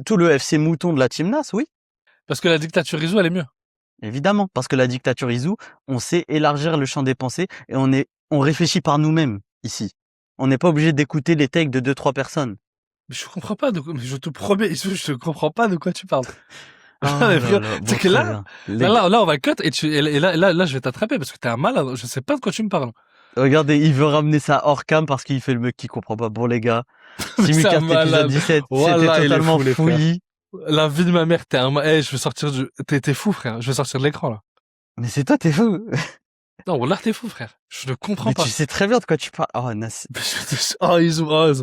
Tout le FC mouton de la Team Nas, oui. Parce que la dictature Izu, elle est mieux. Évidemment. Parce que la dictature Izu, on sait élargir le champ des pensées et on réfléchit par nous-mêmes, ici. On n'est pas obligé d'écouter les takes de 2-3 personnes. Mais je comprends pas de quoi, mais je te promets, Izu, je te comprends pas de quoi tu parles. Ah Mais là frère, là, c'est bon, que très là, bien. là, on va cut et là, je vais t'attraper parce que t'es un malade. Je sais pas de quoi tu me parles. Regardez, il veut ramener ça hors cam parce qu'il fait le mec qui comprend pas. Bon, les gars. Mais c'est un Simulcast épisode malade. 17, Wallah, c'était il est totalement fou, les frères. fouillis. La vie de ma mère, je vais sortir t'es fou, frère. Je vais sortir de l'écran, là. Mais c'est toi, t'es fou. Non, Wallah, t'es fou, frère. Je ne comprends Mais pas. tu sais très bien de quoi tu parles. Oh, Nas. Oh, Izu, oh, Izu.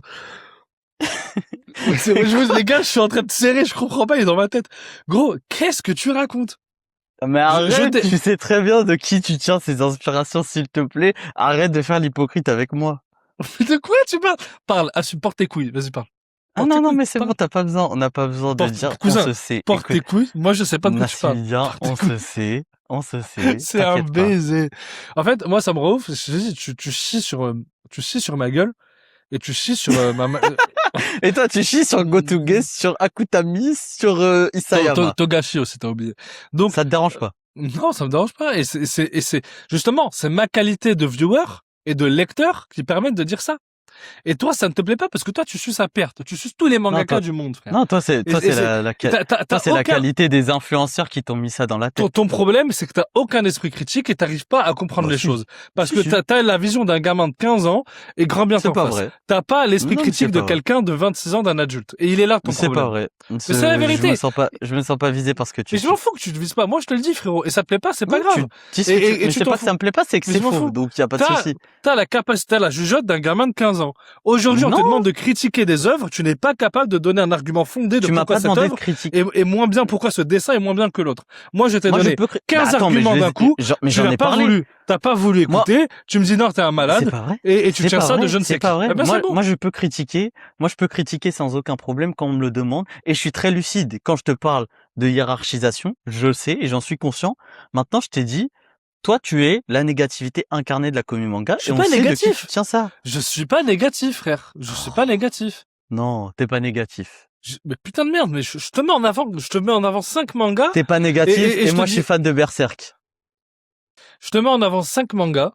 Les gars, je suis en train de serrer, je comprends pas, il est dans ma tête. Gros, qu'est-ce que tu racontes? Mais arrête, tu sais très bien de qui tu tiens ces inspirations, s'il te plaît. Arrête de faire l'hypocrite avec moi. De quoi tu parles? Parle, porte tes couilles, vas-y, parle. Ah non, non, mais c'est bon, t'as pas besoin, on n'a pas besoin de dire, cousin, on se sait. Porte tes couilles, moi je sais pas de quoi tu parles. Nassimilien, on se sait, C'est un baiser. En fait, moi ça me rend ouf, tu chies sur ma gueule, et tu chies sur Et toi, tu chies sur GoToGuest, sur Akutami, sur Isayama. Togashi aussi, t'as oublié. Donc, Ça te dérange pas? non, ça me dérange pas. Et c'est justement, c'est ma qualité de viewer et de lecteur qui permettent de dire ça. Et toi, ça ne te plaît pas parce que toi, tu suces à perte. Tu suces tous les Non, mangaka toi, du monde, frère. non, toi, c'est T'as la aucun, qualité des influenceurs qui t'ont mis ça dans la tête. ton problème, c'est que t'as aucun esprit critique et t'arrives pas à comprendre Bah, les si. choses. Parce Si, que si. t'as la vision d'un gamin de 15 ans et grand bien C'est t'en pas fasse. vrai. T'as pas l'esprit Non, mais c'est critique de pas vrai. quelqu'un de 26 ans d'un adulte. Et il est là ton C'est pas problème. vrai. Mais c'est la vérité. Je me sens pas visé parce que tu Mais je m'en suis. fous que tu te vises pas. Moi, je te le dis, frérot. Et ça te plaît pas, c'est pas Non, grave. dis ce que tu, Et mais tu c'est t'en pas que fous. ça me plaît pas, c'est que Mais c'est je m'en faux. fous. Donc, y a pas de T'as, souci. t'as la capacité, t'as la jugeote d'un gamin de 15 ans. Aujourd'hui, on te Non, demande de critiquer des œuvres. Tu n'es pas capable de donner un argument fondé de tu m'as pourquoi pas cette demandé de œuvre critique. est moins bien, pourquoi ce dessin est moins bien que l'autre. Moi, je t'ai Moi, je donné peux, 15 attends, mais arguments d'un coup. mais Tu j'en n'as ai pas parlé. voulu, t'as pas voulu Moi, écouter. Tu me dis non, t'es un c'est malade. pas vrai. Et tu C'est tiens pas ça de vrai. je ne C'est sais pas qui. vrai. Eh ben, c'est bon. Moi, je peux critiquer. Moi, je peux critiquer sans aucun problème quand on me le demande. Et je suis très lucide. Quand je te parle de hiérarchisation, je le sais et j'en suis conscient. Maintenant, je t'ai dit, toi, tu es la négativité incarnée de la commu manga Je et suis on pas sait de qui tu négatif. tiens ça. Je suis pas négatif, frère. Je suis pas négatif. Non, t'es pas négatif. Mais putain de merde, mais je te mets en avant, 5 mangas. T'es pas négatif et je te moi, je dis, suis fan de Berserk. je te mets en avant 5 mangas,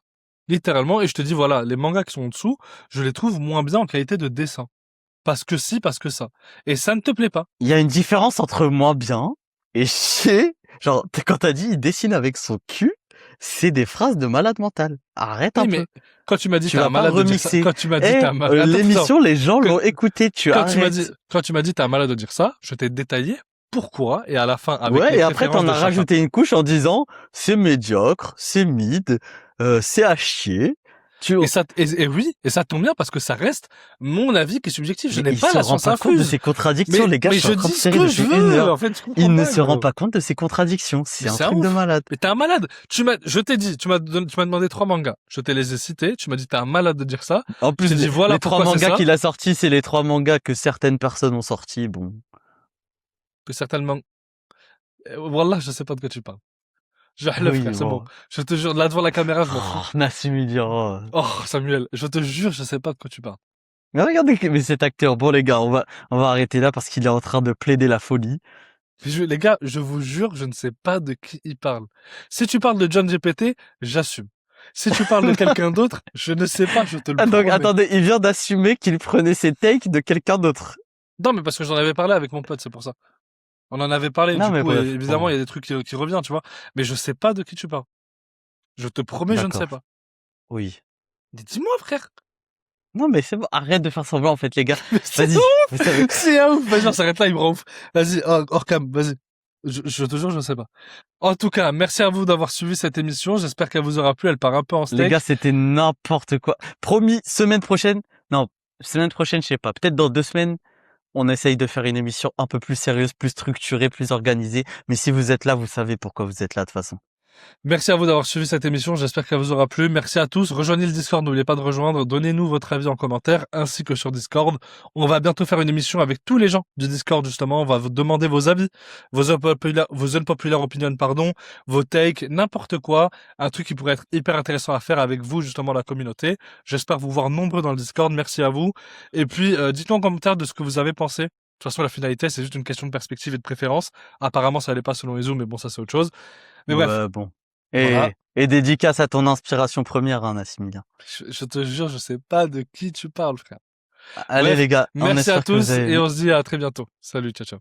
littéralement, et je te dis, voilà, les mangas qui sont en dessous, je les trouve moins bien en qualité de dessin. Parce que si, parce que ça. Et ça ne te plaît pas. Il y a une différence entre moins bien et chier. Genre, quand t'as dit il dessine avec son cul, c'est des phrases de malade mental. Arrête Oui, un peu. mais quand tu m'as dit Tu t'es un vas pas malade de dire ça, remixer. quand tu m'as dit t'es un malade, attends, L'émission, les gens Que- l'ont écouté, tu quand tu m'as dit, arrêtes. quand tu m'as dit t'es un malade de dire ça, je t'ai détaillé pourquoi, et à la fin, avec Ouais, les et après préférences t'en de as chacun. rajouté une couche en disant c'est médiocre, c'est mid, c'est à chier. Et oui, et ça tombe bien parce que ça reste mon avis qui est subjectif. Je Mais n'ai il pas se la rend science pas compte de infuse. ses contradictions, les gars. Mais Je suis je en train de dis ce serrer que je depuis une veux. heure. En fait, tu comprends Il ne pas, se rend gros. pas compte de ses contradictions. C'est Mais un c'est truc un de ouf. malade. Mais t'es un malade. Je t'ai dit, tu m'as demandé 3 mangas. Je te les ai cités. Tu m'as dit t'es un malade de dire ça. En Je plus, t'ai dit voilà les 3 pourquoi c'est mangas ça. qu'il a sortis, c'est les 3 mangas que certaines personnes ont sortis. Bon. Que certainement. Wallah, je sais pas de quoi tu parles. Je le Oui, frère, c'est bon. bon. Je te jure, là devant la caméra, je m'en fous. Oh, Nassimidia. Oh, Samuel, je te jure, je sais pas de quoi tu parles. Mais regardez, mais cet acteur. Bon, les gars, on va arrêter là parce qu'il est en train de plaider la folie. Les gars, je vous jure, je ne sais pas de qui il parle. Si tu parles de John GPT, j'assume. Si tu parles de quelqu'un d'autre, je ne sais pas, je te le Ah, donc, promets. attendez, il vient d'assumer qu'il prenait ses takes de quelqu'un d'autre. Non, mais parce que j'en avais parlé avec mon pote, c'est pour ça. On en avait parlé, Non, du mais coup, bref, et évidemment, bon. il y a des trucs qui reviennent, tu vois. Mais je sais pas de qui tu parles. Je te promets, je ne sais D'accord. pas. Oui. Dis-moi, frère. Non, mais c'est bon, arrête de faire semblant, en fait, les gars. Mais c'est Vas-y. ouf. Vous savez- C'est un ouf. Vas-y, on s'arrête là, il me rend ouf. Vas-y, hors cam, vas-y. Je te jure, je ne sais pas. En tout cas, merci à vous d'avoir suivi cette émission. J'espère qu'elle vous aura plu. Elle part un peu en steak. Les gars, c'était n'importe quoi. Promis, semaine prochaine. Non, semaine prochaine, je sais pas. Peut-être dans 2 semaines, on essaye de faire une émission un peu plus sérieuse, plus structurée, plus organisée. Mais si vous êtes là, vous savez pourquoi vous êtes là, de toute façon. Merci à vous d'avoir suivi cette émission, j'espère qu'elle vous aura plu. Merci à tous, rejoignez le Discord, n'oubliez pas de rejoindre, donnez-nous votre avis en commentaire, ainsi que sur Discord. On va bientôt faire une émission avec tous les gens du Discord, justement, on va vous demander vos avis, vos unpopular opinions, pardon, vos takes, n'importe quoi, un truc qui pourrait être hyper intéressant à faire avec vous, justement, la communauté. J'espère vous voir nombreux dans le Discord, merci à vous. Et puis, dites-nous en commentaire de ce que vous avez pensé. De toute façon, la finalité, c'est juste une question de perspective et de préférence. Apparemment, ça allait pas selon les zooms, mais bon, ça c'est autre chose. Mais bref. Ouais, bon. Et, Voilà. et dédicace à ton inspiration première, hein, Nassimilien. Je te jure, je sais pas de qui tu parles, frère. Allez, Bref, les gars, on merci à espère que vous tous avez et on se dit à très bientôt. Salut, ciao, ciao.